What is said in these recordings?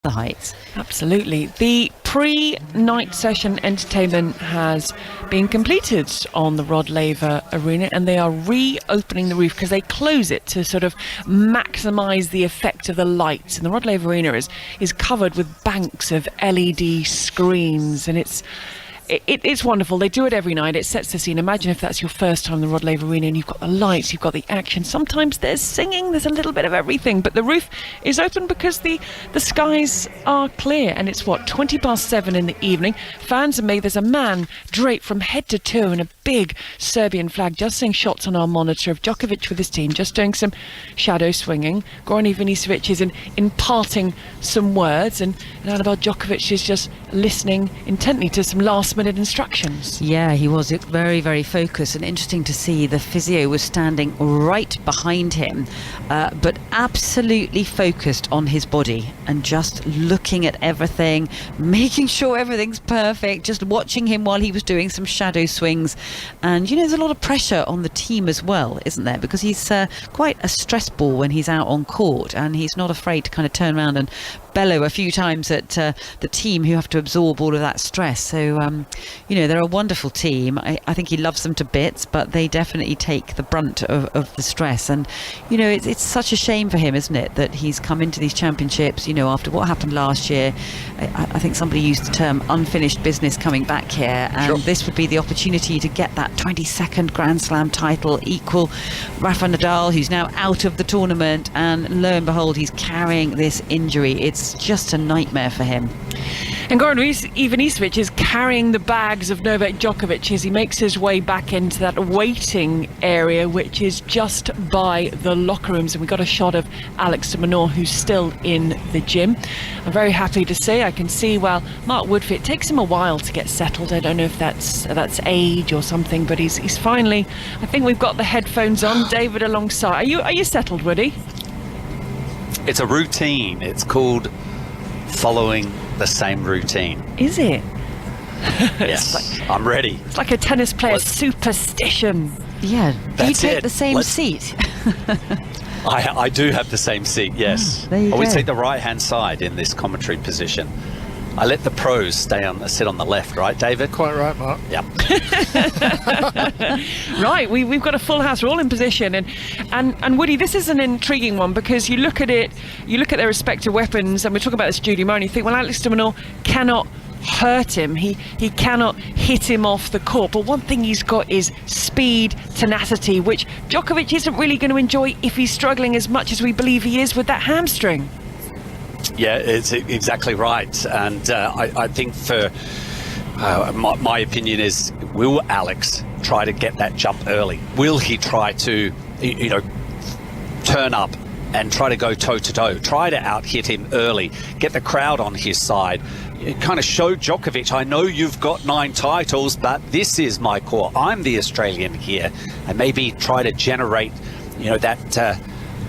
the heights. Absolutely. The pre-night session entertainment has been completed on the Rod Laver Arena, and they are reopening the roof because they close it to sort of maximise the effect of the lights. And the Rod Laver Arena is covered with banks of LED screens, and it's wonderful. They do it every night. It sets the scene. Imagine if that's your first time in the Rod Laver Arena and you've got the lights, you've got the action. Sometimes there's singing, there's a little bit of everything, but the roof is open because the skies are clear, and it's 7:20 in the evening. Fans are made. There's a man draped from head to toe in a big Serbian flag, just seeing shots on our monitor of Djokovic with his team, just doing some shadow swinging. Goran Ivanisevic is imparting some words, and Novak Djokovic is just listening intently to some last-minute instructions. Yeah, he was very, very focused, and interesting to see the physio was standing right behind him, but absolutely focused on his body and just looking at everything, making sure everything's perfect, just watching him while he was doing some shadow swings. And there's a lot of pressure on the team as well, isn't there, because he's quite a stress ball when he's out on court, and he's not afraid to kind of turn around and bellow a few times at the team who have to absorb all of that stress. So they're a wonderful team. I think he loves them to bits, but they definitely take the brunt of the stress. And it's such a shame for him, isn't it, that he's come into these championships after what happened last year. I think somebody used the term unfinished business coming back here, and sure, this would be the opportunity to get that 22nd Grand Slam title, equal Rafa Nadal, who's now out of the tournament, and lo and behold, he's carrying this injury. It's just a nightmare for him. And Goran Ivanisevic is carrying the bags of Novak Djokovic as he makes his way back into that waiting area, which is just by the locker rooms. And we got a shot of Alex de Minaur, who's still in the gym. I'm very happy to say, I can see, well, Mark Woodford, it takes him a while to get settled. I don't know if that's age or something, but he's finally, I think we've got the headphones on. David alongside. Are you settled, Woody? It's a routine. It's called following the same routine. Is it? Yes, I'm ready. It's like a tennis player's superstition. Yeah, do you take it. the same seat? I do have the same seat, yes. There you I always go. take the right-hand side in this commentary position. I let the pros sit on the left, right, David? Quite right, Mark. Yep. Right, we've got a full house. We're all in position, and Woody, this is an intriguing one because you look at their respective weapons, and we're talking about this Judy Murray, and you think, well, Alex de Minaur cannot hurt him. He cannot hit him off the court. But one thing he's got is speed, tenacity, which Djokovic isn't really going to enjoy if he's struggling as much as we believe he is with that hamstring. Yeah, it's exactly right. And I think for my opinion is, will Alex try to get that jump early? Will he try to, turn up and try to go toe-to-toe, try to out-hit him early, get the crowd on his side, kind of show Djokovic, I know you've got 9 titles, but this is my core. I'm the Australian here. And maybe try to generate, that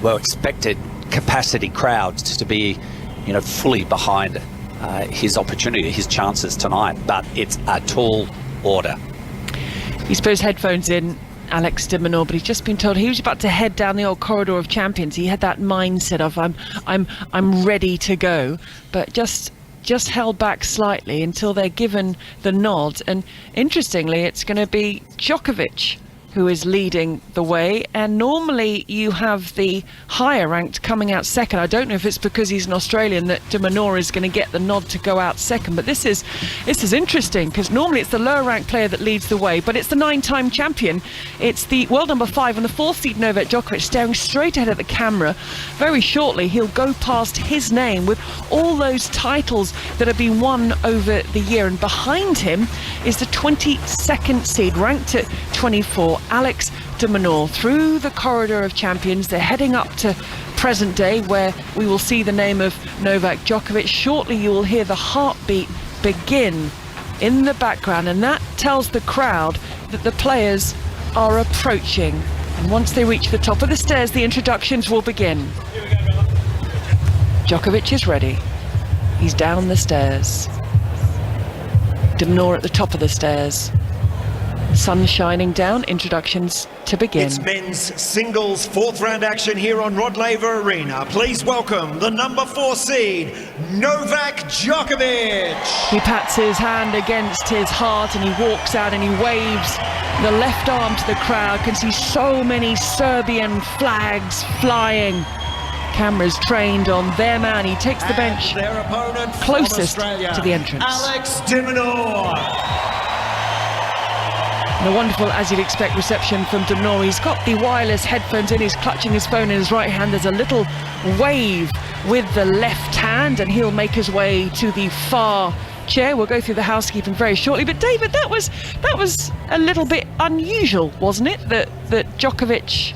expected capacity crowd to be, fully behind his opportunity, his chances tonight. But it's a tall order. He's put his headphones in, Alex de Minaur, but he's just been told he was about to head down the old corridor of champions. He had that mindset of I'm ready to go, but just held back slightly until they're given the nod. And interestingly, it's going to be Djokovic who is leading the way, and normally you have the higher ranked coming out second. I don't know if it's because he's an Australian that de Minaur is going to get the nod to go out second, but this is interesting because normally it's the lower ranked player that leads the way, but it's the 9-time champion, it's the world number 5 and the 4th seed Novak Djokovic staring straight ahead at the camera. Very shortly he'll go past his name with all those titles that have been won over the year, and behind him is the 22nd seed ranked at 24, Alex de Minaur. Through the corridor of champions, they're heading up to present day, where we will see the name of Novak Djokovic. Shortly you will hear the heartbeat begin in the background, and that tells the crowd that the players are approaching. And once they reach the top of the stairs, the introductions will begin. Djokovic is ready. He's down the stairs. De Minaur at the top of the stairs. Sun shining down, introductions to begin. It's men's singles fourth round action here on Rod Laver Arena. Please welcome the number 4 seed, Novak Djokovic. He pats his hand against his heart and he walks out and he waves the left arm to the crowd. Can see so many Serbian flags flying. Cameras trained on their man. He takes the bench their opponent closest Australia, to the entrance. Alex de Minaur. And a wonderful, as you'd expect, reception from de Minaur. He's got the wireless headphones in, he's clutching his phone in his right hand. There's a little wave with the left hand, and he'll make his way to the far chair. We'll go through the housekeeping very shortly. But David, that was a little bit unusual, wasn't it? That Djokovic.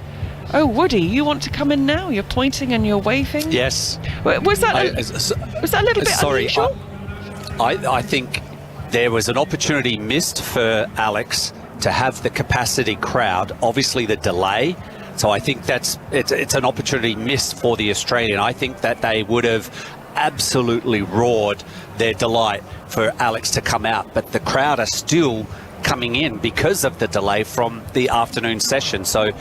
Oh, Woody, you want to come in now? You're pointing and you're waving. Yes. Was that a little bit unusual? I think there was an opportunity missed for Alex to have the capacity crowd, obviously the delay. So I think it's an opportunity missed for the Australian. I think that they would have absolutely roared their delight for Alex to come out, but the crowd are still coming in because of the delay from the afternoon session. So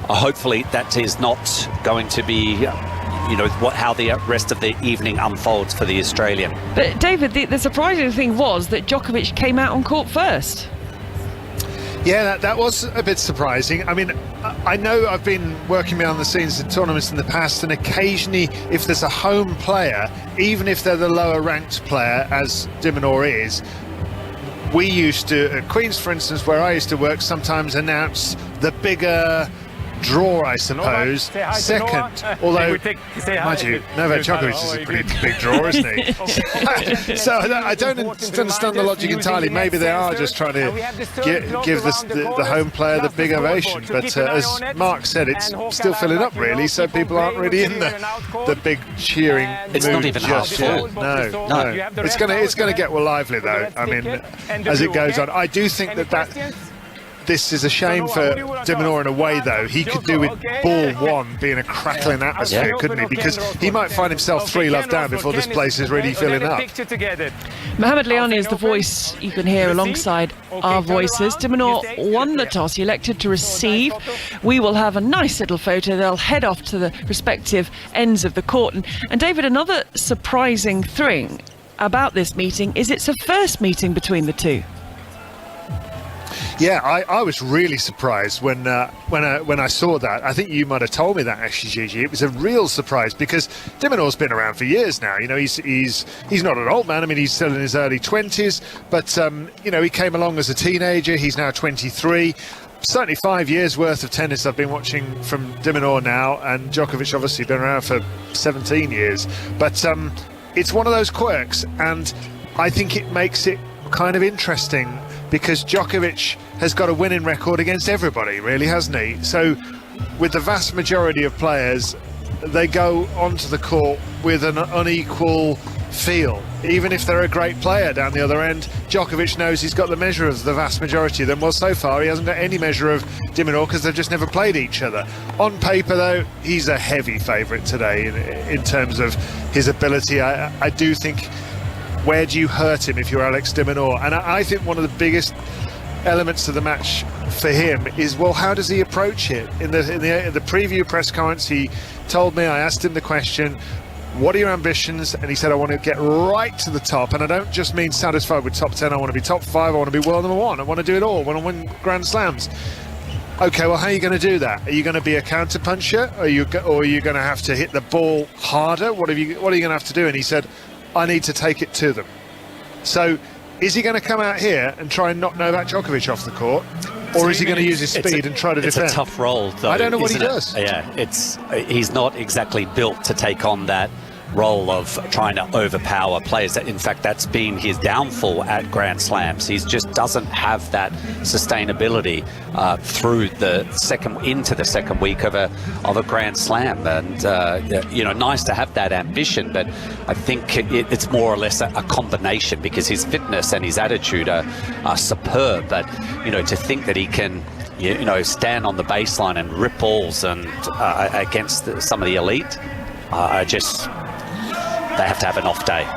hopefully that is not going to be how the rest of the evening unfolds for the Australian. But David, the surprising thing was that Djokovic came out on court first. Yeah, that was a bit surprising. I mean, I know I've been working behind the scenes in tournaments in the past, and occasionally if there's a home player, even if they're the lower ranked player, as de Minaur is, we used to, at Queen's for instance, where I used to work, sometimes announce the bigger draw, I suppose, second. Although, mind you, Novak Djokovic is a pretty big draw, isn't he? So I don't understand the logic entirely. Maybe they are just trying to give the home player the big ovation. But as Mark said, it's still filling up, really, so people aren't really in the big cheering mood. It's not even half full. No. It's going to get lively, though. I mean, as it goes on. I do think that this is a shame for de Minaur in a way, though. He could do with ball one being a crackling atmosphere, couldn't he? Because he might find himself 3-love down before this place is really filling up. Mohamed Leoni is the voice you can hear alongside our voices. De Minaur won the toss. He elected to receive. We will have a nice little photo. They'll head off to the respective ends of the court. And David, another surprising thing about this meeting is it's a first meeting between the two. Yeah, I was really surprised when I saw that. I think you might have told me that, actually, Gigi. It was a real surprise because de Minaur's been around for years now. You know, he's not an old man. I mean, he's still in his early 20s, but he came along as a teenager. He's now 23. Certainly 5 years worth of tennis I've been watching from de Minaur now, and Djokovic obviously been around for 17 years. But it's one of those quirks, and I think it makes it kind of interesting because Djokovic has got a winning record against everybody, really, hasn't he? So with the vast majority of players, they go onto the court with an unequal feel. Even if they're a great player down the other end, Djokovic knows he's got the measure of the vast majority of them. Well, so far he hasn't got any measure of de Minaur because they've just never played each other. On paper, though, he's a heavy favourite today in terms of his ability. I do think, where do you hurt him if you're Alex de Minaur? And I think one of the biggest elements of the match for him is, well, how does he approach it? In the preview press conference, he told me, I asked him the question, what are your ambitions? And he said, I want to get right to the top, and I don't just mean satisfied with top 10, I want to be top 5, I want to be world number 1, I want to do it all, I want to win Grand Slams. Okay, well, how are you going to do that? Are you going to be a counter puncher? Or are you going to have to hit the ball harder? What are you going to have to do? And he said, I need to take it to them. So is he going to come out here and try and knock Novak Djokovic off the court? Or is he going to use his speed and try to defend? It's a tough role, though. I don't know what he does. Yeah, he's not exactly built to take on that role of trying to overpower players. In fact, that's been his downfall at Grand Slams. He just doesn't have that sustainability through into the second week of a Grand Slam. And nice to have that ambition, but I think it's more or less a combination because his fitness and his attitude are superb. But to think that he can stand on the baseline and rip balls and against some of the elite, they have to have an off day.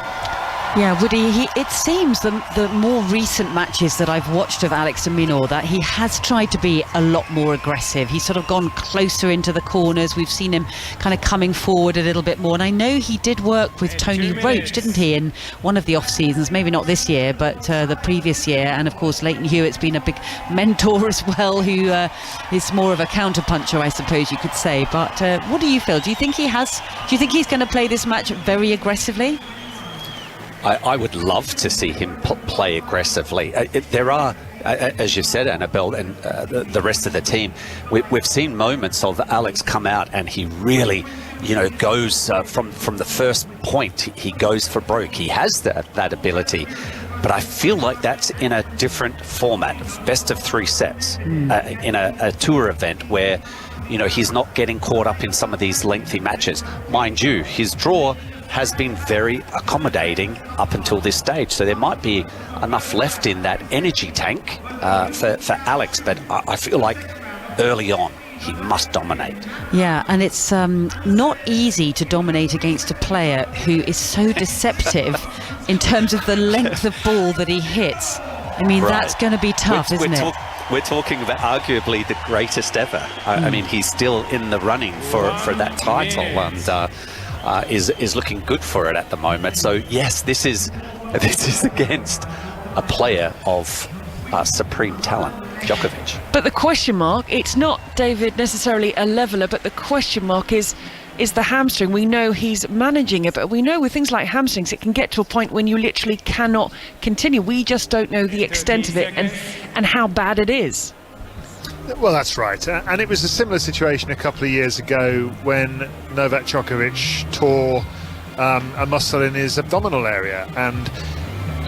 Yeah, Woody, it seems the more recent matches that I've watched of Alex de Minaur that he has tried to be a lot more aggressive. He's sort of gone closer into the corners. We've seen him kind of coming forward a little bit more. And I know he did work with Tony Roach, didn't he, in one of the off seasons, maybe not this year, but the previous year. And of course, Leighton Hewitt's been a big mentor as well, who is more of a counterpuncher, I suppose you could say. But what do you feel? Do you think he's going to play this match very aggressively? I would love to see him play aggressively. There are, as you said, Annabelle, and the rest of the team, we've seen moments of Alex come out and he really, goes from the first point, he goes for broke. He has that ability. But I feel like that's in a different format, best of 3 sets, in a tour event where, he's not getting caught up in some of these lengthy matches. Mind you, his draw has been very accommodating up until this stage, so there might be enough left in that energy tank for Alex, but I feel like early on he must dominate. Yeah, and it's not easy to dominate against a player who is so deceptive in terms of the length of ball that he hits. I mean, that's going to be tough, isn't it? We're talking about arguably the greatest ever. I mean, he's still in the running for that title, and is looking good for it at the moment. So yes, this is against a player of supreme talent, Djokovic. But the question mark, it's not, David, necessarily a leveler, but the question mark is the hamstring. We know he's managing it, but we know with things like hamstrings it can get to a point when you literally cannot continue. We just don't know the extent of it and how bad it is. Well, that's right. And it was a similar situation a couple of years ago when Novak Djokovic tore a muscle in his abdominal area. And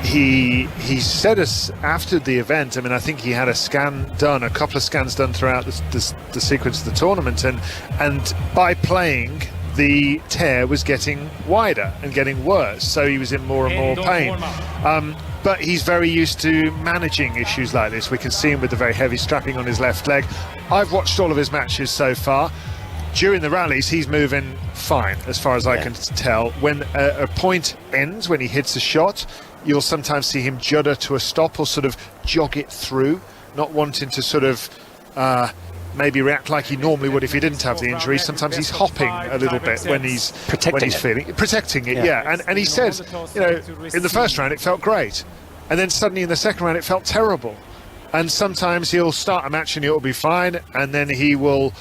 he said us after the event, I mean, I think he had a couple of scans done throughout the sequence of the tournament. And by playing, the tear was getting wider and getting worse. So he was in more and more pain. But he's very used to managing issues like this. We can see him with the very heavy strapping on his left leg. I've watched all of his matches so far. During the rallies, he's moving fine, as far as I can tell. When a point ends, when he hits a shot, you'll sometimes see him judder to a stop or sort of jog it through, not wanting to sort of maybe react like he normally would if he didn't have the injury. Sometimes he's hopping a little bit when he's protecting it. Yeah. And he said, in the first round it felt great, and then suddenly in the second round it felt terrible. And sometimes he'll start a match and it'll be fine, and then he will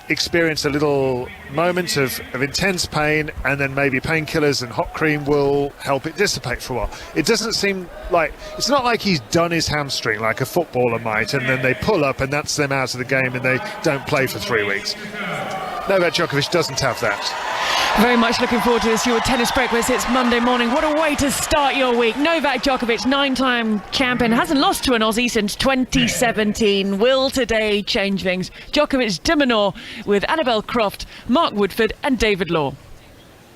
experience a little moment of intense pain, and then maybe painkillers and hot cream will help it dissipate for a while. It doesn't seem like, it's not like he's done his hamstring like a footballer might, and then they pull up and that's them out of the game and they don't play for 3 weeks. Novak Djokovic doesn't have that. Very much looking forward to this, your tennis breakfast. It's Monday morning. What a way to start your week. Novak Djokovic, 9-time champion, hasn't lost to an Aussie since 2017. Will today change things? Djokovic, de Minaur with Annabelle Croft, Mark Woodford and David Law.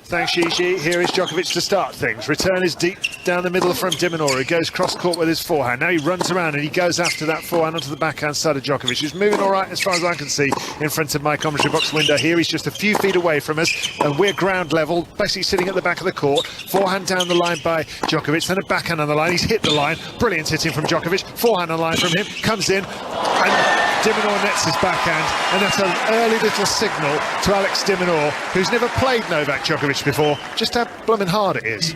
Thanks, Gigi. Here is Djokovic to start things. Return is deep down the middle from de Minaur. He goes cross-court with his forehand. Now he runs around and he goes after that forehand onto the backhand side of Djokovic. He's moving all right as far as I can see in front of my commentary box window here. He's just a few feet away from us and we're ground level, basically sitting at the back of the court. Forehand down the line by Djokovic, then a backhand on the line. He's hit the line. Brilliant hitting from Djokovic. Forehand on the line from him. Comes in and de Minaur nets his backhand, and that's an early little signal to Alex de Minaur, who's never played Novak Djokovic before, just how blooming hard it is.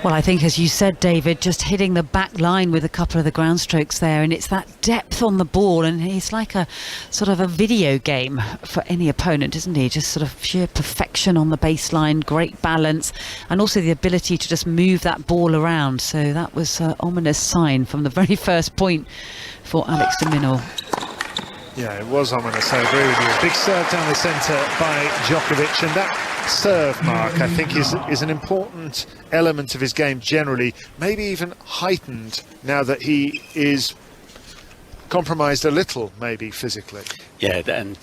Well, I think, as you said, David, just hitting the back line with a couple of the ground strokes there, and it's that depth on the ball, and he's like a sort of a video game for any opponent, isn't he? Just sort of sheer perfection on the baseline, great balance, and also the ability to just move that ball around. So that was an ominous sign from the very first point for Alex de Minaur. Yeah, it was ominous, I agree with you. Big serve down the centre by Djokovic, and that serve, Mark, I think is an important element of his game generally, maybe even heightened now that he is compromised a little, maybe physically. Yeah, and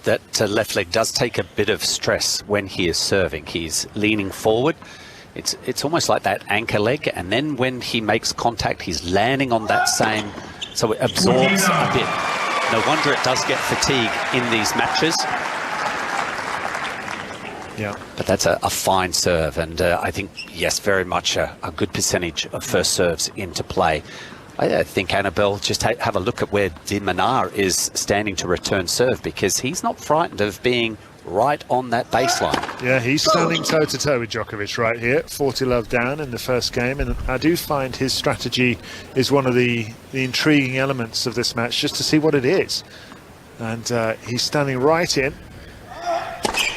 that left leg does take a bit of stress when he is serving. He's leaning forward. It's almost like that anchor leg, and then when he makes contact, he's landing on that same, so it absorbs a bit. No wonder it does get fatigue in these matches. Yeah. But that's a fine serve, and I think, yes, very much a good percentage of first serves into play. I think, Annabelle, just have a look at where Minaur is standing to return serve, because he's not frightened of being right on that baseline. Yeah, he's standing toe-to-toe with Djokovic right here. 40 love down in the first game, and I do find his strategy is one of the intriguing elements of this match, just to see what it is. And he's standing right in,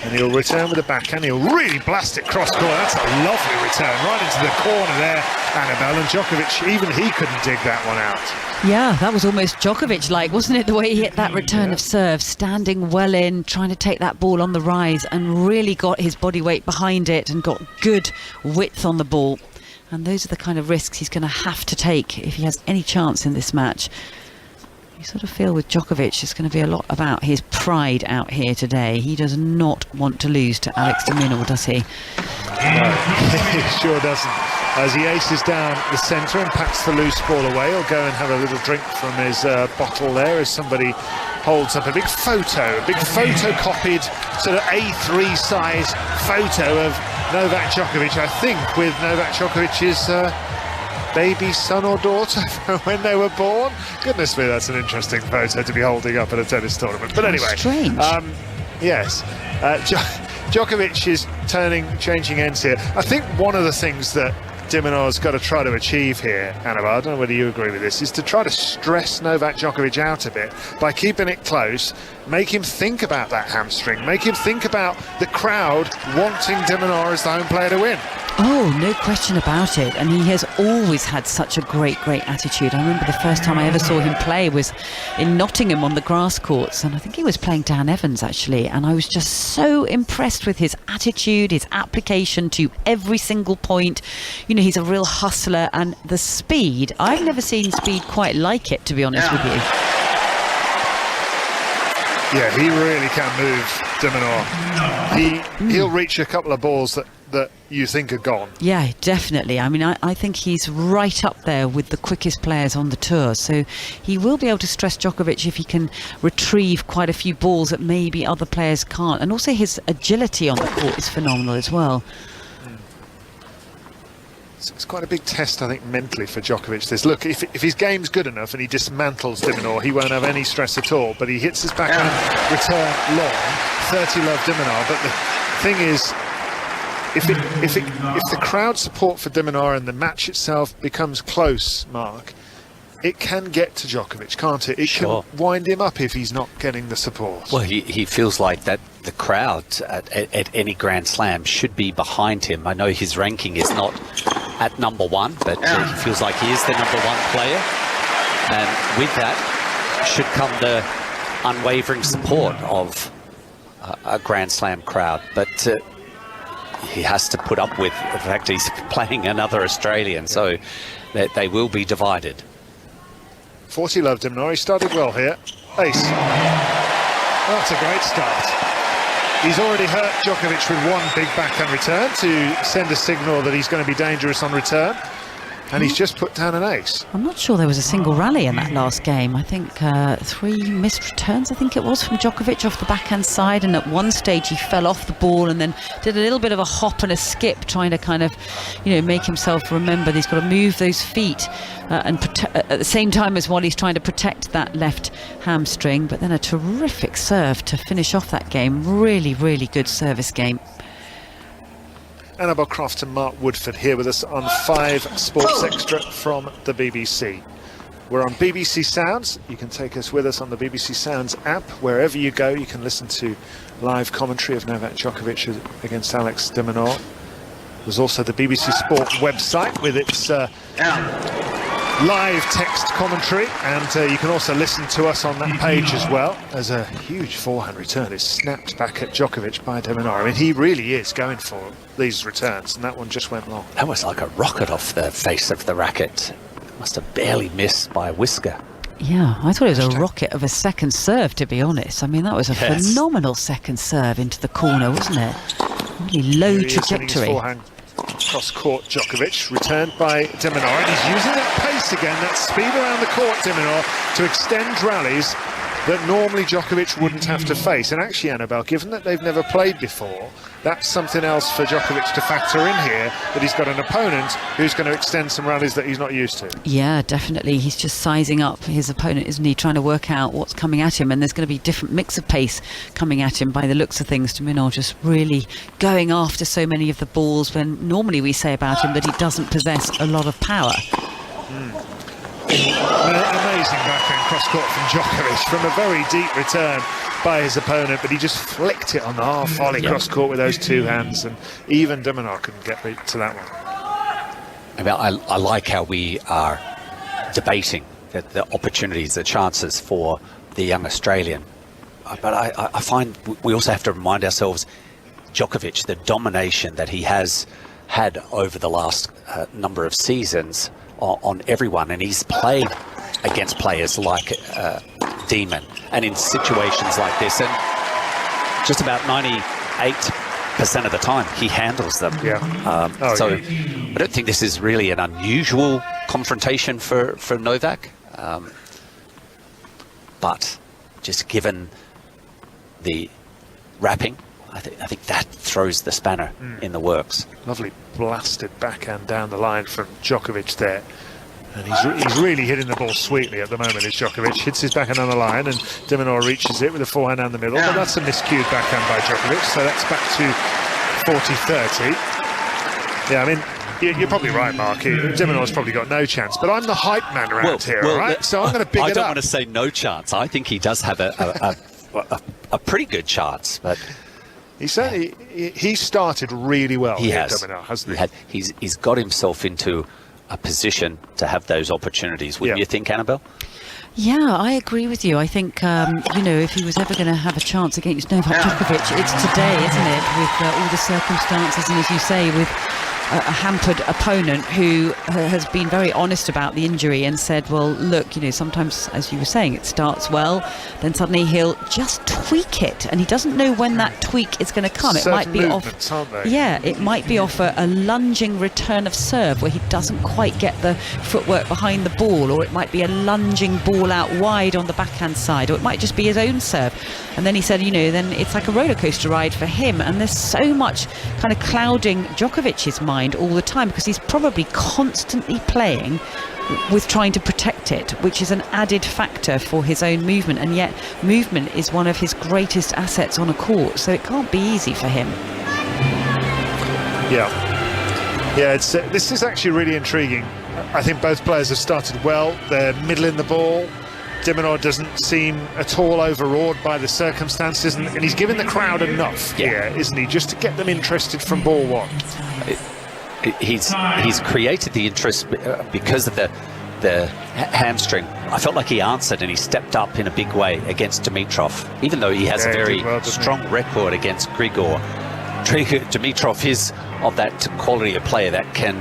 and he'll return with a backhand. He'll really blast it cross-court. That's a lovely return right into the corner there, Annabelle. And Djokovic, even he couldn't dig that one out. Yeah, that was almost Djokovic-like, wasn't it? The way he hit that return of serve, standing well in, trying to take that ball on the rise, and really got his body weight behind it and got good width on the ball. And those are the kind of risks he's going to have to take if he has any chance in this match. You sort of feel with Djokovic it's going to be a lot about his pride out here today. He does not want to lose to Alex de Minaur, does he? No, he sure doesn't. As he aces down the centre and pats the loose ball away, he'll go and have a little drink from his bottle there as somebody holds up a big photocopied sort of A3 size photo of Novak Djokovic, I think with Novak Djokovic's baby son or daughter when they were born. Goodness me, that's an interesting photo to be holding up at a tennis tournament. But anyway, strange. Yes, Djokovic is changing ends here. I think one of the things that de Minaur's got to try to achieve here, Annabelle, I don't know whether you agree with this, is to try to stress Novak Djokovic out a bit by keeping it close, make him think about that hamstring, make him think about the crowd wanting de Minaur as the home player to win. Oh, no question about it. And he has always had such a great attitude. I remember the first time I ever saw him play was in Nottingham on the grass courts, and I think he was playing Dan Evans actually, and I was just so impressed with his attitude, his application to every single point. You know, he's a real hustler, and the speed, I've never seen speed quite like it, to be honest with you. Yeah, he really can move, de Minaur. He'll reach a couple of balls that you think are gone. Yeah, definitely. I mean, I think he's right up there with the quickest players on the tour. So he will be able to stress Djokovic if he can retrieve quite a few balls that maybe other players can't. And also his agility on the court is phenomenal as well. It's quite a big test, I think, mentally for Djokovic. This look, if his game's good enough and he dismantles de Minaur, he won't have any stress at all. But he hits his backhand return long, 30 love de Minaur. But the thing is, if the crowd support for de Minaur and the match itself becomes close, Mark, it can get to Djokovic, can't it? It can wind him up if he's not getting the support. Well, he feels like that the crowd at any Grand Slam should be behind him. I know his ranking is not at number one, but he feels like he is the number one player. And with that should come the unwavering support of a Grand Slam crowd. But he has to put up with the fact he's playing another Australian, so they will be divided. 40 love de Minaur. He started well here. Ace. That's a great start. He's already hurt Djokovic with one big backhand return to send a signal that he's going to be dangerous on return. And he's just put down an ace. I'm not sure there was a single rally in that last game. I think 3 missed returns, I think it was, from Djokovic off the backhand side. And at one stage he fell off the ball and then did a little bit of a hop and a skip, trying to kind of, you know, make himself remember that he's got to move those feet and at the same time as while he's trying to protect that left hamstring. But then a terrific serve to finish off that game. Really, really good service game. Annabelle Croft and Mark Woodford here with us on 5 Sports Extra from the BBC. We're on BBC Sounds. You can take us with us on the BBC Sounds app. Wherever you go, you can listen to live commentary of Novak Djokovic against Alex de Minaur. There's also the BBC Sport website with its live text commentary, and you can also listen to us on that page as well, as a huge forehand return is snapped back at Djokovic by de Minaur. I mean, he really is going for these returns, and that one just went long. That was like a rocket off the face of the racket. Must have barely missed by a whisker. Yeah, I thought it was a rocket of a second serve, to be honest. I mean, that was a phenomenal second serve into the corner, wasn't it? Really low trajectory. Cross court Djokovic, returned by de Minaur, and he's using that pace again, that speed around the court, de Minaur, to extend rallies that normally Djokovic wouldn't have to face. And actually, Annabelle, given that they've never played before, that's something else for Djokovic to factor in here, that he's got an opponent who's going to extend some rallies that he's not used to. Yeah, definitely. He's just sizing up his opponent, isn't he? Trying to work out what's coming at him, and there's going to be different mix of pace coming at him by the looks of things. Minaur just really going after so many of the balls, when normally we say about him that he doesn't possess a lot of power. Amazing backhand cross-court from Djokovic from a very deep return by his opponent, but he just flicked it on the half volley cross-court with those two hands, and even de Minaur couldn't get to that one. I like how we are debating the opportunities, the chances for the young Australian. But I find we also have to remind ourselves, Djokovic, the domination that he has had over the last number of seasons on everyone, and he's played against players like Demon, and in situations like this, and just about 98% of the time he handles them. I don't think this is really an unusual confrontation for Novak, but just given the wrapping, I think that throws the spanner in the works. Lovely blasted backhand down the line from Djokovic there. And he's really hitting the ball sweetly at the moment, is Djokovic. Hits his backhand on the line, and de Minaur reaches it with a forehand down the middle. But that's a miscued backhand by Djokovic, so that's back to 40-30. Yeah, I mean, you're probably right, Mark. De Minaur's probably got no chance. But I'm the hype man around here, all right? So I'm going to big it up. I don't want to say no chance. I think he does have a pretty good chance, but... He certainly he started really well. He has. de Minaur, hasn't he? He's got himself into a position to have those opportunities. Wouldn't you think, Annabelle? Yeah, I agree with you. I think, you know, if he was ever going to have a chance against Novak Djokovic, it's today, isn't it? With all the circumstances, and as you say, with a hampered opponent who has been very honest about the injury and said, well, look, you know, sometimes, as you were saying, it starts well, then suddenly he'll just tweak it, and he doesn't know when that tweak is going to come. Certain it might be off, aren't they? Yeah, it might be off a lunging return of serve where he doesn't quite get the footwork behind the ball, or it might be a lunging ball out wide on the backhand side, or it might just be his own serve. And then he said, you know, then it's like a roller coaster ride for him, and there's so much kind of clouding Djokovic's mind all the time, because he's probably constantly playing with trying to protect it, which is an added factor for his own movement, and yet movement is one of his greatest assets on a court, so it can't be easy for him. It's this is actually really intriguing. I think both players have started well. They're middling the ball. De Minaur doesn't seem at all overawed by the circumstances, and he's given the crowd enough here, isn't he, just to get them interested from ball one. He's created the interest because of the hamstring. I felt like he answered, and he stepped up in a big way against Dimitrov, even though he has a very strong record against Grigor. Dimitrov is of that quality of player that can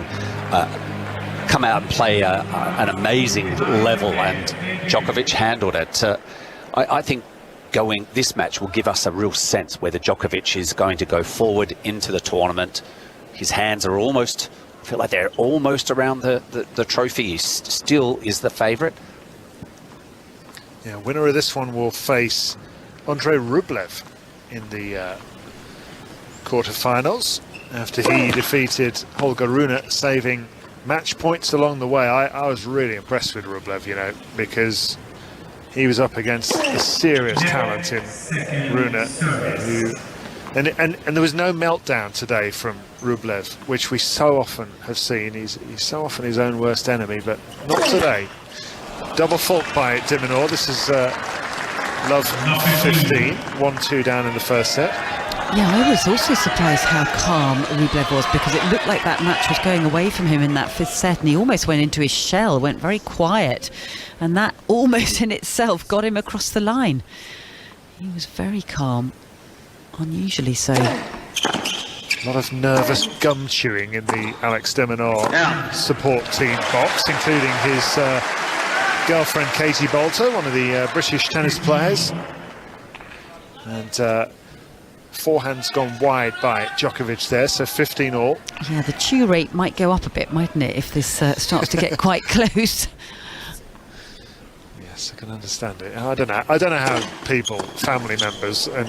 come out and play an amazing level, and Djokovic handled it. I think this match will give us a real sense whether Djokovic is going to go forward into the tournament. His hands are almost, I feel like they're almost around the trophy. He still is the favourite. Yeah, winner of this one will face Andrei Rublev in the quarterfinals after he defeated Holger Rune, saving match points along the way. I was really impressed with Rublev, you know, because he was up against a serious talent in Rune, who... And there was no meltdown today from Rublev, which we so often have seen. He's so often his own worst enemy, but not today. Double fault by de Minaur. This is love 15, 1-2 down in the first set. Yeah, I was also surprised how calm Rublev was, because it looked like that match was going away from him in that fifth set, and he almost went into his shell, went very quiet, and that almost in itself got him across the line. He was very calm. Unusually so. A lot of nervous gum chewing in the Alex de Minaur support team box, including his girlfriend Katie Bolter, one of the British tennis players. And forehand's gone wide by Djokovic there, so 15 all. Yeah, the chew rate might go up a bit, mightn't it, if this starts to get quite close. Yes, I can understand it. I don't know how people, family members and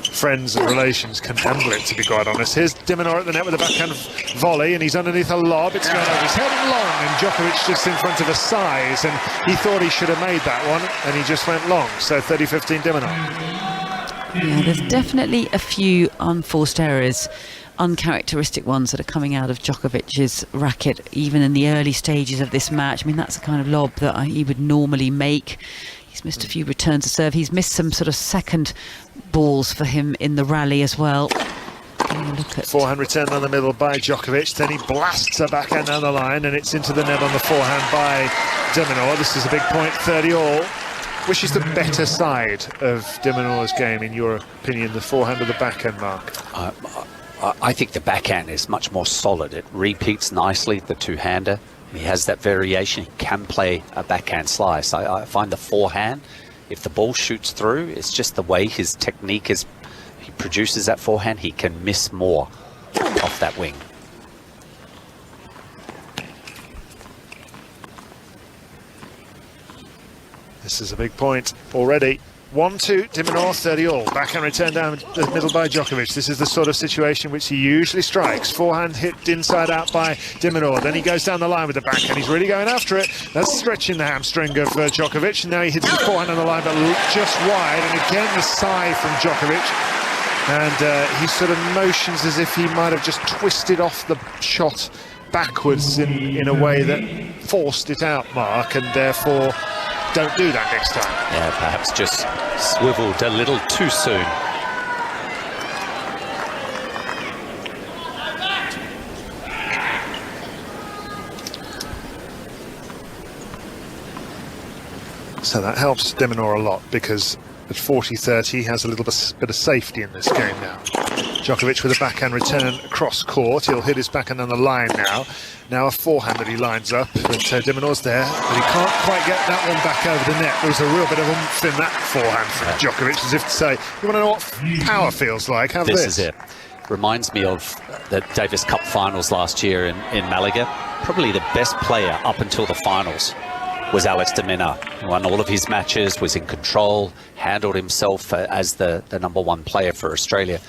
friends and relations can handle it, to be quite honest. Here's de Minaur at the net with a backhand volley, and he's underneath a lob. It's going over his head and long, and Djokovic just in front of a size, and he thought he should have made that one, and he just went long. So 30-15 de Minaur. Yeah, there's definitely a few unforced errors, uncharacteristic ones that are coming out of Djokovic's racket, even in the early stages of this match. I mean, that's the kind of lob that he would normally make. He's missed a few returns to serve. He's missed some sort of second balls for him in the rally as well. Look at forehand return on the middle by Djokovic, then he blasts a backhand down the line, and it's into the net on the forehand by de Minaur. This is a big point, 30-all. Which is the better side of de Minaur's game, in your opinion, the forehand or the backhand, Mark? I think the backhand is much more solid. It repeats nicely, the two-hander. He has that variation. He can play a backhand slice. I find the forehand, if the ball shoots through, it's just the way his technique is. He produces that forehand, he can miss more off that wing. This is a big point already. 1-2, de Minaur, 30-all. Backhand return down the middle by Djokovic. This is the sort of situation which he usually strikes. Forehand hit inside out by de Minaur. Then he goes down the line with the backhand. He's really going after it. That's stretching the hamstring of Djokovic. And now he hits the forehand on the line, but just wide. And again, the sigh from Djokovic. And he sort of motions as if he might have just twisted off the shot backwards in a way that forced it out, Mark, and therefore don't do that next time. Yeah, perhaps just swiveled a little too soon. So that helps de Minaur a lot, because at 40-30 he has a little bit of safety in this game now. Djokovic with a backhand return across court. He'll hit his backhand on the line now. Now a forehand that he lines up, but de Minaur's there, but he can't quite get that one back over the net. There was a real bit of oomph in that forehand from Djokovic, as if to say, you want to know what power feels like? Have this. This is it. Reminds me of the Davis Cup finals last year in Malaga. Probably the best player up until the finals was Alex de Minaur. He won all of his matches, was in control, handled himself as the number one player for Australia.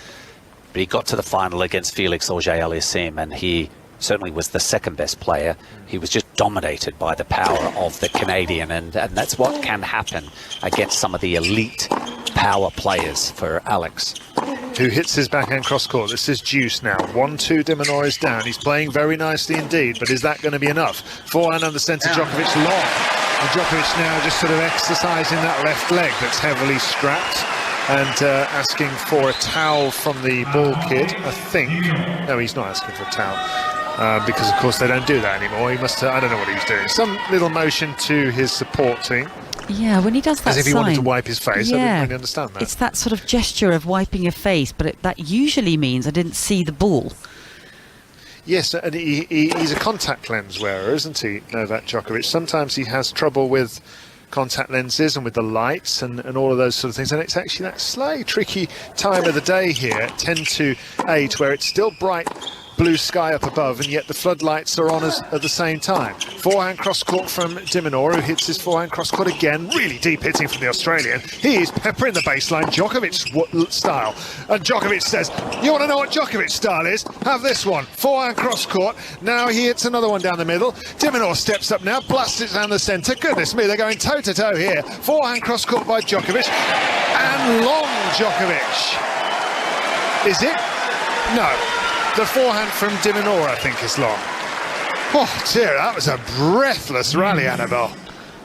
But he got to the final against Felix Auger-Aliassime, and he certainly was the second best player. He was just dominated by the power of the Canadian, and that's what can happen against some of the elite power players for Alex. Who hits his backhand cross court. This is deuce now. 1-2, de Minaur is down. He's playing very nicely indeed, but is that going to be enough? Forehand on the centre, Djokovic long. And Djokovic now just sort of exercising that left leg that's heavily strapped, and asking for a towel from the ball kid, I think. No, he's not asking for a towel, because of course they don't do that anymore. He must, I don't know what he's doing. Some little motion to his support team. Yeah, when he does that as if he sign, wanted to wipe his face. yeah, I didn't really understand that. It's that sort of gesture of wiping your face, but that usually means I didn't see the ball. Yes, and he's a contact lens wearer, isn't he, Novak Djokovic? Sometimes he has trouble with contact lenses and with the lights and all of those sort of things, and it's actually that slightly tricky time of the day here, 10-8, where it's still bright blue sky up above, and yet the floodlights are on us at the same time. Forehand cross court from de Minaur, who hits his forehand cross court again. Really deep hitting from the Australian. He is peppering the baseline, Djokovic style. And Djokovic says, you want to know what Djokovic style is? Have this one. Forehand cross court. Now he hits another one down the middle. De Minaur steps up now, blasts it down the centre. Goodness me, they're going toe to toe here. Forehand cross court by Djokovic. And long Djokovic. Is it? No. The forehand from de Minaur, I think, is long. Oh dear, that was a breathless rally, Annabelle.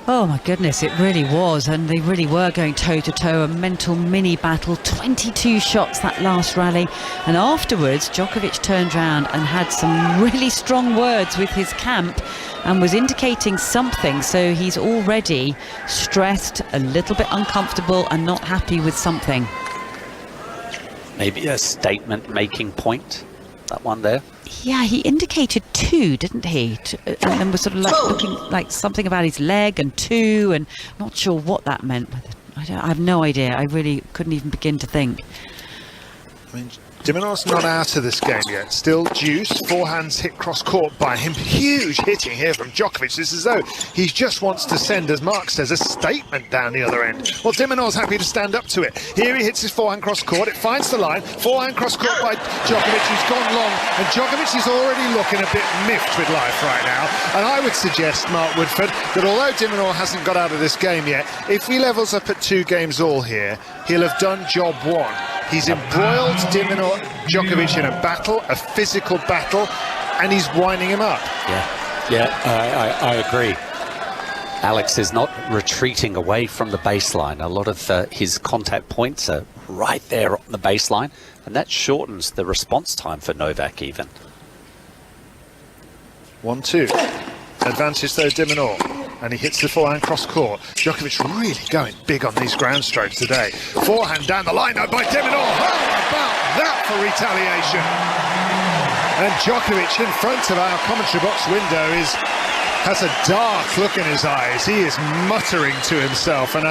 Oh my goodness, it really was, and they really were going toe-to-toe, a mental mini battle, 22 shots that last rally, and afterwards Djokovic turned round and had some really strong words with his camp and was indicating something, so he's already stressed, a little bit uncomfortable and not happy with something. Maybe a statement-making point, that one there. Yeah, he indicated two, didn't he? And then was sort of like looking like something about his leg and two, and not sure what that meant. I have no idea. I really couldn't even begin to think. I mean, Diminor's not out of this game yet. Still deuce. Forehands hit cross court by him. Huge hitting here from Djokovic. It's as though he just wants to send, as Mark says, a statement down the other end. Well, Diminor's happy to stand up to it. Here he hits his forehand cross court. It finds the line. Forehand cross court by Djokovic, who's gone long. And Djokovic is already looking a bit miffed with life right now. And I would suggest, Mark Woodford, that although Diminor hasn't got out of this game yet, if he levels up at 2 games all here, he'll have done job 1. He's embroiled Djokovic in a battle, a physical battle, and he's winding him up. I agree. Alex is not retreating away from the baseline. A lot of his contact points are right there on the baseline, and that shortens the response time for Novak even. 1-2. Advantage though, Diminor. And he hits the forehand cross court. Djokovic really going big on these ground strokes today. Forehand down the line though by Diminor. How about that for retaliation? And Djokovic in front of our commentary box window has a dark look in his eyes. He is muttering to himself, and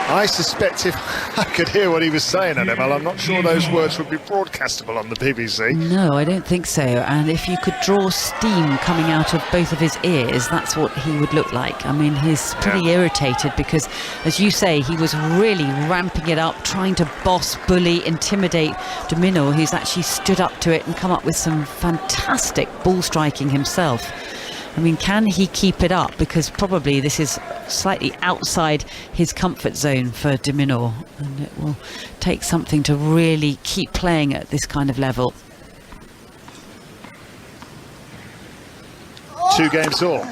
I suspect if I could hear what he was saying, Annabelle, I'm not sure those words would be broadcastable on the BBC. No, I don't think so. And if you could draw steam coming out of both of his ears, that's what he would look like. I mean, he's pretty irritated because, as you say, he was really ramping it up, trying to boss, bully, intimidate Diminor, who's actually stood up to it and come up with some fantastic ball striking himself. I mean, can he keep it up? Because probably this is slightly outside his comfort zone for Diminor, and it will take something to really keep playing at this kind of level. 2 games all.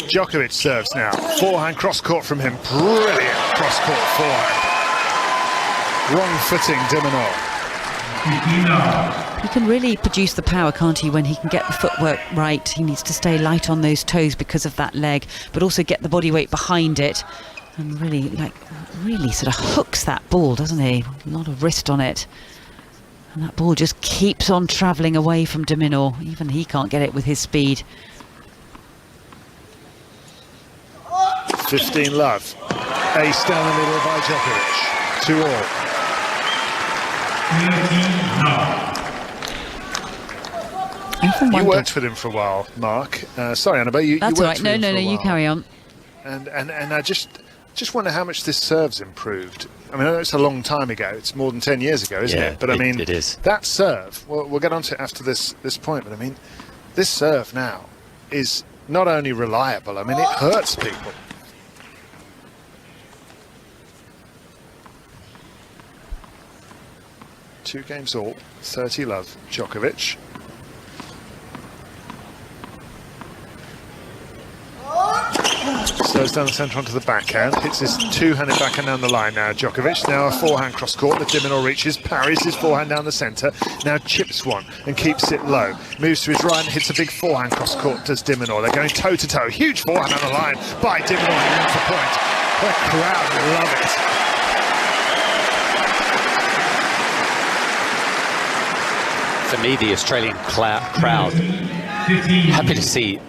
Djokovic serves now. Forehand cross court from him. Brilliant cross court forehand. Wrong footing, Diminor. He can really produce the power, can't he, when he can get the footwork right. He needs to stay light on those toes because of that leg, but also get the body weight behind it, and really sort of hooks that ball, doesn't he? A lot of wrist on it, and that ball just keeps on travelling away from Diminor. Even he can't get it with his speed. 15 love. Ace down the middle by Djokovic. 2 all. You worked with him for a while, Mark. Sorry, Annabelle, you That's worked all right. with him No, for a you while. carry on. And I just wonder how much this serve's improved. I mean, I know it's a long time ago. It's more than 10 years ago, isn't it? But I mean, it is. That serve, we'll get onto it after this point, but I mean, this serve now is not only reliable, I mean, it hurts people. Two games all, 30 love, Djokovic. Slows down the centre onto the backhand, hits his 2-handed backhand down the line now, Djokovic. Now a forehand cross court that Diminor reaches, parries his forehand down the centre, now chips one and keeps it low. Moves to his right and hits a big forehand cross court, does Diminor. They're going toe to toe, huge forehand on the line by Diminor, and wins the point. The crowd love it. For me, the Australian crowd happy to see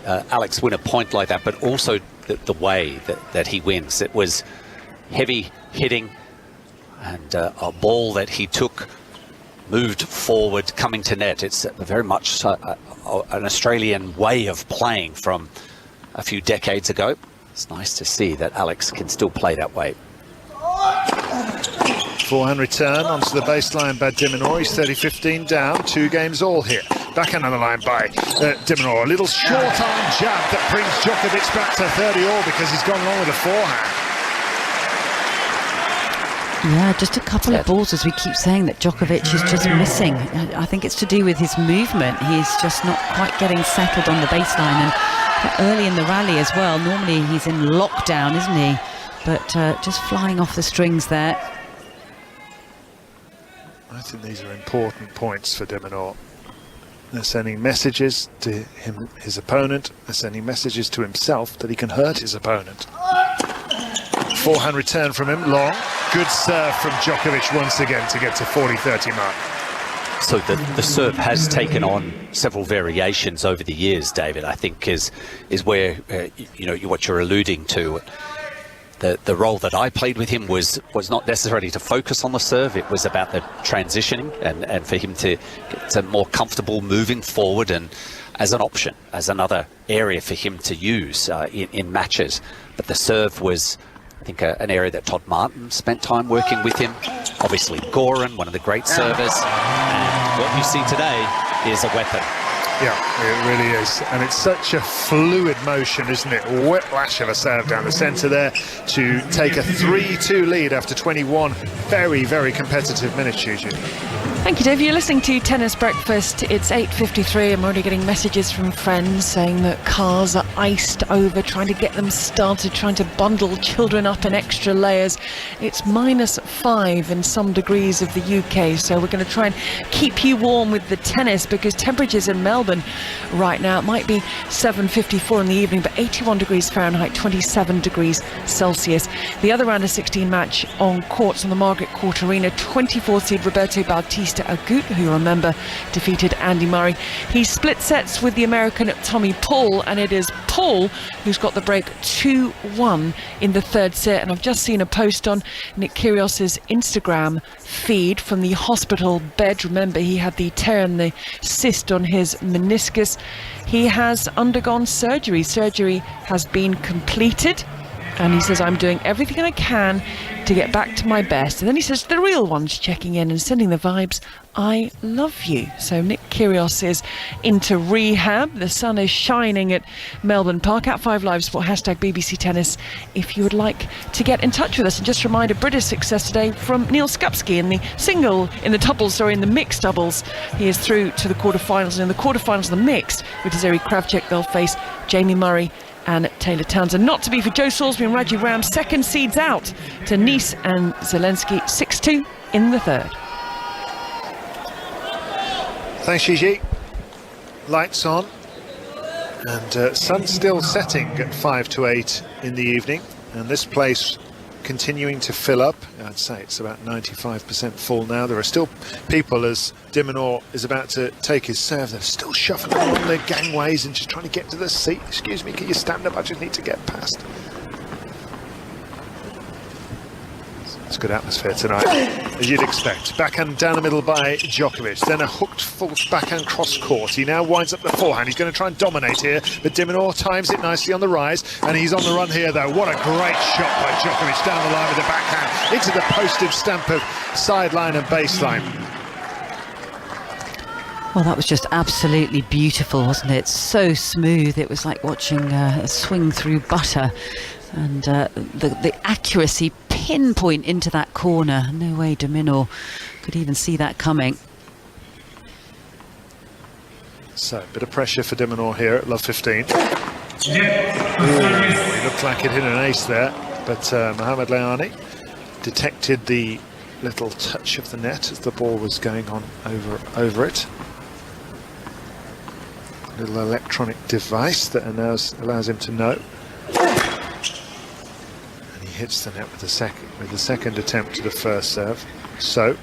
Alex win a point like that, but also the way that he wins. It was heavy hitting and a ball that he took, moved forward, coming to net. It's very much an Australian way of playing from a few decades ago. It's nice to see that Alex can still play that way. Forehand return onto the baseline by Diminor. He's 30-15 down, 2 games all here. Backhand on the line by Diminor. A little short arm jab that brings Djokovic back to 30 all because he's gone long with a forehand. Yeah, just a couple of balls, as we keep saying, that Djokovic is just missing. I think it's to do with his movement. He's just not quite getting settled on the baseline, and early in the rally as well. Normally he's in lockdown, isn't he? But just flying off the strings there. I think these are important points for Diminor. They're sending messages to him, his opponent. They're sending messages to himself that he can hurt his opponent. Forehand return from him, long. Good serve from Djokovic once again to get to 40-30 mark. So the serve has taken on several variations over the years, David. I think is where you know what you're alluding to. the role that I played with him was not necessarily to focus on the serve. It was about the transitioning and for him to get more comfortable moving forward and as an option, as another area for him to use in matches. But the serve was, I think, an area that Todd Martin spent time working with him. Obviously Goran, one of the great servers, and what you see today is a weapon. Yeah, it really is. And it's such a fluid motion, isn't it? Whiplash of a serve down the centre there to take a 3-2 lead after 21 very, very competitive minutes, Gigi. Thank you, Dave. You're listening to Tennis Breakfast. It's 8:53. I'm already getting messages from friends saying that cars are iced over, trying to get them started, trying to bundle children up in extra layers. It's -5 in some degrees of the UK, so we're going to try and keep you warm with the tennis, because temperatures in Melbourne right now, it might be 7:54 in the evening, but 81 degrees Fahrenheit, 27 degrees Celsius. The other round of 16 match on courts on the Margaret Court Arena, 24th seed Roberto Bautista Agut, who you remember defeated Andy Murray. He split sets with the American Tommy Paul, and it is Paul who's got the break 2-1 in the third set. And I've just seen a post on Nick Kyrgios's Instagram feed from the hospital bed. Remember, he had the tear and the cyst on his meniscus. He has undergone surgery. Surgery has been completed, and he says, I'm doing everything I can to get back to my best. And then he says, the real one's checking in and sending the vibes, I love you. So Nick Kyrgios is into rehab. The sun is shining at Melbourne Park. At 5 Live Sport, hashtag BBC Tennis, if you would like to get in touch with us. And just a reminder, British success today from Neil Skupski in the in the mixed doubles. He is through to the quarterfinals. And in the quarterfinals of the mixed, with Zeri Kravchuk, they'll face Jamie Murray and Taylor Townsend. Not to be for Joe Salisbury and Raji Ram. Second seeds out to Nice and Zelensky, 6-2 in the third. Thanks, Gigi. Lights on, and sun still setting at 5 to 8 in the evening, and this place continuing to fill up. I'd say it's about 95% full now. There are still people, as de Minaur is about to take his serve, they're still shuffling along their gangways and just trying to get to the seat. Excuse me, can you stand up? I just need to get past. It's good atmosphere tonight, as you'd expect. Backhand down the middle by Djokovic, then a hooked false backhand cross court. He now winds up the forehand. He's going to try and dominate here, but de Minaur times it nicely on the rise, and he's on the run here though. What a great shot by Djokovic down the line with the backhand into the postage stamp of sideline and baseline. Well, that was just absolutely beautiful, wasn't it? So smooth. It was like watching a swing through butter. And the accuracy, pinpoint into that corner. No way de Minaur could even see that coming. So, a bit of pressure for de Minaur here at love 15. He looked like it hit an ace there, but Mohamed Leani detected the little touch of the net as the ball was going on over it. A little electronic device that allows him to know. Hits the net with the second attempt to the first serve. So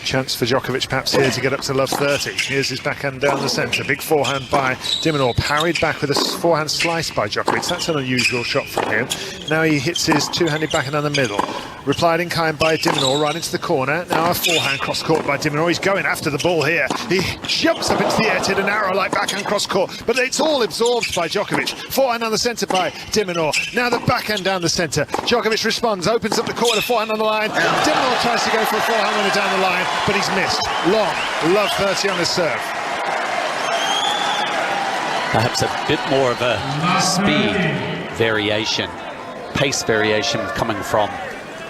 chance for Djokovic perhaps here to get up to love 30. Here's his backhand down the centre. Big forehand by de Minaur, parried back with a forehand slice by Djokovic. That's an unusual shot from him. Now he hits his two-handed backhand down the middle. Replied in kind by de Minaur, right into the corner. Now a forehand cross court by de Minaur. He's going after the ball here. He jumps up into the air to hit an arrow like backhand cross court, but it's all absorbed by Djokovic. Forehand down the centre by de Minaur. Now the backhand down the centre. Djokovic responds, opens up the court with a forehand on the line. De Minaur tries to go for a forehand winner down the line, but he's missed. Long, love 30 on his serve. Perhaps a bit more of a speed variation, pace variation coming from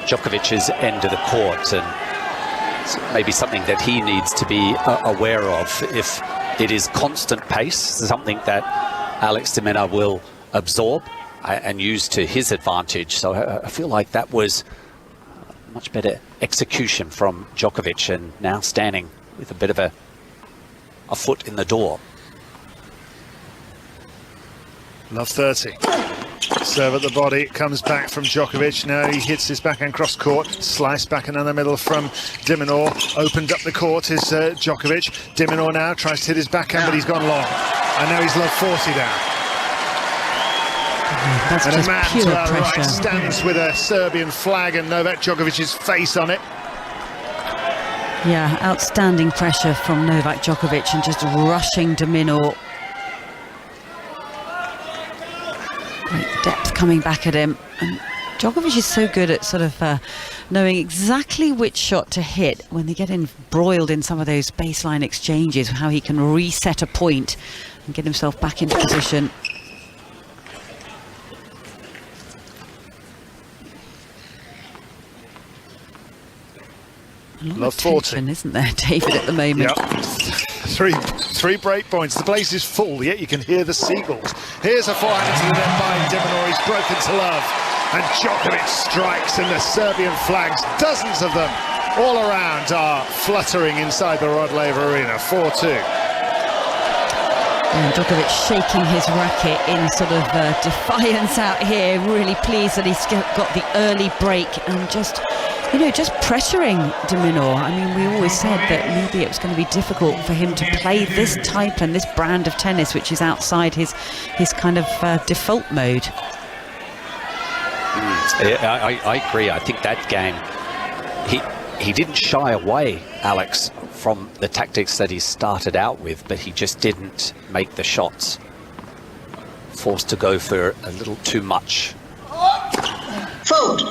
Djokovic's end of the court, and maybe something that he needs to be aware of. If it is constant pace, something that Alex de Minaur will absorb and use to his advantage. So I feel like that was much better execution from Djokovic, and now standing with a bit of a foot in the door. Love 30. Serve at the body, comes back from Djokovic. Now he hits his backhand cross court, slice back in the middle from de Minaur. Opened up the court is Djokovic. De Minaur now tries to hit his backhand, but he's gone long. And now he's love 40 down. That's And a just man pure to our pressure. right stands with a Serbian flag and Novak Djokovic's face on it. Yeah, outstanding pressure from Novak Djokovic and just rushing de Minaur. Great depth coming back at him. And Djokovic is so good at sort of knowing exactly which shot to hit when they get embroiled in some of those baseline exchanges, how he can reset a point and get himself back into position. A lot Love of tension, 40. isn't there, David, at the moment? Yep. Three break points. The place is full, yet you can hear the seagulls. Here's a forehand into the net by de Minaur. He's broken to love. And Djokovic strikes, and the Serbian flags, dozens of them, all around, are fluttering inside the Rod Laver Arena. 4-2. And Djokovic shaking his racket in sort of defiance out here. Really pleased that he's got the early break and just, you know, just pressuring de Minaur. I mean, we always said that maybe it was going to be difficult for him to play this type and this brand of tennis, which is outside his kind of default mode. I agree. I think that game, he didn't shy away, Alex, from the tactics that he started out with, but he just didn't make the shots. Forced to go for a little too much. Fold.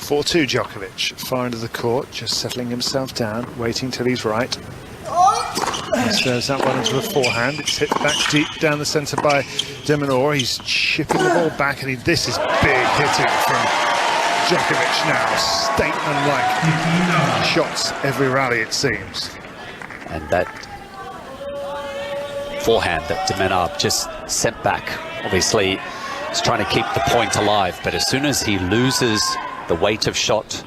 Djokovic, far into the court, just settling himself down, waiting till he's right. He serves that one into a forehand. It's hit back deep down the centre by de Minaur. He's chipping the ball back, and this is big hitting from Djokovic now. Statement-like shots every rally, it seems. And that forehand that de Minaur just sent back, obviously, is trying to keep the point alive. But as soon as he loses the weight of shot,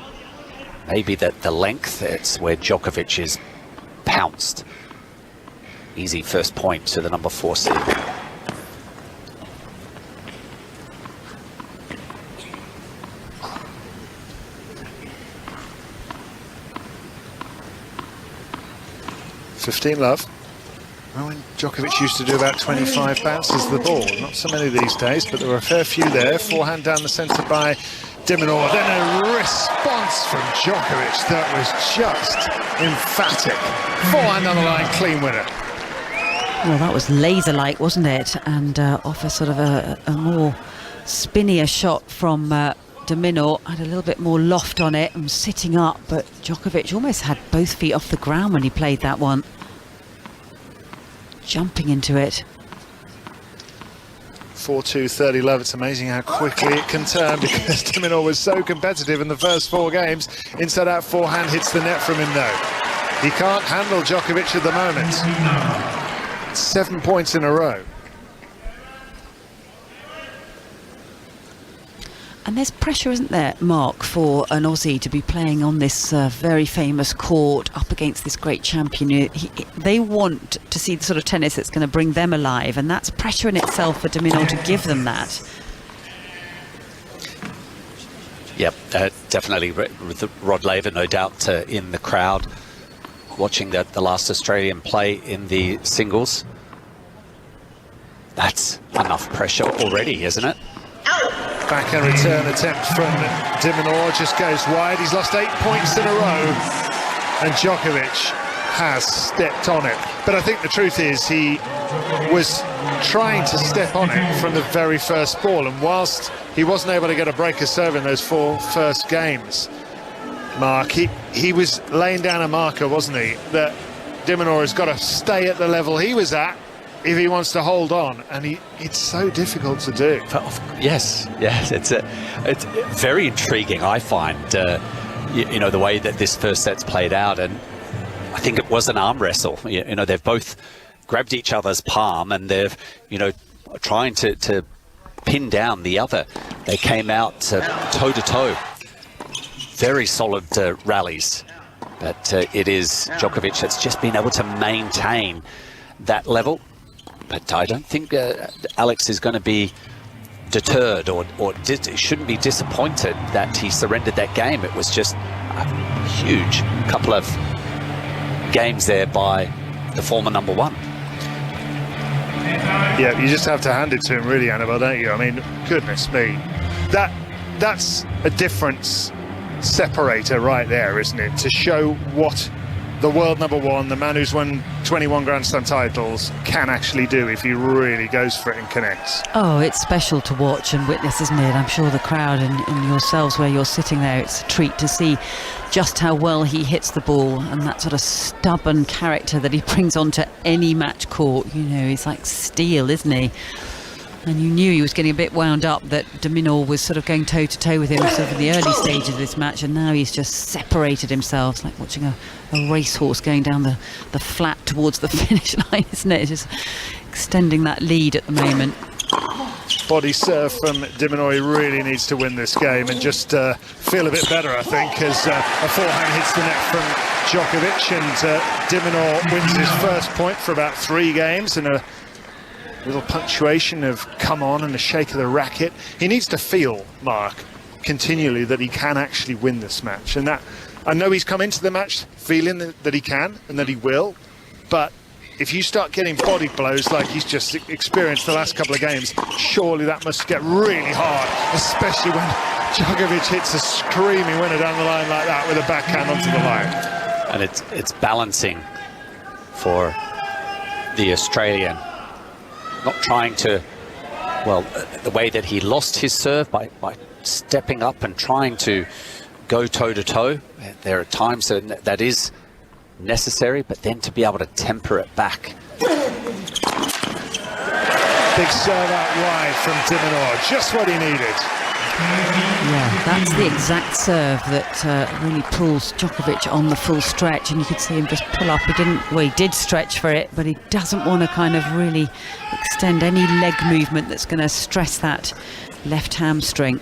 maybe that the length, it's where Djokovic is pounced. Easy first point to the number 4 seed. Love. Well, when Djokovic used to do about 25 bounces of the ball, not so many these days, but there were a fair few there. Forehand down the centre by de Minaur. Then a response from Djokovic that was just emphatic. Forehand on the line, clean winner. Well, that was laser-like, wasn't it? And off a sort of a more spinnier shot from de Minaur. Had a little bit more loft on it and sitting up, but Djokovic almost had both feet off the ground when he played that one. Jumping into it. 4-2, 30 love. It's amazing how quickly it can turn, because de Minaur was so competitive in the first 4 games. Inside out forehand hits the net from him though. He can't handle Djokovic at the moment. 7 points in a row. And there's pressure, isn't there, Mark, for an Aussie to be playing on this very famous court up against this great champion. They want to see the sort of tennis that's going to bring them alive, and that's pressure in itself for de Minaur to give them that. Yep, definitely. With Rod Laver, no doubt, in the crowd, watching the last Australian play in the singles. That's enough pressure already, isn't it? Backhand return attempt from de Minaur just goes wide. He's lost 8 points in a row, and Djokovic has stepped on it. But I think the truth is he was trying to step on it from the very first ball, and whilst he wasn't able to get a break of serve in those 4 first games, Mark, he was laying down a marker, wasn't he, that de Minaur has got to stay at the level he was at if he wants to hold on, and it's so difficult to do. Yes, it's very intriguing, I find, you know, the way that this first set's played out. And I think it was an arm wrestle. You know, they've both grabbed each other's palm, and they're, you know, trying to pin down the other. They came out toe to toe. Very solid rallies, but it is Djokovic that's just been able to maintain that level. But I don't think Alex is going to be deterred or shouldn't be disappointed that he surrendered that game. It was just a huge couple of games there by the former number one. Yeah, you just have to hand it to him, really, Annabelle, don't you? I mean, goodness me, that's a difference separator right there, isn't it? To show what the world number one, the man who's won 21 Grand Slam titles, can actually do if he really goes for it and connects. Oh, it's special to watch and witness, isn't it? I'm sure the crowd and yourselves where you're sitting there, it's a treat to see just how well he hits the ball and that sort of stubborn character that he brings onto any match court. You know, he's like steel, isn't he? And you knew he was getting a bit wound up that Minaur was sort of going toe-to-toe with him sort of in the early stages of this match, and now he's just separated himself. It's like watching a racehorse going down the flat towards the finish line, isn't it? Just extending that lead at the moment. Body serve from de Minaur. He really needs to win this game and just feel a bit better, I think, as a forehand hits the net from Djokovic, and de Minaur wins his first point for about 3 games, and a little punctuation of come on and a shake of the racket. He needs to feel, Mark, continually that he can actually win this match, and that I know he's come into the match feeling that he can and that he will, but if you start getting body blows like he's just experienced the last couple of games, surely that must get really hard, especially when Djokovic hits a screaming winner down the line like that with a backhand onto the line. And it's balancing for the Australian, not trying to, well, the way that he lost his serve by stepping up and trying to go toe-to-toe. There are times that is necessary, but then to be able to temper it back. Big serve out wide from de Minaur, just what he needed. Yeah, that's the exact serve that really pulls Djokovic on the full stretch, and you could see him just pull up. He did stretch for it, but he doesn't want to kind of really extend any leg movement that's going to stress that left hamstring.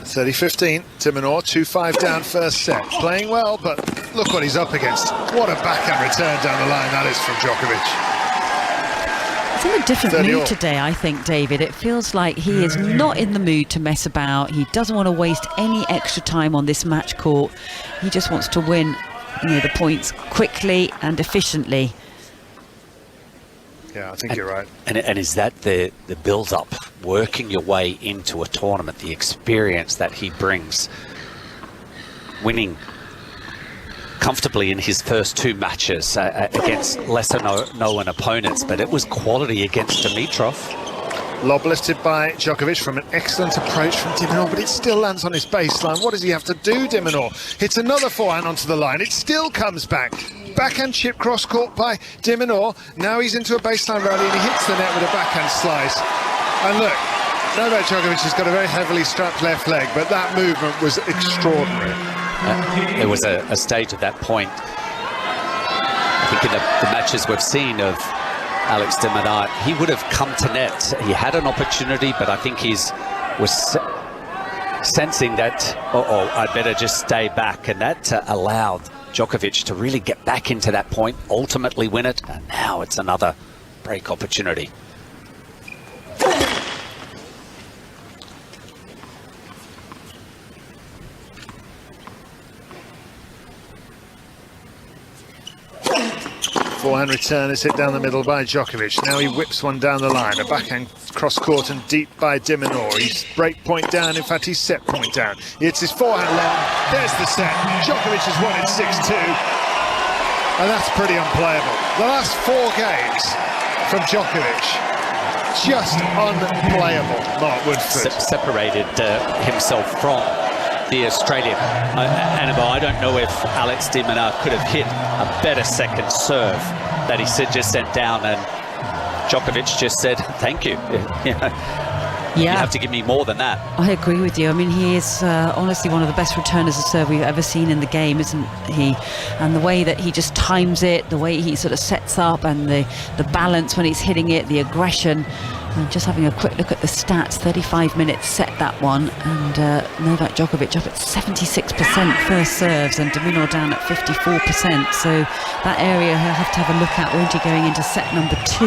(30-15), de Minaur 2-5 down first set. Playing well, but look what he's up against. What a backhand return down the line that is from Djokovic. It's in a different mood today, I think, David. It feels like he is not in the mood to mess about. He doesn't want to waste any extra time on this match court. He just wants to win, the points quickly and efficiently. Yeah, I think you're right. And is that the build-up, working your way into a tournament, the experience that he brings, winning comfortably in his first 2 matches against lesser known opponents, but it was quality against Dimitrov. Lob lifted by Djokovic from an excellent approach from de Minaur, but it still lands on his baseline. What does he have to do, de Minaur? Hits another forehand onto the line. It still comes back. Backhand chip cross court by de Minaur. Now he's into a baseline rally and he hits the net with a backhand slice. And look, Novak Djokovic has got a very heavily strapped left leg, but that movement was extraordinary. There was a stage at that point, I think in the matches we've seen of Alex de Minaur, he would have come to net. He had an opportunity, but I think was sensing that, I'd better just stay back, and that allowed Djokovic to really get back into that point, ultimately win it, and now it's another break opportunity. Forehand return is hit down the middle by Djokovic. Now he whips one down the line. A backhand cross court and deep by de Minaur. He's break point down. In fact, he's set point down. He hits his forehand long. There's the set. Djokovic has won it 6-2. And that's pretty unplayable. The last 4 games from Djokovic, just unplayable, Mark Woodford. Separated himself from the Australian. Annabelle, I don't know if Alex de Minaur could have hit a better second serve that he just sent down, and Djokovic just said, thank you. You have to give me more than that. I agree with you. I mean, he is honestly one of the best returners of serve we've ever seen in the game, isn't he? And the way that he just times it, the way he sort of sets up, and the balance when he's hitting it, the aggression. And just having a quick look at the stats, 35 minutes set that one, and Novak Djokovic up at 76% first serves and de Minaur down at 54%, so that area he'll have to have a look at, won't he, going into set number 2.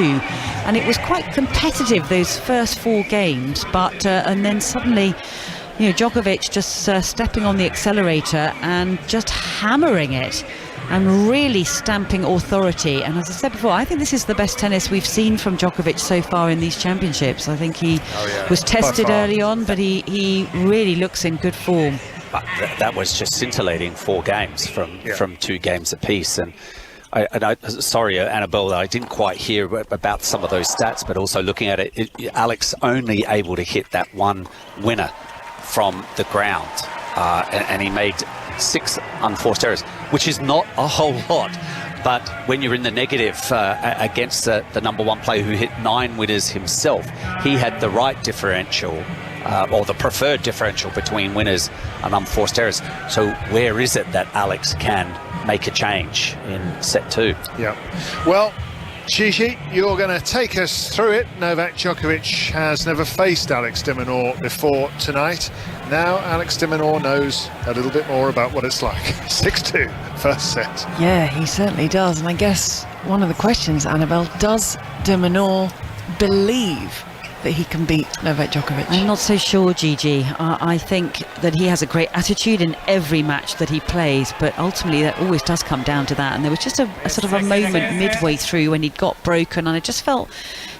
And it was quite competitive those first 4 games, but and then suddenly, you know, Djokovic just stepping on the accelerator and just hammering it and really stamping authority. And as I said before, I think this is the best tennis we've seen from Djokovic so far in these championships. I think he was tested early on, but he really looks in good form. But that was just scintillating 4 games from 2 games apiece. And sorry, Annabelle, I didn't quite hear about some of those stats, but also looking at it, Alex only able to hit that one winner from the ground, and he made 6 unforced errors, which is not a whole lot. But when you're in the negative against the number 1 player who hit 9 winners himself, he had the right differential, or the preferred differential between winners and unforced errors. So where is it that Alex can make a change in set 2? Yeah. Well, Gigi, you're going to take us through it. Novak Djokovic has never faced Alex de Minaur before tonight. Now Alex de Minaur knows a little bit more about what it's like. 6-2, first set. Yeah, he certainly does. And I guess one of the questions, Annabelle, does de Minaur believe that he can beat Novak Djokovic? I'm not so sure, Gigi. I think that he has a great attitude in every match that he plays, but ultimately that always does come down to that. And there was just a sort of a moment midway through when he'd got broken, and I just felt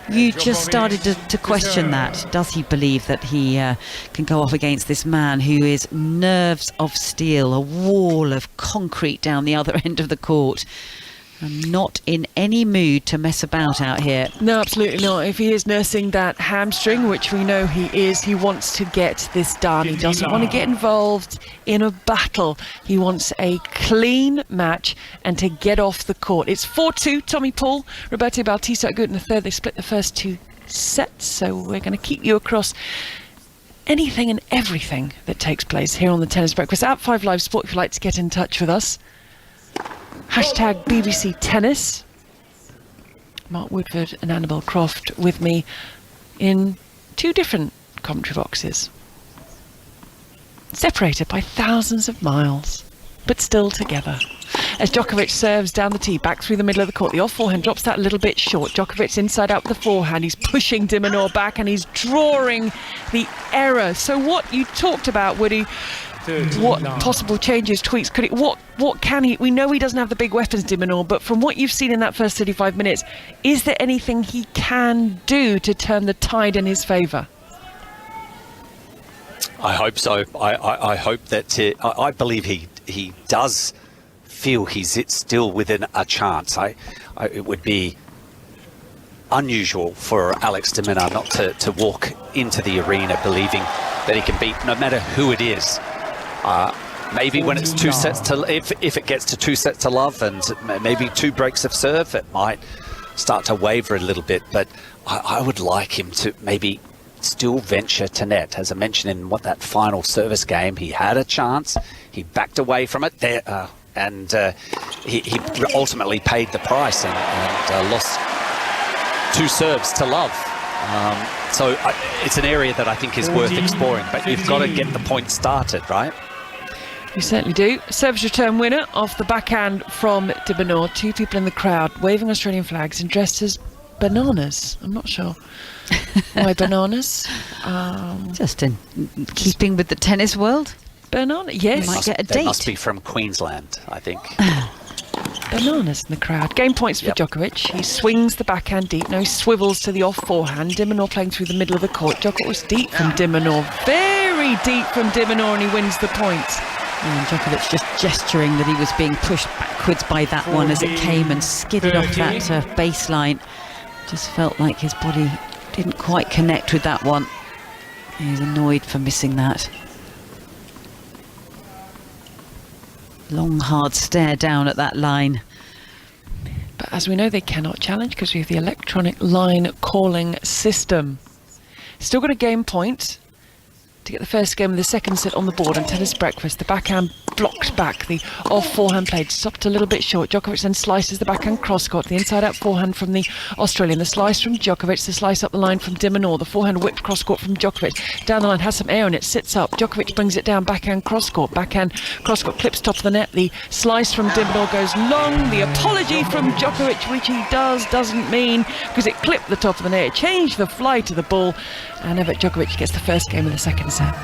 you just started to question that. Does he believe that he can go off against this man who is nerves of steel, a wall of concrete down the other end of the court? I'm not in any mood to mess about out here. No, absolutely not. If he is nursing that hamstring, which we know he is, he wants to get this done. He doesn't want to get involved in a battle. He wants a clean match and to get off the court. It's 4-2, Tommy Paul, Roberto Bautista good in the third. They split the first 2 sets, so we're going to keep you across anything and everything that takes place here on the Tennis Breakfast at 5 Live Sport. If you'd like to get in touch with us, hashtag BBC Tennis. Mark Woodford and Annabelle Croft with me in 2 different commentary boxes, separated by thousands of miles, but still together. As Djokovic serves down the tee, back through the middle of the court, the off forehand drops that a little bit short. Djokovic inside out with the forehand. He's pushing de Minaur back and he's drawing the error. So what you talked about, Woody, what possible changes, tweaks could it, what can he, we know he doesn't have the big weapons, de Minaur, but from what you've seen in that first 35 minutes, is there anything he can do to turn the tide in his favour? I hope so. I hope that I believe he does feel he's still within a chance. It would be unusual for Alex de Minaur not to walk into the arena believing that he can beat no matter who it is. Maybe when it's 2 sets to, if it gets to 2 sets to love and maybe 2 breaks of serve, it might start to waver a little bit. But I would like him to maybe still venture to net. As I mentioned in that final service game, he had a chance. He backed away from it there, and he ultimately paid the price and lost 2 serves to love. So it's an area that I think is worth exploring, but you've got to get the point started, right? You certainly do. Service return winner off the backhand from de Minaur. 2 people in the crowd waving Australian flags and dressed as bananas. I'm not sure why bananas. Just in keeping with the tennis world. Banana, yes. You might get a date. They must be from Queensland, I think. Bananas in the crowd. Game points for Djokovic. He swings the backhand deep. Now he swivels to the off forehand. De Minaur playing through the middle of the court. Djokovic was deep from de Minaur. Very deep from de Minaur, and he wins the points. And Djokovic just gesturing that he was being pushed backwards by that one as it came and skidded off that baseline. Just felt like his body didn't quite connect with that one. He was annoyed for missing that. Long, hard stare down at that line. But as we know, they cannot challenge because we have the electronic line calling system. Still got a game point to get the first game of the second set on the board on tennis breakfast. The backhand blocked back, the off forehand played stopped a little bit short. Djokovic then slices the backhand cross-court, the inside-out forehand from the Australian, the slice from Djokovic, the slice up the line from de Minaur, the forehand whipped cross-court from Djokovic, down the line, has some air on it, sits up, Djokovic brings it down, backhand cross-court clips top of the net, the slice from de Minaur goes long, the apology from Djokovic, which he doesn't mean, because it clipped the top of the net, it changed the flight of the ball, and Novak Djokovic gets the first game of the second set.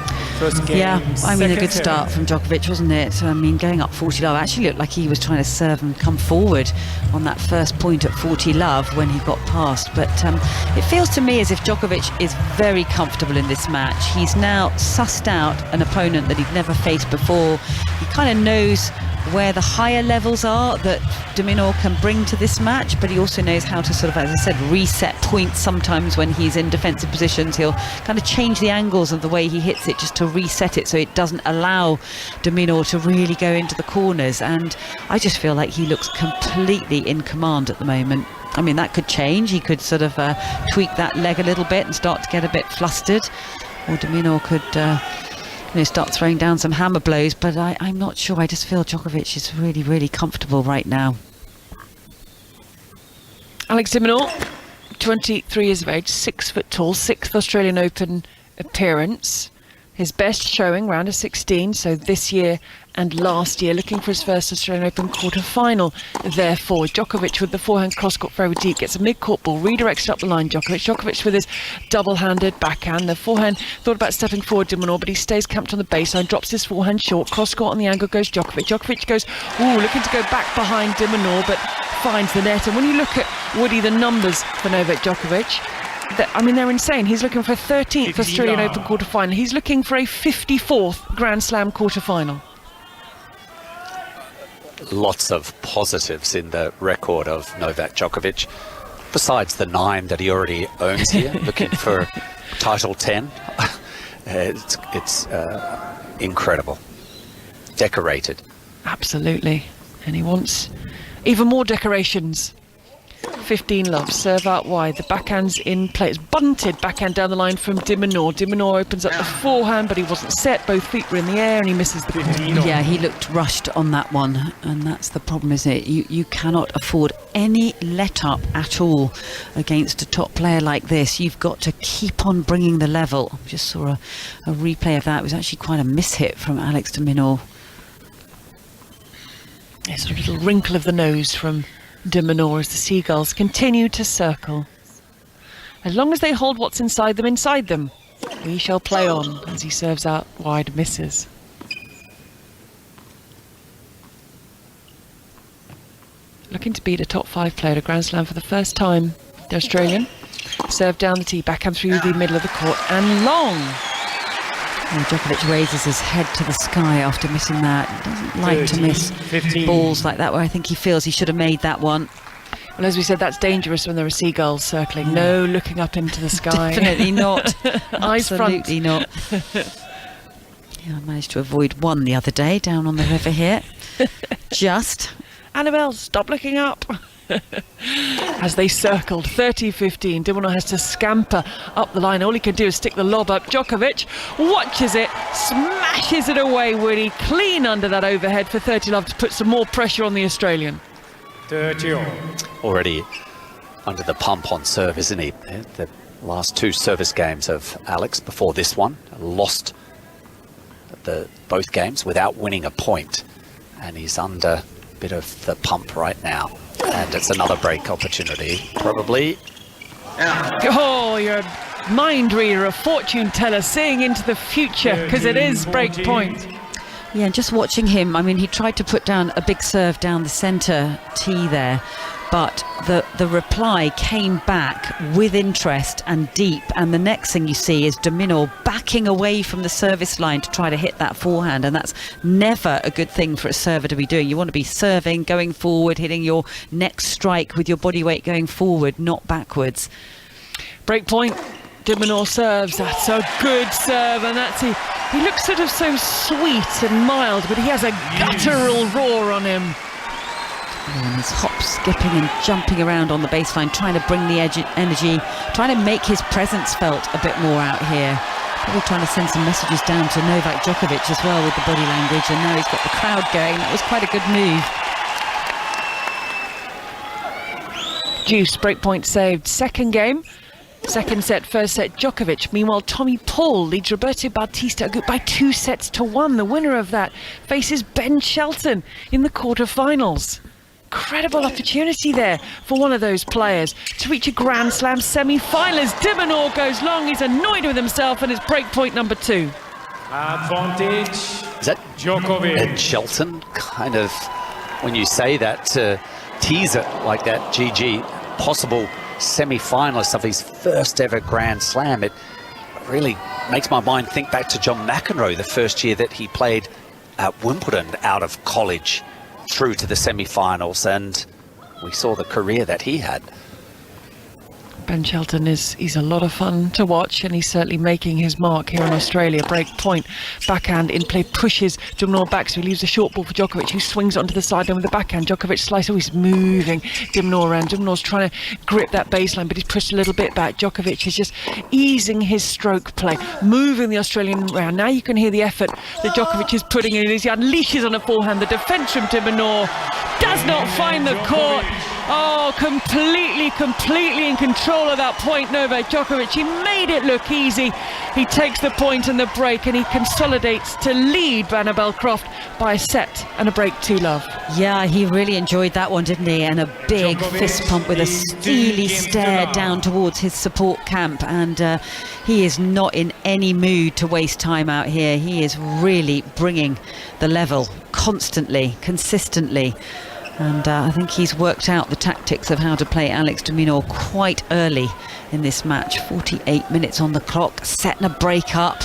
Yeah, I mean, a good start from Djokovic, wasn't it? I mean, going up 40 love, actually looked like he was trying to serve and come forward on that first point at 40 love when he got past. But it feels to me as if Djokovic is very comfortable in this match. He's now sussed out an opponent that he'd never faced before. He kind of knows where the higher levels are that de Minaur can bring to this match, but he also knows how to sort of, as I said, reset points. Sometimes when he's in defensive positions, he'll kind of change the angles of the way he hits it just to reset it so it doesn't allow de Minaur to really go into the corners. And I just feel like he looks completely in command at the moment. I mean, that could change. He could sort of tweak that leg a little bit and start to get a bit flustered, or de Minaur could start throwing down some hammer blows, but I'm not sure. I just feel Djokovic is really, really comfortable right now. Alex de Minaur, 23 years of age, 6 foot tall, 6th Australian Open appearance. His best showing, round of 16, so this year and last year, looking for his first Australian Open quarter-final. Therefore, Djokovic with the forehand cross-court very deep, gets a mid-court ball, redirects it up the line. Djokovic with his double-handed backhand. The forehand thought about stepping forward, de Minaur, but he stays camped on the baseline, drops his forehand short. Cross-court on the angle goes Djokovic. Djokovic goes, looking to go back behind de Minaur, but finds the net. And when you look at, Woody, the numbers for Novak Djokovic, I mean, they're insane. He's looking for a 13th Australian Open quarter-final. He's looking for a 54th Grand Slam quarter-final. Lots of positives in the record of Novak Djokovic, besides the 9 that he already owns here, looking for title 10. It's incredible. Decorated. Absolutely. And he wants even more decorations. 15 love, serve out wide, the backhand's in play, it's bunted backhand down the line from de Minaur. De Minaur opens up the forehand, but he wasn't set, both feet were in the air and he misses the point. Yeah, he looked rushed on that one, and that's the problem, isn't it? You cannot afford any let up at all against a top player like this. You've got to keep on bringing the level. I just saw a replay of that. It was actually quite a mishit from Alex de Minaur. It's a little wrinkle of the nose from de Minaur as the seagulls continue to circle. As long as they hold what's inside them, we shall play on as he serves out wide, misses. Looking to beat a top 5 player at a Grand Slam for the first time. The Australian served down the tee, backhand through the middle of the court and long. And Djokovic raises his head to the sky after missing that. He doesn't like to miss 15 balls like that, where I think he feels he should have made that one. Well, as we said, that's dangerous when there are seagulls circling. No looking up into the sky. Definitely not. Eyes Absolutely front. not. Yeah, I managed to avoid one the other day down on the river here. Just. Annabelle, stop looking up. As they circled 30-15, de Minaur has to scamper up the line. All he can do is stick the lob up. Djokovic watches it, smashes it away, Woody, clean under that overhead for 30 love to put some more pressure on the Australian. 30 all. Already under the pump on serve, isn't he? The last 2 service games of Alex before this one lost both games without winning a point, and he's under a bit of the pump right now. And it's another break opportunity, probably. Oh, you're a mind reader, a fortune teller, seeing into the future, because it is break point. Yeah, and just watching him, I mean, he tried to put down a big serve down the centre tee there, but the reply came back with interest and deep, and the next thing you see is de Minaur backing away from the service line to try to hit that forehand, and that's never a good thing for a server to be doing. You want to be serving, going forward, hitting your next strike with your body weight going forward, not backwards. Break point, de Minaur serves. That's a good serve, and he looks sort of so sweet and mild, but he has a guttural roar on him. And he's hop, skipping and jumping around on the baseline, trying to bring the energy, trying to make his presence felt a bit more out here. Probably trying to send some messages down to Novak Djokovic as well with the body language, and now he's got the crowd going. That was quite a good move. Deuce, breakpoint saved. Second game. Second set, first set, Djokovic. Meanwhile, Tommy Paul leads Roberto Bautista Agut by 2-1. The winner of that faces Ben Shelton in the quarterfinals. Incredible opportunity there for one of those players to reach a Grand Slam semi-final as de Minaur goes long. He's annoyed with himself, and it's breakpoint number 2. Advantage. Is that Djokovic? Ben Shelton? Kind of, when you say that, tease it like that, GG, possible semi-finalist of his first ever Grand Slam. It really makes my mind think back to John McEnroe, the first year that he played at Wimbledon out of college through to the semi-finals, and we saw the career that he had. Ben Shelton he's a lot of fun to watch, and he's certainly making his mark here in Australia. Break point, backhand in play, pushes de Minaur back, so he leaves a short ball for Djokovic, who swings onto the sideline with the backhand. Djokovic slice, he's moving de Minaur around. De Minaur's trying to grip that baseline, but he's pushed a little bit back. Djokovic is just easing his stroke play, moving the Australian round. Now you can hear the effort that Djokovic is putting in as he unleashes on a forehand. The defence from de Minaur does not find the court. Oh, completely in control of that point, Novak Djokovic. He made it look easy. He takes the point and the break, and he consolidates to lead Annabelle Croft by a set and a break 2-love. Yeah, he really enjoyed that one, didn't he? And a big fist pump with a steely stare down towards his support camp. And he is not in any mood to waste time out here. He is really bringing the level constantly, consistently. And I think he's worked out the tactics of how to play Alex de Minaur quite early in this match. 48 minutes on the clock, setting a break up.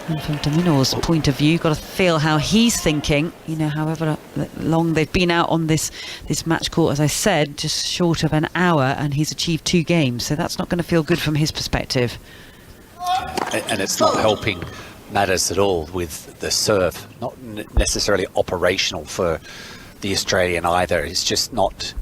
And from de Minaur's point of view, got to feel how he's thinking. You know, however long they've been out on this match court, as I said, just short of an hour, and he's achieved 2 games. So that's not going to feel good from his perspective. And it's not helping matters at all with the serve. Not necessarily operational for the Australian either. It's just not,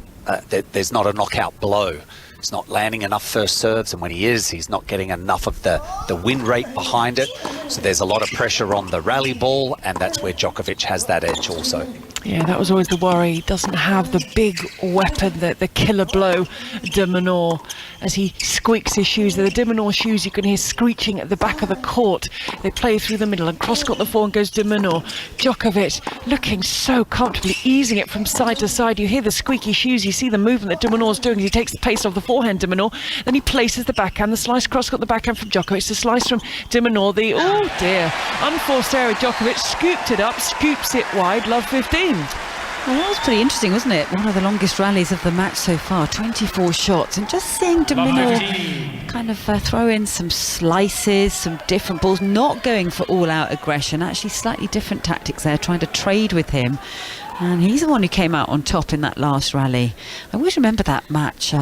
there's not a knockout blow. He's not landing enough first serves, and when he is, he's not getting enough of the win rate behind it. So there's a lot of pressure on the rally ball, and that's where Djokovic has that edge also. Yeah, that was always the worry. He doesn't have the big weapon, the killer blow, de Minaur, as he squeaks his shoes. The de Minaur shoes you can hear screeching at the back of the court. They play through the middle, and cross-court the forehand goes de Minaur. Djokovic looking so comfortably, easing it from side to side. You hear the squeaky shoes, you see the movement that de Minaur's doing as he takes the pace off the forehand, de Minaur. Then he places the backhand, the slice cross-court the backhand from Djokovic, the slice from de Minaur. The, oh dear, unforced error. Djokovic scooped it up, scoops it wide, love 15. Well, that was pretty interesting, wasn't it? One of the longest rallies of the match so far, 24 shots, and just seeing de Minaur kind of throw in some slices, some different balls, not going for all-out aggression, actually slightly different tactics there, trying to trade with him. And he's the one who came out on top in that last rally. I always remember that match.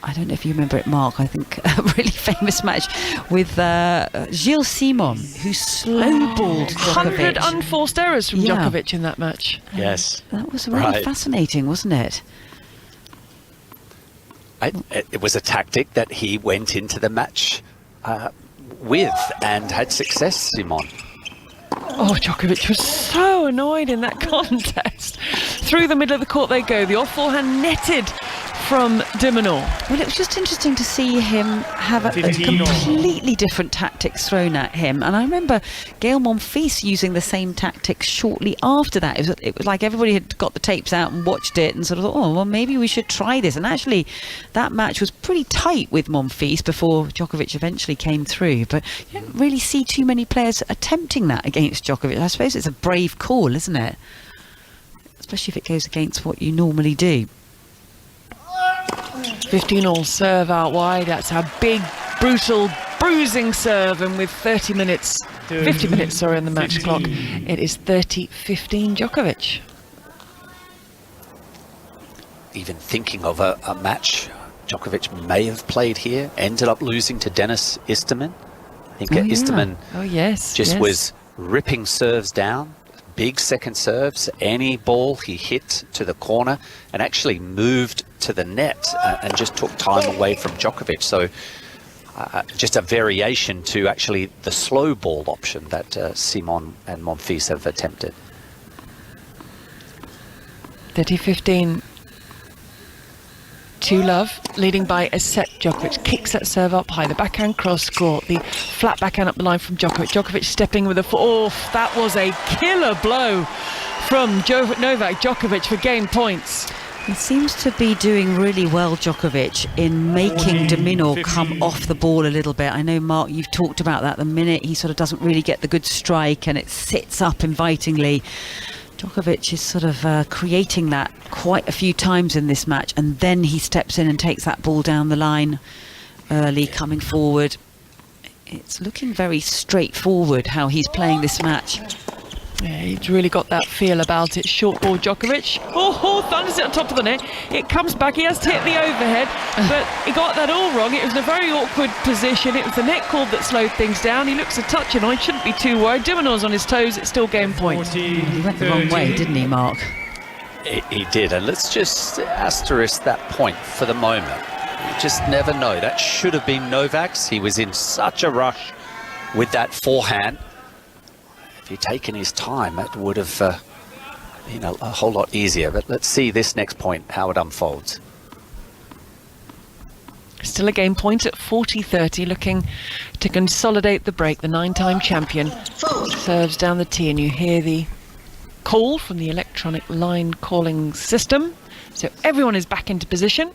I don't know if you remember it, Mark. I think a really famous match with Gilles Simon, who slow-balled Djokovic. 100 unforced errors from Djokovic in that match. Yes. That was really fascinating, wasn't it? It was a tactic that he went into the match with and had success, Simon. Oh, Djokovic was so annoyed in that contest. Through the middle of the court they go. The off forehand netted from de Minaur. Well, it was just interesting to see him have a completely different tactics thrown at him. And I remember Gael Monfils using the same tactics shortly after that. It was like everybody had got the tapes out and watched it and sort of thought, oh, well, maybe we should try this. And actually, that match was pretty tight with Monfils before Djokovic eventually came through. But you don't really see too many players attempting that against Djokovic. I suppose it's a brave call, isn't it? Especially if it goes against what you normally do. 15-all serve out wide. That's a big, brutal, bruising serve. And with 50 minutes on the match clock, it is 30-15 Djokovic. Even thinking of a match Djokovic may have played here, ended up losing to Dennis Istomin. I think Istomin was ripping serves down. Big second serves, any ball he hit to the corner and actually moved to the net and just took time away from Djokovic. So just a variation to actually the slow ball option that Simon and Monfils have attempted. 30-15 to love, leading by a set. Djokovic kicks that serve up high, the backhand cross court, the flat backhand up the line from Djokovic. Djokovic stepping with a that was a killer blow from Novak Djokovic for game points. He seems to be doing really well, Djokovic, in making de Minaur come off the ball a little bit. I know, Mark, you've talked about that. The minute he sort of doesn't really get the good strike and it sits up invitingly, Djokovic is sort of creating that quite a few times in this match, and then he steps in and takes that ball down the line early, coming forward. It's looking very straightforward how he's playing this match. Yeah, he's really got that feel about it. Short ball, Djokovic. Thunders it on top of the net. It comes back. He has to hit the overhead, but he got that all wrong. It was in a very awkward position. It was the net cord that slowed things down. He looks a touch annoyed. Shouldn't be too worried. de Minaur's on his toes. It's still game point. He went the wrong way, didn't he, Mark? He did, and let's just asterisk that point for the moment. You just never know. That should have been Novak's. He was in such a rush with that forehand. If he'd taken his time, it would have been a whole lot easier. But let's see this next point, how it unfolds. Still a game point at 40-30, looking to consolidate the break. The 9-time champion serves down the tee, and you hear the call from the electronic line calling system. So everyone is back into position.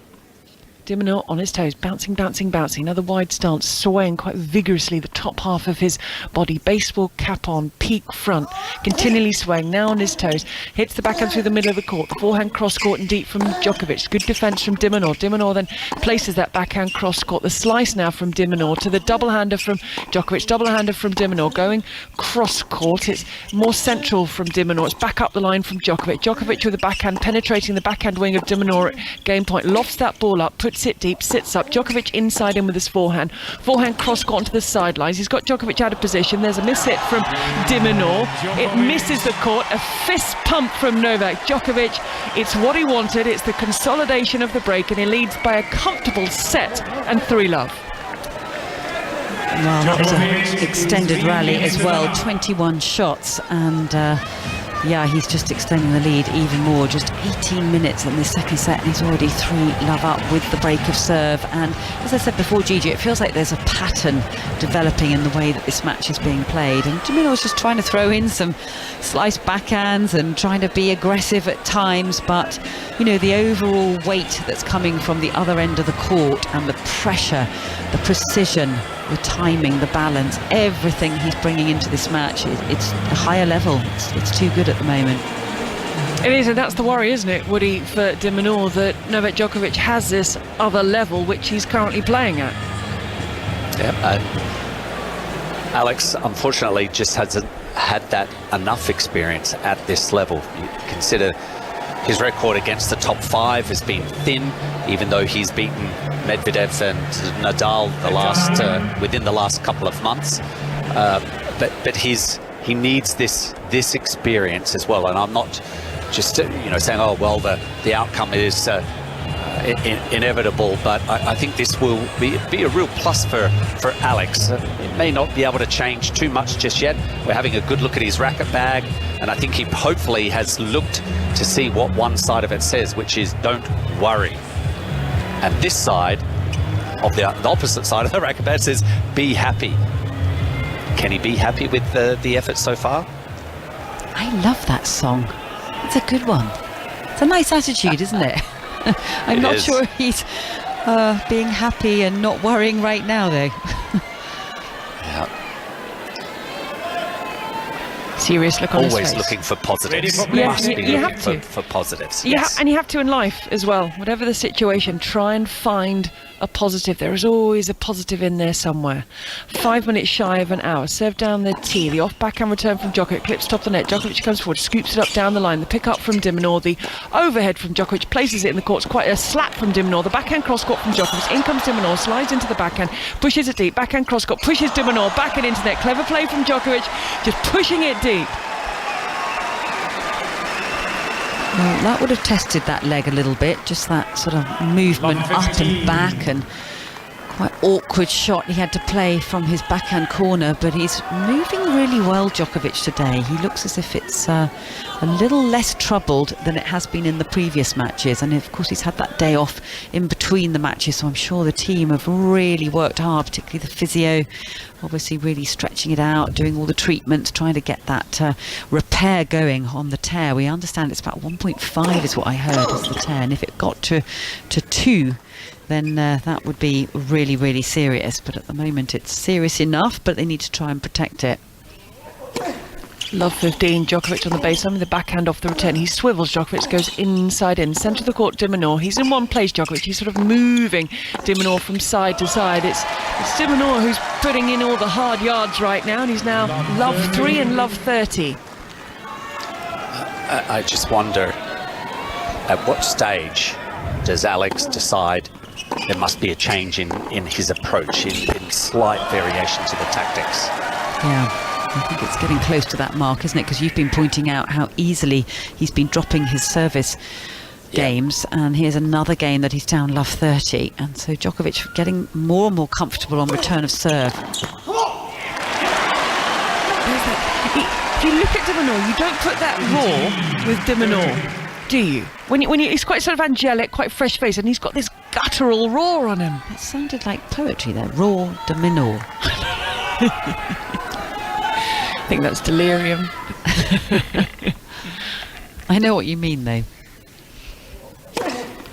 de Minaur on his toes, bouncing, bouncing, bouncing. Another wide stance, swaying quite vigorously the top half of his body. Baseball cap on, peak front, continually swaying, now on his toes. Hits the backhand through the middle of the court. The forehand cross court and deep from Djokovic. Good defence from de Minaur. de Minaur then places that backhand cross court. The slice now from de Minaur to the double-hander from Djokovic. Double-hander from de Minaur going cross court. It's more central from de Minaur. It's back up the line from Djokovic. Djokovic with the backhand, penetrating the backhand wing of de Minaur at game point. Lofts that ball up, puts it deep, sits up. Djokovic inside him with his forehand. Forehand cross court onto the sidelines. He's got Djokovic out of position. There's a miss hit from de Minaur. It misses the court. A fist pump from Novak Djokovic. It's what he wanted. It's the consolidation of the break, and he leads by a comfortable set and 3-love. Well, that was an extended rally as well, 21 shots, and yeah, he's just extending the lead even more. Just 18 minutes in the second set, and he's already 3-love up with the break of serve. And as I said before, Gigi, it feels like there's a pattern developing in the way that this match is being played. And de Minaur was just trying to throw in some slice backhands and trying to be aggressive at times, but you know, the overall weight that's coming from the other end of the court and the pressure, the precision, the timing, the balance, everything he's bringing into this match, it's a higher level. It's too good at the moment. It is, and that's the worry, isn't it, Woody, for de Minaur, that Novak Djokovic has this other level which he's currently playing at. Yeah, Alex unfortunately just hasn't had that enough experience at this level. You consider his record against the top 5 has been thin, even though he's beaten Medvedev and Nadal within the last couple of months. But he needs this experience as well. And I'm not just saying, oh well, the outcome is inevitable, but I think this will be a real plus for Alex. It may not be able to change too much just yet. We're having a good look at his racket bag, and I think he hopefully has looked to see what one side of it says, which is don't worry. And this side of the opposite side of the racket bag says be happy. Can he be happy with the effort so far? I love that song. It's a good one. It's a nice attitude, isn't it? I'm not sure he's being happy and not worrying right now, though. Yeah. Serious look on his face. Always looking for positives. Yeah, Must be you looking have to. for positives. And you have to in life as well. Whatever the situation, try and find a positive. There is always a positive in there somewhere. 5 minutes shy of an hour. Serve down the tee. The off backhand return from Djokovic. Clips top the net. Djokovic comes forward, scoops it up down the line. The pick up from de Minaur. The overhead from Djokovic. Places it in the court. It's quite a slap from de Minaur. The backhand cross court from Djokovic. In comes de Minaur. Slides into the backhand. Pushes it deep. Backhand cross court. Pushes de Minaur back and into net. Clever play from Djokovic. Just pushing it deep. Well, that would have tested that leg a little bit, just that sort of movement up and back, and quite awkward shot he had to play from his backhand corner, but he's moving really well, Djokovic, today. He looks as if it's a little less troubled than it has been in the previous matches, and of course he's had that day off in between the matches, so I'm sure the team have really worked hard, particularly the physio, obviously really stretching it out, doing all the treatments, trying to get that repair going on the tear. We understand it's about 1.5 is what I heard is the tear, and if it got to 2, then that would be really, really serious. But at the moment it's serious enough, but they need to try and protect it. Love 15, Djokovic on the baseline with the backhand off the return. He swivels, Djokovic goes inside in, centre of the court, de Minaur. He's in one place, Djokovic. He's sort of moving de Minaur from side to side. It's de Minaur who's putting in all the hard yards right now, and he's now love 3 and love 30. I just wonder, at what stage does Alex decide there must be a change in his approach, in slight variation to the tactics? Yeah, I think it's getting close to that mark, isn't it? Because you've been pointing out how easily he's been dropping his service games, and here's another game that he's down love 30, and so Djokovic getting more and more comfortable on return of serve. If you look at de Minaur, you don't put that raw with de Minaur, do you? When he's quite sort of angelic, quite fresh-faced, and he's got this guttural roar on him. It sounded like poetry there, raw de Minaur. I think that's delirium. I know what you mean, though.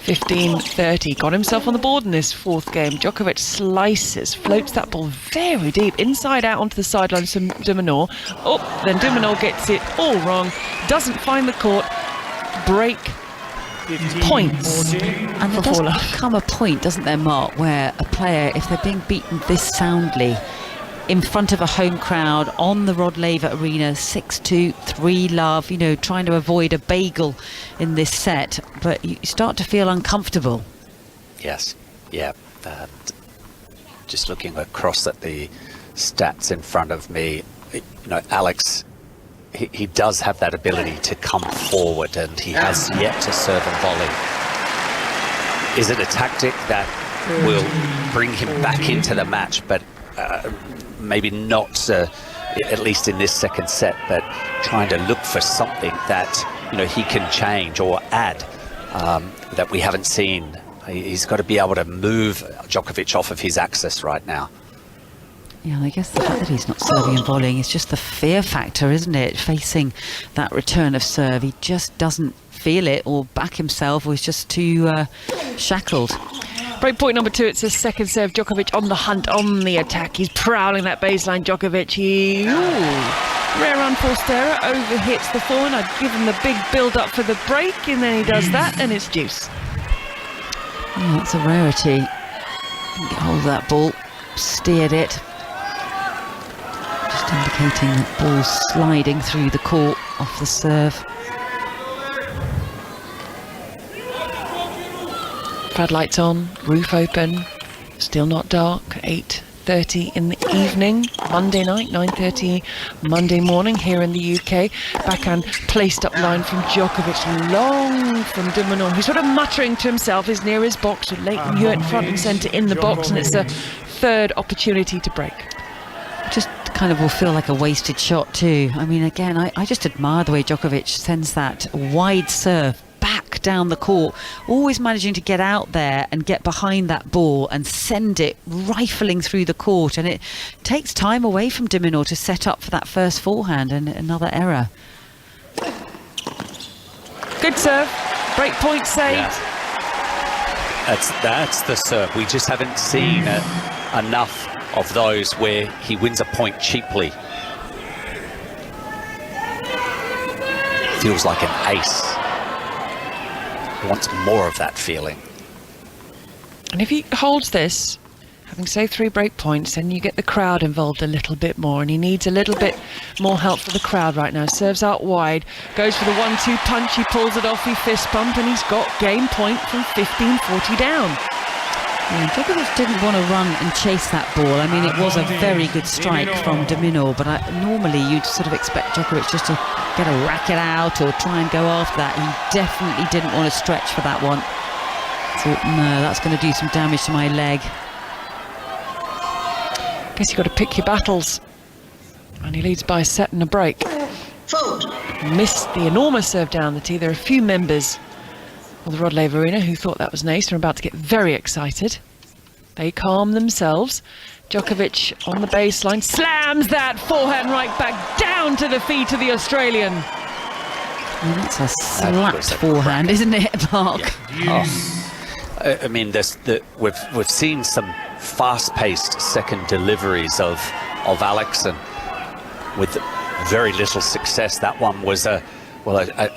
15-30, got himself on the board in this fourth game. Djokovic slices, floats that ball very deep, inside out onto the sideline to de Minaur. Oh, then de Minaur gets it all wrong, doesn't find the court, break, points. And there does come a point, doesn't there, Mark, where a player, if they're being beaten this soundly, in front of a home crowd on the Rod Laver Arena, 6-2, 3-love, you know, trying to avoid a bagel in this set, but you start to feel uncomfortable. Yes, yeah. And just looking across at the stats in front of me, you know, Alex, he does have that ability to come forward, and he has yet to serve and volley. Is it a tactic that will bring him back into the match? But maybe not, at least in this second set, but trying to look for something that, you know, he can change or add that we haven't seen. He's got to be able to move Djokovic off of his axis right now. Yeah, I guess the fact that he's not serving and volleying is just the fear factor, isn't it? Facing that return of serve, he just doesn't feel it or back himself, or he's just too shackled. Break point number 2, it's a second serve. Djokovic on the hunt, on the attack. He's prowling that baseline, Djokovic. Rare unforced error, overhits the forehand. I'd give him the big build-up for the break, and then he does that, and it's deuce. Yeah, that's a rarity. Get hold of that ball, steered it. Just indicating that ball's sliding through the court off the serve. Floodlights on, roof open, still not dark, 8:30 in the evening, Monday night, 9:30 Monday morning here in the UK. Backhand placed up line from Djokovic, long from de Minaur. He's sort of muttering to himself, is near his box, with Leighton Hewitt front and centre in the box, and it's a third opportunity to break. Just kind of will feel like a wasted shot too. I mean, again, I just admire the way Djokovic sends that wide serve back down the court, always managing to get out there and get behind that ball and send it rifling through the court, and it takes time away from de Minaur to set up for that first forehand, and another error. Good serve, break point saved. Yeah. That's the serve. We just haven't seen enough of those where he wins a point cheaply. Feels like an ace. Wants more of that feeling. And if he holds this, having saved 3 break points, then you get the crowd involved a little bit more, and he needs a little bit more help for the crowd right now. Serves out wide, goes for the 1-2 punch, he pulls it off, he fist pump, and he's got game point from 15-40 down. Yeah, Djokovic didn't want to run and chase that ball. I mean, it was a very good strike from de Minaur, but normally you'd sort of expect Djokovic just to get a racket out or try and go after that. He definitely didn't want to stretch for that one. So, no, that's going to do some damage to my leg. Guess you've got to pick your battles. And he leads by a set and a break. Missed the enormous serve down the tee. There are a few members of the Rod Laver Arena who thought that was nice. They're about to get very excited. They calm themselves. Djokovic on the baseline slams that forehand right back down to the feet of the Australian. And that's a slapped forehand, isn't it, Mark? Yeah. Oh. I mean, we've seen some fast-paced second deliveries of Alex, and with very little success. That one was a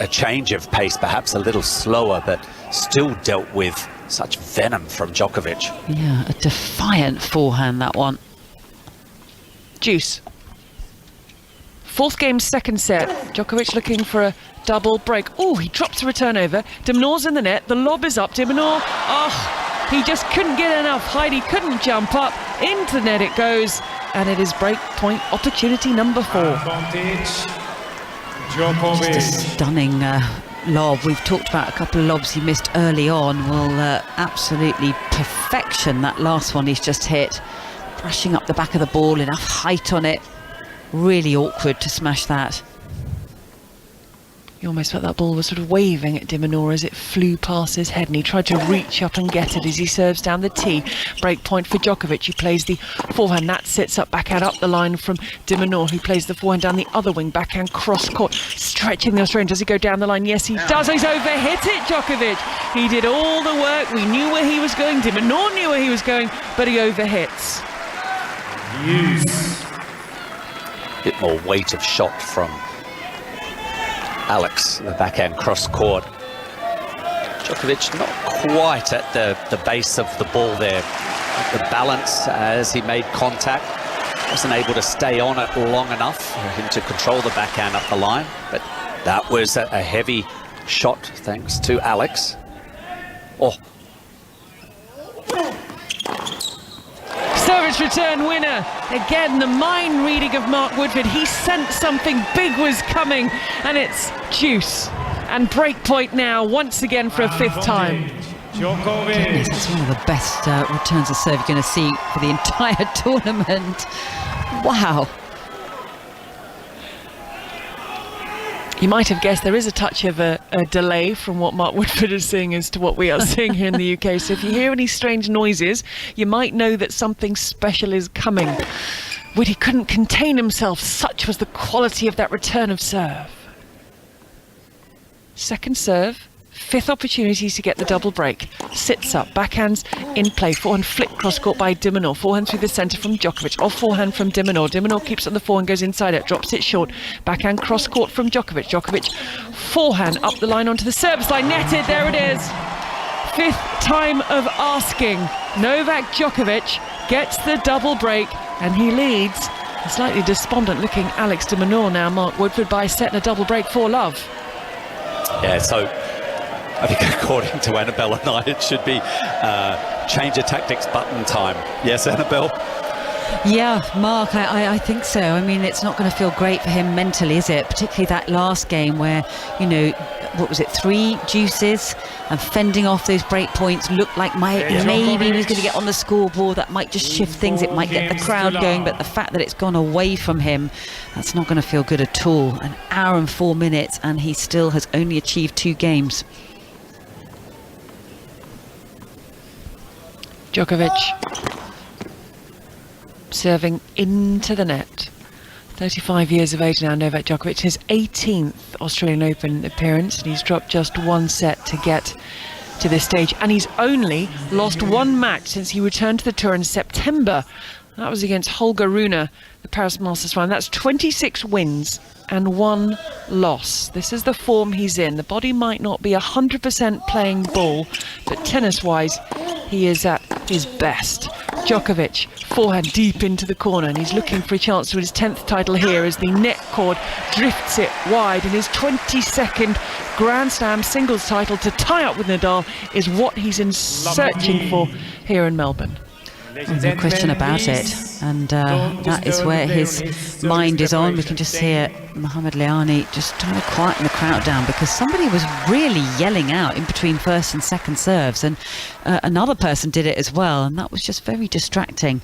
change of pace, perhaps a little slower, but still dealt with such venom from Djokovic. Yeah, a defiant forehand, that one. Deuce. Fourth game, second set. Djokovic looking for a double break. Oh, he drops a return over. De Minaur's in the net. The lob is up. De Minaur, he just couldn't get enough height. He couldn't jump up. Into the net it goes. And it is break point opportunity number 4. Just a stunning lob. We've talked about a couple of lobs he missed early on. Well, absolutely perfection, that last one he's just hit. Brushing up the back of the ball, enough height on it. Really awkward to smash that. You almost felt that ball was sort of waving at De Minaur as it flew past his head, and he tried to reach up and get it as he serves down the tee. Break point for Djokovic, who plays the forehand. That sits up, backhand up the line from De Minaur, who plays the forehand down the other wing, backhand cross court, stretching the Australian. Does he go down the line? Yes, he does. He's overhit it, Djokovic. He did all the work. We knew where he was going. De Minaur knew where he was going, but he overhits. Bit more weight of shot from Alex, the backhand cross court. Djokovic not quite at the base of the ball there. The balance as he made contact, wasn't able to stay on it long enough for him to control the backhand up the line. But that was a heavy shot thanks to Alex. Oh. Service return winner. Again, the mind reading of Mark Woodford. He sensed something big was coming, and it's deuce. And break point now, once again for a 5th time. Goodness, it's one of the best returns of serve you're going to see for the entire tournament. Wow. You might have guessed there is a touch of a delay from what Mark Woodford is seeing as to what we are seeing here in the UK. So if you hear any strange noises, you might know that something special is coming. Woody couldn't contain himself. Such was the quality of that return of serve. Second serve. 5th opportunity to get the double break. Sits up, backhands in play. Forehand flick cross court by De Minaur. Forehand through the centre from Djokovic. Off forehand from De Minaur. De Minaur keeps on the forehand, goes inside it, drops it short. Backhand cross court from Djokovic. Djokovic forehand up the line onto the service line. Netted, there it is. 5th time of asking. Novak Djokovic gets the double break and he leads. A slightly despondent looking Alex De Minaur now, Mark Woodford, by a set and a double break 4-love. Yeah, so I think according to Annabelle and I, it should be change of tactics button time. Yes, Annabelle? Yeah, Mark, I think so. I mean, it's not going to feel great for him mentally, is it? Particularly that last game where, you know, what was it, 3 deuces and fending off those break points looked like maybe he was going to get on the scoreboard. That might just shift things. It might get the crowd going. But the fact that it's gone away from him, that's not going to feel good at all. An hour and 4 minutes and he still has only achieved 2 games. Djokovic serving into the net. 35 years of age now, Novak Djokovic, his 18th Australian Open appearance, and he's dropped just 1 set to get to this stage, and he's only lost 1 match since he returned to the tour in September. That was against Holger Rune, the Paris Masters final. That's 26 wins and 1 loss. This is the form he's in. The body might not be 100% playing ball, but tennis-wise, he is at his best. Djokovic, forehand deep into the corner, and he's looking for a chance to win his 10th title here as the net cord drifts it wide, and his 22nd Grand Slam singles title to tie up with Nadal is what he's in searching for here in Melbourne. No question about it, and that is where his mind is on. We can just hear Mohamed Liani just trying to quieten the crowd down because somebody was really yelling out in between first and second serves, and another person did it as well, and that was just very distracting.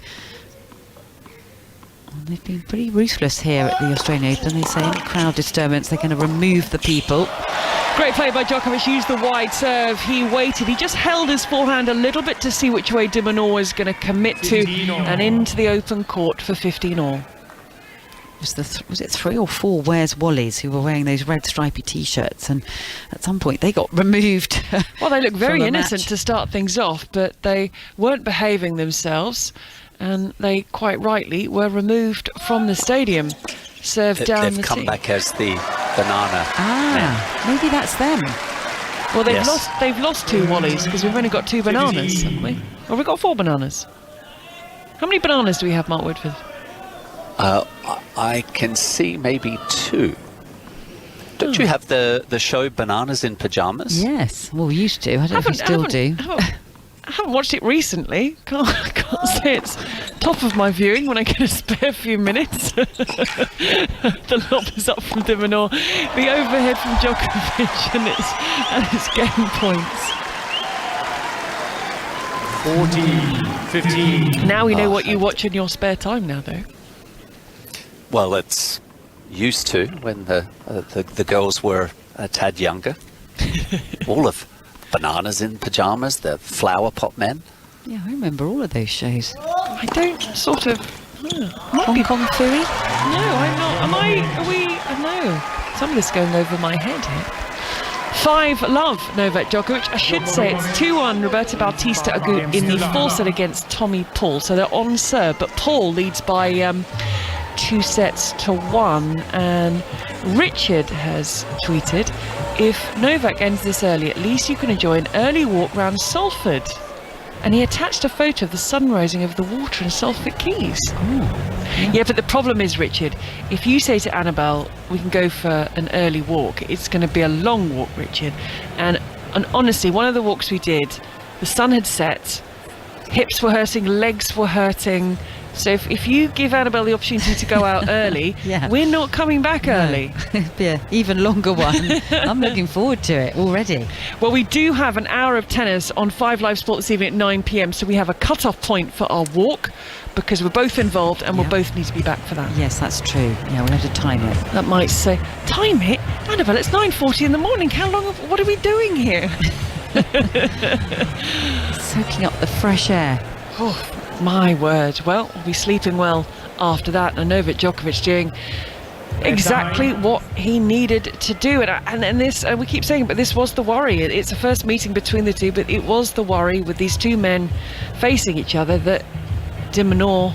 They've been pretty ruthless here at the Australian Open. They say any crowd disturbance, they're going to remove the people. Great play by Djokovic, used the wide serve. He waited, he just held his forehand a little bit to see which way de Minaur was going to commit to, and into the open court for 15-all. Was it 3 or 4 Where's Wallies who were wearing those red stripy t-shirts, and at some point they got removed. Well, they look very innocent match. to start things off, but they weren't behaving themselves, and they quite rightly were removed from the stadium. Served down They've the come tee. back as the banana men. Maybe that's them. Well, they've Yes. lost 2 Wallies because we've only got 2 bananas, haven't we? Or we've got 4 bananas. How many bananas do we have, Mark Woodford? I can see maybe 2. Don't you have the show Bananas in Pyjamas? Yes, well, we used to. I don't know if we still do. I haven't watched it recently. Can't say it's top of my viewing when I get a spare few minutes. The lob is up from de Minaur. The overhead from Djokovic, and it's game points. 14-15. Now we know what you watch in your spare time now, though. Well, it's used to when the girls were a tad younger. All of Bananas in Pyjamas, the Flower Pot Men. Yeah, I remember all of those shows. I don't sort of... Hong Kong Phooey? No, I'm not. Are we... No. Some of this going over my head here. 5-love Novak Djokovic. I should say it's 2-1 Roberto Bautista Agut in the 4-set against Tommy Paul. So they're on serve, but Paul leads by 2-1. And Richard has tweeted, if Novak ends this early, at least you can enjoy an early walk round Salford. And he attached a photo of the sun rising over the water in Salford Keys. Yeah, but the problem is, Richard, if you say to Annabelle, we can go for an early walk, it's going to be a long walk, Richard. And honestly, one of the walks we did, the sun had set, hips were hurting, legs were hurting. So if you give Annabelle the opportunity to go out early, Yeah. we're not coming back early. It'd be an even longer one. I'm looking forward to it already. Well, we do have an hour of tennis on 5 Live Sport this evening at 9 p.m, so we have a cut-off point for our walk because we're both involved and we'll both need to be back for that. Yes, that's true. Yeah, we'll have to time it. That might say, time it? Annabelle, it's 9:40 in the morning. How long, what are we doing here? Soaking up the fresh air. Oh, my word. Well, we'll be sleeping well after that. And Novak Djokovic doing exactly what he needed to do. And this, we keep saying, but this was the worry. It's the first meeting between the two, but it was the worry with these two men facing each other that de Minaur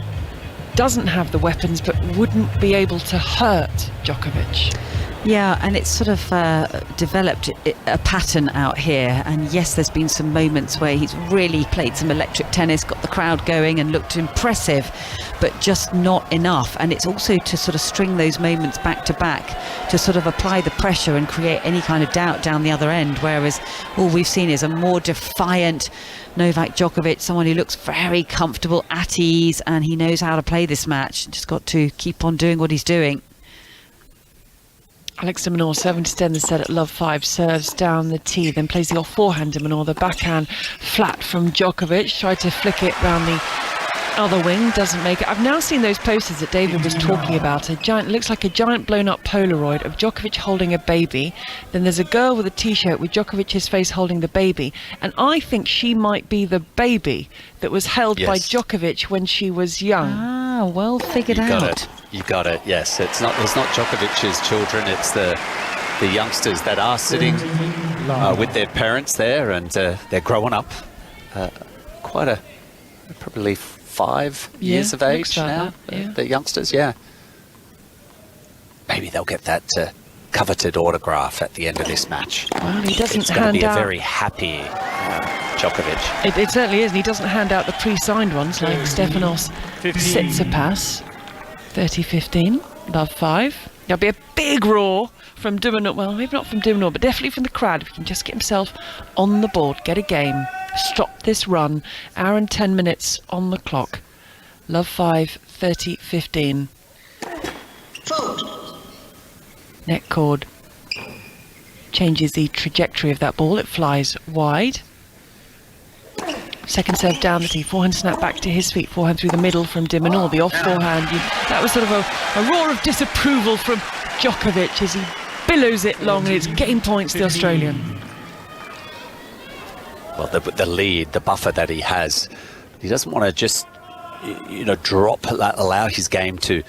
doesn't have the weapons but wouldn't be able to hurt Djokovic. Yeah, and it's sort of developed a pattern out here. And yes, there's been some moments where he's really played some electric tennis, got the crowd going and looked impressive, but just not enough. And it's also to sort of string those moments back to back to sort of apply the pressure and create any kind of doubt down the other end. Whereas all we've seen is a more defiant Novak Djokovic, someone who looks very comfortable, at ease, and he knows how to play this match. Just got to keep on doing what he's doing. Alex de Minaur 7-10 the set at love 5, serves down the tee, then plays the off forehand de Minaur, the backhand flat from Djokovic, tried to flick it round the other wing, doesn't make it. I've now seen those posters that David was talking about. A giant, looks like a giant blown up Polaroid of Djokovic holding a baby. Then there's a girl with a t-shirt with Djokovic's face holding the baby, and I think she might be the baby that was held by Djokovic when she was young. Ah, well figured out. You got it. Yes, it's not Djokovic's children. It's the youngsters that are sitting with their parents there, and they're growing up. Probably 5 years of age now. The youngsters, maybe they'll get that coveted autograph at the end of this match. Well, he doesn't It's going to hand be a out. very happy Djokovic. It certainly is, and he doesn't hand out the pre-signed ones like Stefanos Tsitsipas. 30-15, love 5. There'll be a big roar from de Minaur. Well, maybe not from de Minaur, but definitely from the crowd. If he can just get himself on the board, get a game, stop this run. Hour and 10 minutes on the clock. Love 5, 30-15. Net cord changes the trajectory of that ball. It flies wide. Second serve down the tee, forehand snap back to his feet, forehand through the middle from de Minaur. The off forehand, that was sort of a roar of disapproval from Djokovic as he billows it long, and it's game points, the Australian. Well, the lead, the buffer that he has, he doesn't want to just, allow his game to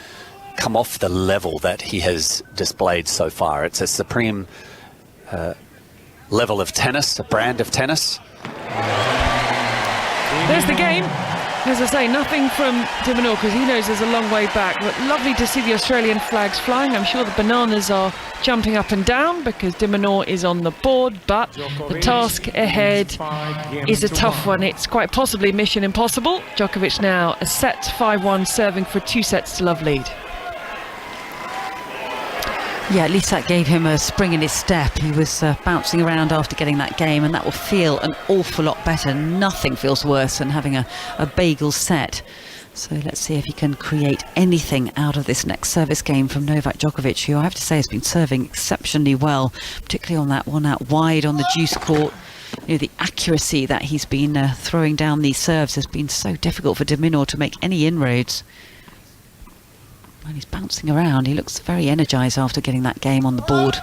come off the level that he has displayed so far. It's a supreme level of tennis, a brand of tennis. There's the game. As I say, nothing from de Minaur because he knows there's a long way back. But lovely to see the Australian flags flying. I'm sure the bananas are jumping up and down because de Minaur is on the board. But the task ahead is a tough one. It's quite possibly mission impossible. Djokovic now a set 5-1, serving for 2 sets to love lead. Yeah, at least that gave him a spring in his step. He was bouncing around after getting that game, and that will feel an awful lot better. Nothing feels worse than having a bagel set. So let's see if he can create anything out of this next service game from Novak Djokovic, who I have to say has been serving exceptionally well, particularly on that one out wide on the deuce court. The accuracy that he's been throwing down these serves has been so difficult for de Minaur to make any inroads. And he's bouncing around. He looks very energised after getting that game on the board.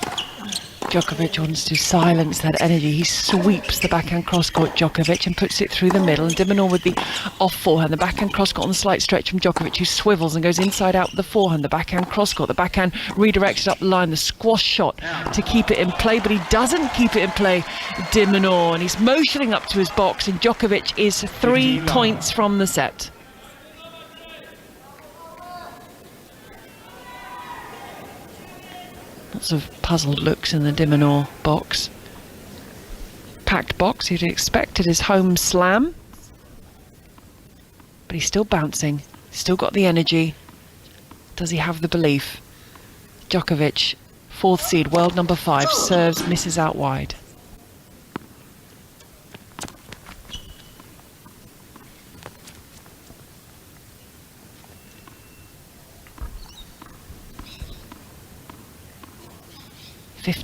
Djokovic wants to silence that energy. He sweeps the backhand cross-court, Djokovic, and puts it through the middle. And de Minaur with the off forehand. The backhand cross-court on the slight stretch from Djokovic, who swivels and goes inside out with the forehand. The backhand cross-court. The backhand redirected up the line. The squash shot to keep it in play. But he doesn't keep it in play, de Minaur. And he's motioning up to his box. And Djokovic is 3 points from the set. Lots of puzzled looks in the de Minaur box. Packed box, you'd expect at his home slam. But he's still bouncing, still got the energy. Does he have the belief? Djokovic, 4th seed, world number 5, serves, misses out wide.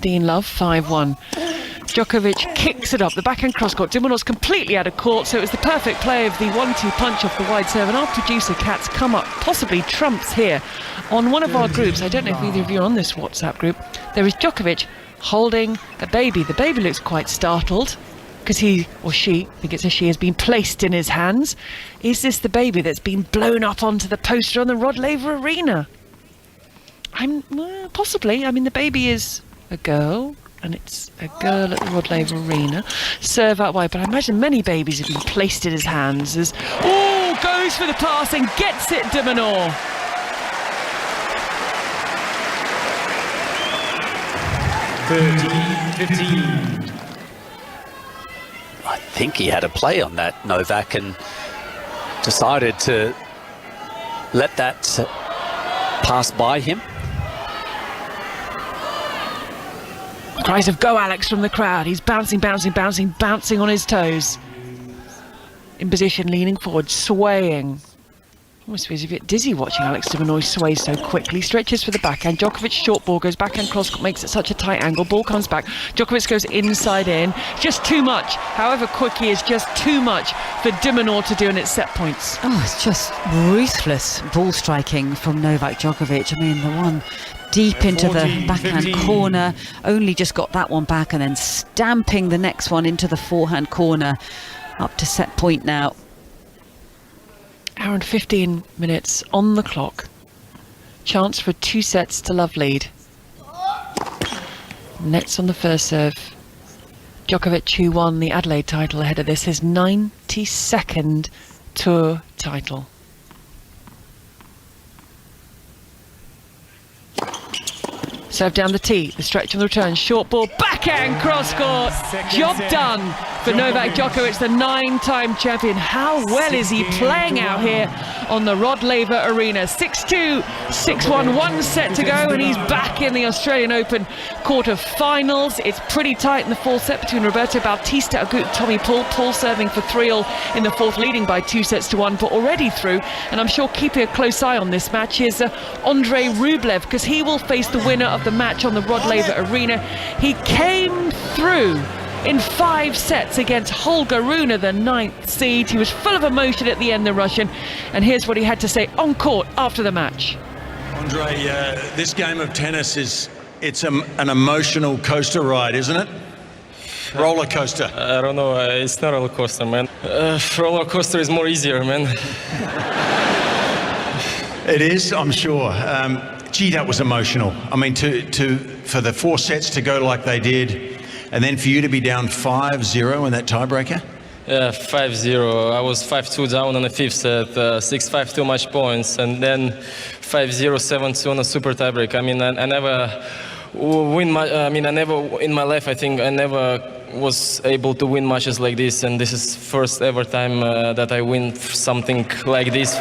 Love, 5-1. Djokovic kicks it up, the backhand cross-court. de Minaur's completely out of court, so it was the perfect play of the 1-2 punch off the wide serve. And our producer, Kat's come up, possibly trumps here. On one of our groups, I don't know if either of you are on this WhatsApp group, there is Djokovic holding a baby. The baby looks quite startled because he, or she, I think it's a she, has been placed in his hands. Is this the baby that's been blown up onto the poster on the Rod Laver Arena? Possibly. I mean, the baby is a girl, and it's a girl at the Rod Laver Arena. Serve out wide, but I imagine many babies have been placed in his hands. Goes for the pass and gets it, de Minaur. I think he had a play on that, Novak, and decided to let that pass by him. Cries of "Go Alex" from the crowd. He's bouncing on his toes. In position, leaning forward, swaying. Almost feels a bit dizzy watching Alex de Minaur sway so quickly. Stretches for the backhand. Djokovic short ball, goes backhand cross, makes it such a tight angle. Ball comes back. Djokovic goes inside in. Just too much. However quick he is, just too much for de Minaur to do, and it's set points. Oh, it's just ruthless ball striking from Novak Djokovic. I mean, the one deep into the backhand corner, only just got that one back, and then stamping the next one into the forehand corner. Up to set point now. Hour and 15 minutes on the clock. Chance for 2 sets to love lead. Nets on the first serve. Djokovic, who won the Adelaide title ahead of this, his 92nd tour title. Serve down the tee, the stretch on the return, short ball, backhand cross-court, job done for Novak Djokovic, the 9-time champion. How well is he playing out here on the Rod Laver Arena? 6-2, 6-1, 1 set to go, and he's back in the Australian Open quarter-finals. It's pretty tight in the 4th set between Roberto Bautista Agut and Tommy Paul. Paul serving for 3-all in the 4th, leading by 2 sets to 1, but already through. And I'm sure keeping a close eye on this match is Andrei Rublev, because he will face the winner of the match on the Rod Laver Arena. He came through in 5 sets against Holger Rune, the 9th seed. He was full of emotion at the end, the Russian, and here's what he had to say on court after the match. Andre, this game of tennis it's an emotional coaster ride, isn't it? Roller coaster. I don't know, it's not a roller coaster, man. Roller coaster is more easier, man. It is, I'm sure. Gee, that was emotional. I mean, for the 4 sets to go like they did, and then for you to be down 5-0 in that tiebreaker? Yeah, 5-0. I was 5-2 down on the 5th set, 6-5 too much points, and then 5-0, 7-2 on a super tiebreak. I mean, I never in my life, I think I never was able to win matches like this, and this is first ever time that I win something like this.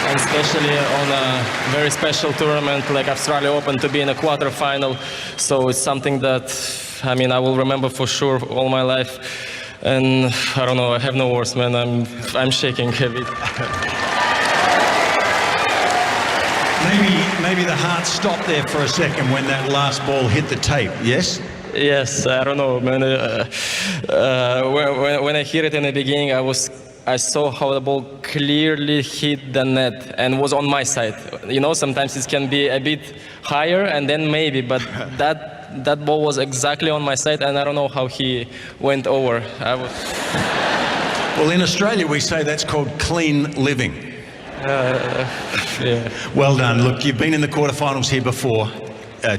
And especially on a very special tournament like Australia Open, to be in a quarterfinal. So it's something that, I mean, I will remember for sure all my life. And I don't know, I have no words, man. I'm shaking a bit. Maybe the heart stopped there for a second when that last ball hit the tape, yes? Yes, I don't know, man. When I hear it in the beginning, I saw how the ball clearly hit the net and was on my side. You know, sometimes it can be a bit higher and then maybe, but that ball was exactly on my side, and I don't know how he went over. Well, in Australia, we say that's called clean living. Yeah. Well done. Look, you've been in the quarterfinals here before,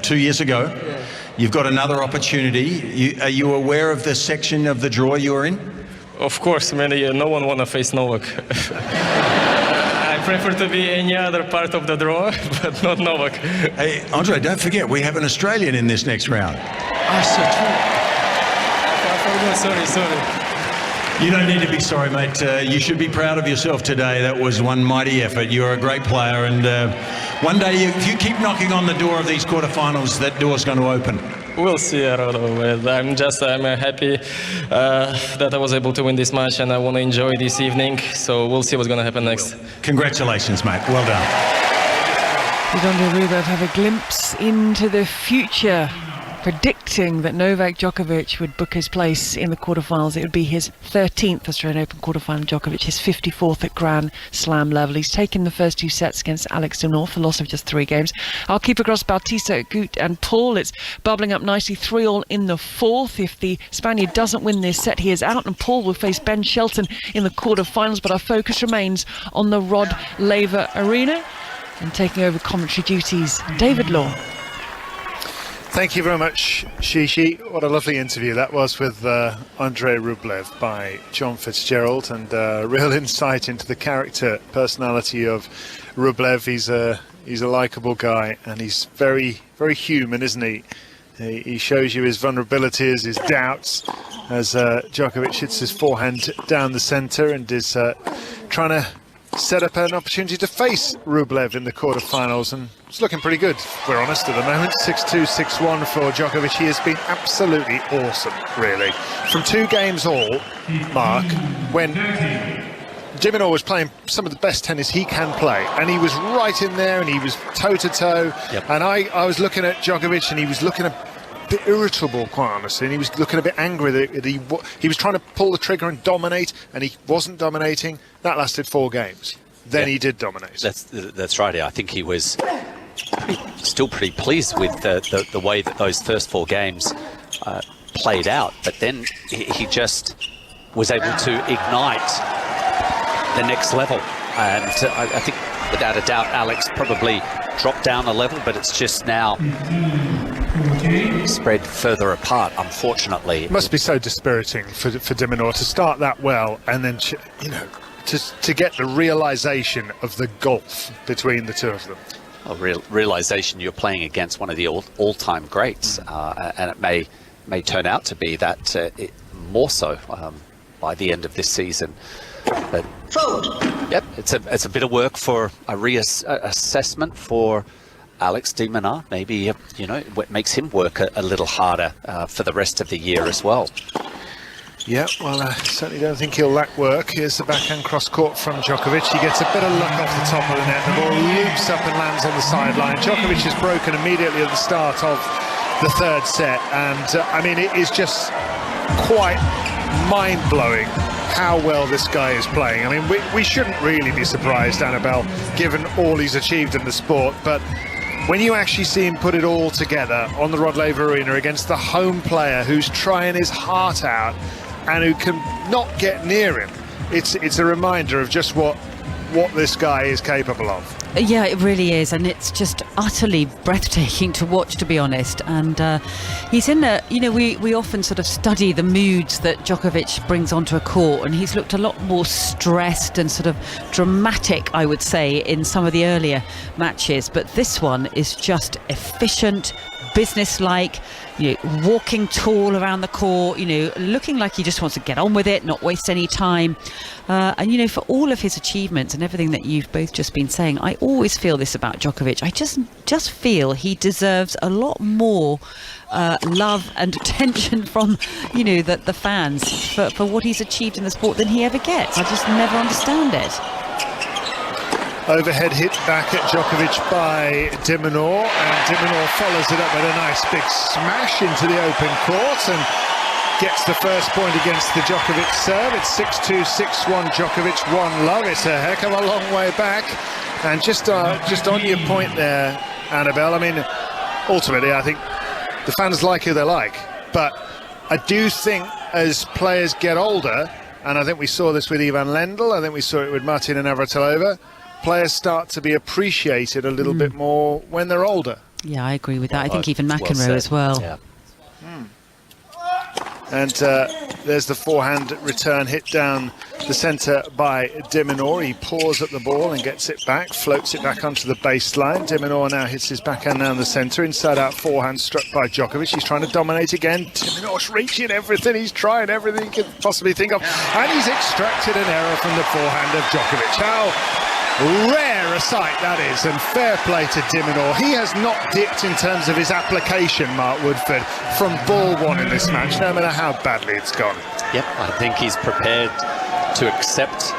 2 years ago. Yeah. You've got another opportunity. Are you aware of the section of the draw you're in? Of course, man. No one want to face Novak. I prefer to be any other part of the draw, but not Novak. Hey, Andre, don't forget, we have an Australian in this next round. I forgot. Sorry. You don't need to be sorry, mate. You should be proud of yourself today. That was one mighty effort. You're a great player, and one day, if you keep knocking on the door of these quarterfinals, that door's going to open. We'll see. I don't know. I'm happy that I was able to win this match, and I want to enjoy this evening. So we'll see what's going to happen next. Congratulations, mate. Well done. Did Andre Rublev have a glimpse into the future, predicting that Novak Djokovic would book his place in the quarterfinals? It would be his 13th Australian Open quarterfinal. Djokovic, his 54th at Grand Slam level. He's taken the first 2 sets against Alex de Minaur, the loss of just 3 games. I'll keep across Bautista, Agut and Paul. It's bubbling up nicely, 3-all in the 4th. If the Spaniard doesn't win this set, he is out, and Paul will face Ben Shelton in the quarterfinals. But our focus remains on the Rod Laver Arena, and taking over commentary duties, David Law. Thank you very much, Shishi. What a lovely interview that was with Andre Rublev by John Fitzgerald, and real insight into the character, personality of Rublev. He's a likeable guy, and he's very, very human, isn't he? He shows you his vulnerabilities, his doubts, as Djokovic hits his forehand down the centre and is trying to set up an opportunity to face Rublev in the quarterfinals, and it's looking pretty good, if we're honest, at the moment. 6-2, 6-1 for Djokovic. He has been absolutely awesome, really. From 2 games all, Mark, when de Minaur was playing some of the best tennis he can play, and he was right in there, and he was toe-to-toe, and I was looking at Djokovic, and he was looking a bit irritable, quite honestly, and he was looking a bit angry that he was trying to pull the trigger and dominate, and he wasn't dominating. That lasted 4 games. Then he did dominate. That's right. I think he was still pretty pleased with the way that those first 4 games played out, but then he just was able to ignite the next level, and I think without a doubt Alex probably dropped down a level, but it's just now spread further apart, unfortunately. It must be so dispiriting for de Minaur to start that well, and then to get the realisation of the gulf between the 2 of them. A realisation you're playing against one of the all-time greats, and it may turn out to be that more so by the end of this season. But yep, it's a bit of work for a reassessment for Alex de Minaur. Maybe what makes him work a little harder for the rest of the year as well. Yeah, well, I certainly don't think he'll lack work. Here's the backhand cross-court from Djokovic. He gets a bit of luck off the top of the net. The ball loops up and lands on the sideline. Djokovic is broken immediately at the start of the third set. And, I mean, it is just quite mind-blowing how well this guy is playing. I mean, we shouldn't really be surprised, Annabelle, given all he's achieved in the sport. But when you actually see him put it all together on the Rod Laver Arena against the home player who's trying his heart out and who can not get near him, it's a reminder of just what this guy is capable of. Yeah, it really is, and it's just utterly breathtaking to watch, to be honest. And he's in a, you know, we often sort of study the moods that Djokovic brings onto a court, and he's looked a lot more stressed and sort of dramatic, I would say, in some of the earlier matches. But this one is just efficient, businesslike, you know, walking tall around the court, you know, looking like he just wants to get on with it, not waste any time. And, you know, for all of his achievements and everything that you've both just been saying, I always feel this about Djokovic. I just feel he deserves a lot more love and attention from, you know, the fans for what he's achieved in the sport than he ever gets. I just never understand it. Overhead hit back at Djokovic by de Minaur, and de Minaur follows it up with a nice big smash into the open court and gets the first point against the Djokovic serve. It's 6-2, 6-1, Djokovic 1-love. It's a heck of a long way back. And just on your point there, Annabelle, I mean, ultimately, I think the fans like who they like. But I do think as players get older, and I think we saw this with Ivan Lendl, I think we saw it with Martina Navratilova, players start to be appreciated a little bit more when they're older. Yeah, I agree with that. I think even McEnroe as well. Yeah. And there's the forehand return hit down the centre by de Minaur. He paws at the ball and gets it back, floats it back onto the baseline. De Minaur now hits his backhand down the centre. Inside out forehand struck by Djokovic. He's trying to dominate again. De Minaur's reaching everything. He's trying everything he could possibly think of. And he's extracted an error from the forehand of Djokovic. How rare a sight that is, and fair play to de Minaur. He has not dipped in terms of his application, Mark Woodford, from ball one in this match, no matter how badly it's gone. Yep, I think he's prepared to accept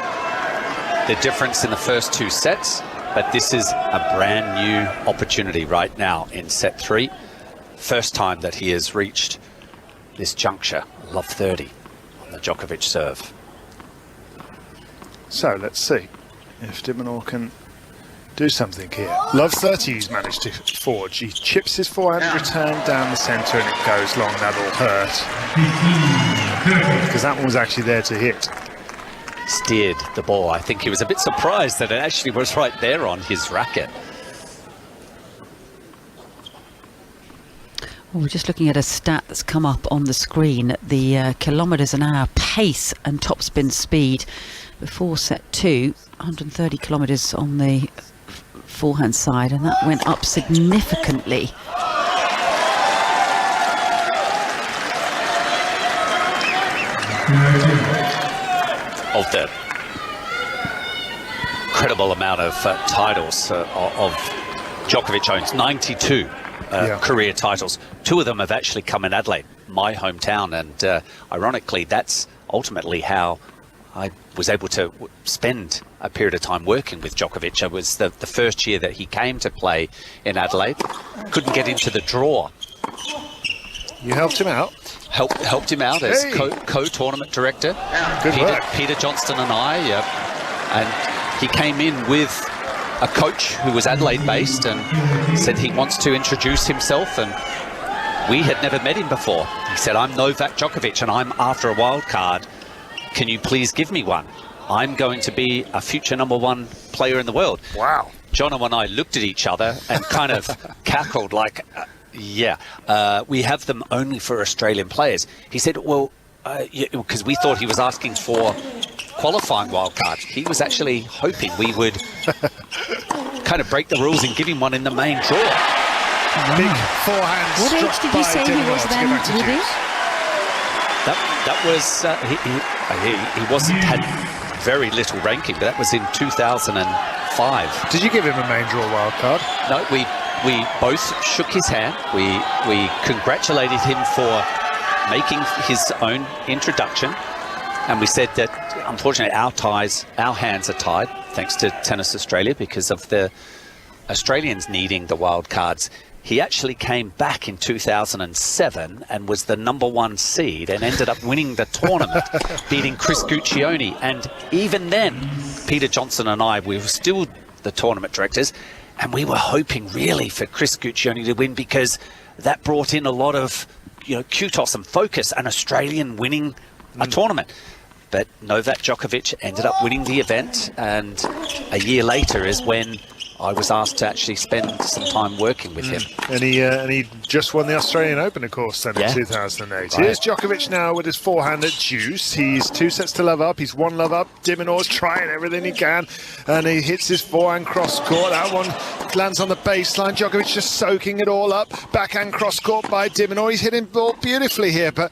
the difference in the first two sets, but this is a brand new opportunity right now in set three. First time that he has reached this juncture, love 30 on the Djokovic serve. So let's see if de Minaur can do something here. Love 30 he's managed to forge. He chips his forehand return down the centre and it goes long. That'll hurt, because that one was actually there to hit. Steered the ball. I think he was a bit surprised that it actually was right there on his racket. Well, we're just looking at a stat that's come up on the screen. The kilometres an hour pace and topspin speed before set two, 130 kilometres on the forehand side, and that went up significantly. Of the incredible amount of titles of Djokovic owns, 92 career titles. 2 of them have actually come in Adelaide, my hometown, and ironically that's ultimately how I was able to spend a period of time working with Djokovic. It was the first year that he came to play in Adelaide. Couldn't get into the draw. You helped him out? Helped him out as co-tournament director. Good work. Peter Johnston and I. And he came in with a coach who was Adelaide-based and said he wants to introduce himself, and we had never met him before. He said, I'm Novak Djokovic and I'm after a wild card. Can you please give me one? I'm going to be a future #1 player in the world. Wow. Jono and I looked at each other and kind of cackled like, we have them only for Australian players. He said, well, because we thought he was asking for qualifying wildcards. He was actually hoping we would kind of break the rules and give him one in the main draw. Big forehand. What age did you say he was then, Woody? That was, he wasn't, had very little ranking, but that was in 2005. Did you give him a main draw wild card? No, we both shook his hand. We congratulated him for making his own introduction. And we said that, unfortunately, our hands are tied, thanks to Tennis Australia, because of the Australians needing the wild cards. He actually came back in 2007 and was the #1 seed and ended up winning the tournament, beating Chris Guccione. And even then, Peter Johnson and I, we were still the tournament directors, and we were hoping really for Chris Guccione to win, because that brought in a lot of, kudos and focus, an Australian winning a tournament. But Novak Djokovic ended up winning the event, and a year later is when I was asked to actually spend some time working with him. And he just won the Australian Open, of course, then in 2008. Right. Here's Djokovic now with his forehand at deuce. He's 2 sets to love up. He's 1 love up. De Minaur's trying everything he can, and he hits his forehand cross court. That one lands on the baseline. Djokovic just soaking it all up. Backhand cross court by De Minaur. He's hitting the ball beautifully here, but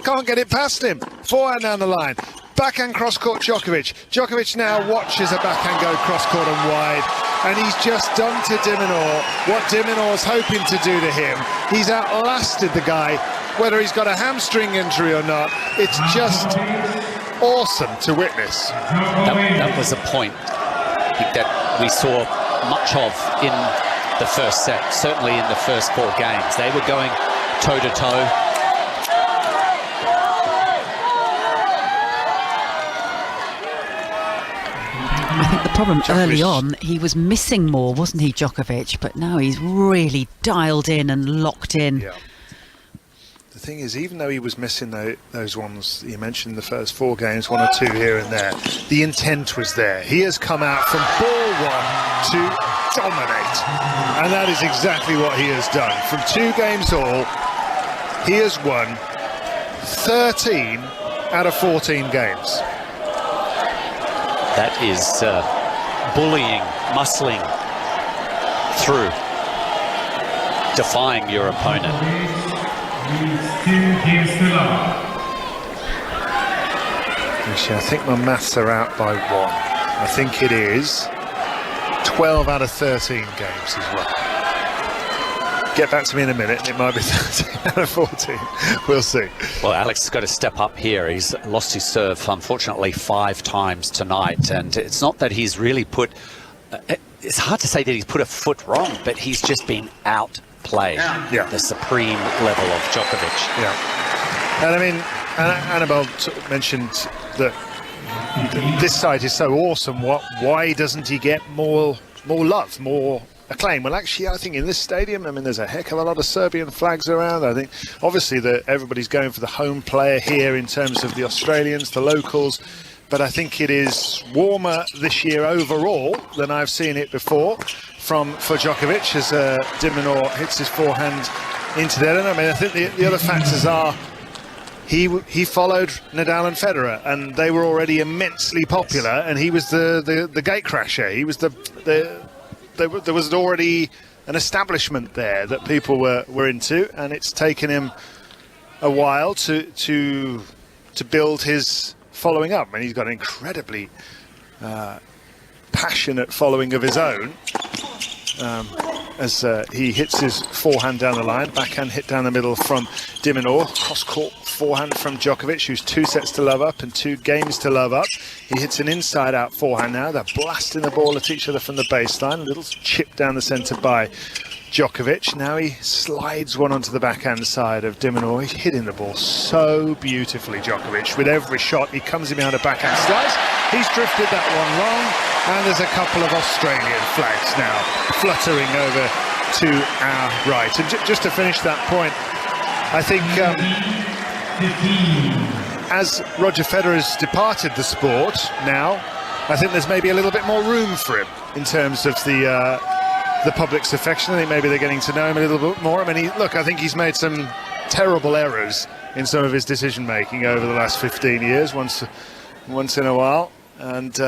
can't get it past him. Forehand down the line. Backhand cross-court Djokovic. Djokovic now watches a backhand go cross-court and wide, and he's just done to De Minaur what De Minaur's hoping to do to him. He's outlasted the guy, whether he's got a hamstring injury or not. It's just awesome to witness. That was a point that we saw much of in the first set, certainly in the first 4 games. They were going toe-to-toe. I think the problem early on, he was missing more, wasn't he, Djokovic? But now he's really dialed in and locked in. Yeah. The thing is, even though he was missing those ones you mentioned in the first 4 games, 1 or 2 here and there, the intent was there. He has come out from ball 1 to dominate, and that is exactly what he has done. From 2 games all, he has won 13 out of 14 games. That is bullying, muscling through, defying your opponent. Actually, I think my maths are out by 1. I think it is 12 out of 13 games as well. Get back to me in a minute, it might be 13 out of 14. We'll see. Well, Alex has got to step up here. He's lost his serve, unfortunately, 5 times tonight. And it's not that he's really put... it's hard to say that he's put a foot wrong, but he's just been outplayed. Yeah. The supreme level of Djokovic. Yeah. And I mean, Annabelle mentioned that this side is so awesome. Why doesn't he get more love, more acclaim? Well, actually, I think in this stadium, I mean, there's a heck of a lot of Serbian flags around. I think obviously that everybody's going for the home player here in terms of the Australians, the locals, but I think it is warmer this year overall than I've seen it before for Djokovic as De Minaur hits his forehand into there. And I mean, I think the other factors are he followed Nadal and Federer, and they were already immensely popular, and he was the gatecrasher. He was there was already an establishment there that people were into, and it's taken him a while to build his following up. I mean, he's got an incredibly passionate following of his own as he hits his forehand down the line, backhand hit down the middle from De Minaur, cross-court forehand from Djokovic, who's 2 sets to love up and 2 games to love up. He hits an inside-out forehand now. They're blasting the ball at each other from the baseline. A little chip down the centre by Djokovic. Now he slides one onto the backhand side of De Minaur. He's hitting the ball so beautifully, Djokovic. With every shot, he comes in behind a backhand slice. He's drifted that one long, and there's a couple of Australian flags now fluttering over to our right. And just to finish that point, I think as Roger Federer's departed the sport now, I think there's maybe a little bit more room for him in terms of the public's affection. I think maybe they're getting to know him a little bit more. I mean, I think he's made some terrible errors in some of his decision making over the last 15 years, once in a while, and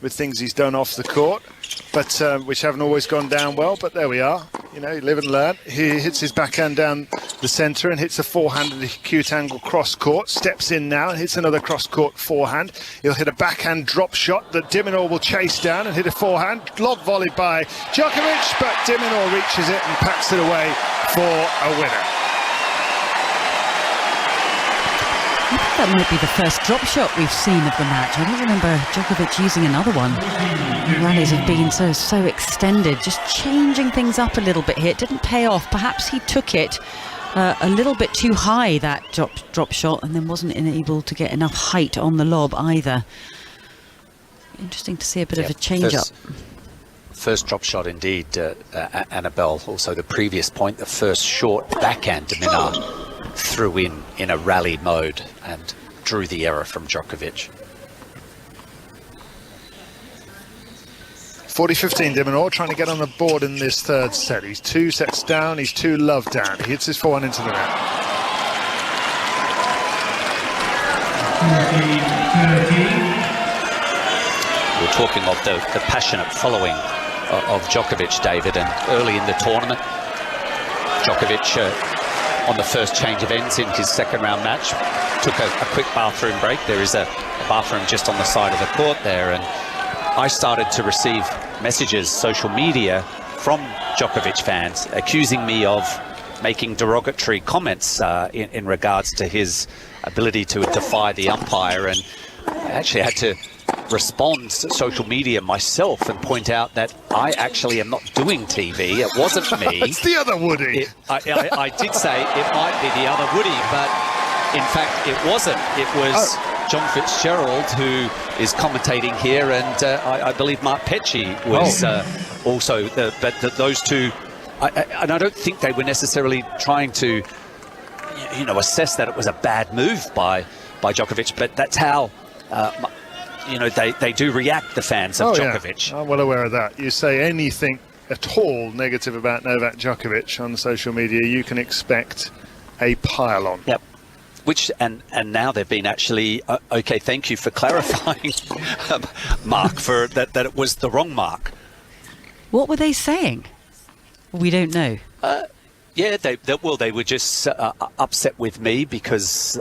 with things he's done off the court, but which haven't always gone down well. But there we are, you live and learn. He hits his backhand down the centre and hits a forehand at a acute angle cross court, steps in now and hits another cross court forehand. He'll hit a backhand drop shot that De Minaur will chase down and hit a forehand, lob volleyed by Djokovic, but De Minaur reaches it and packs it away for a winner. I think that might be the first drop shot we've seen of the match. I don't remember Djokovic using another one. The rallies have been so extended, just changing things up a little bit here. It didn't pay off. Perhaps he took it a little bit too high, that drop shot, and then wasn't able to get enough height on the lob either. Interesting to see a bit of a change up. First drop shot indeed, Annabelle. Also the previous point, the first short backhand to Minaur threw in a rally mode and drew the error from Djokovic. 40-15 de Minaur trying to get on the board in this third set. He's 2 sets down, he's 2 love down. He hits his forehand into the net. We're talking of the passionate following of Djokovic, David, and early in the tournament, Djokovic on the first change of ends in his second round match took a quick bathroom break. There is a bathroom just on the side of the court there, and I started to receive messages, social media, from Djokovic fans accusing me of making derogatory comments in regards to his ability to defy the umpire, and I actually had to respond to social media myself and point out that I actually am not doing TV. It wasn't me. It's the other Woody. I did say it might be the other Woody, but in fact it wasn't. It was John Fitzgerald who is commentating here, and I believe Mark Petchey was also. But those two, and I don't think they were necessarily trying to, assess that it was a bad move by Djokovic, but that's how. They do react, the fans of Djokovic. Yeah. I'm well aware of that. You say anything at all negative about Novak Djokovic on social media, you can expect a pile-on. Yep. Which, and now they've been actually, okay, thank you for clarifying, Mark, for that it was the wrong mark. What were they saying? We don't know. Yeah, they were just upset with me because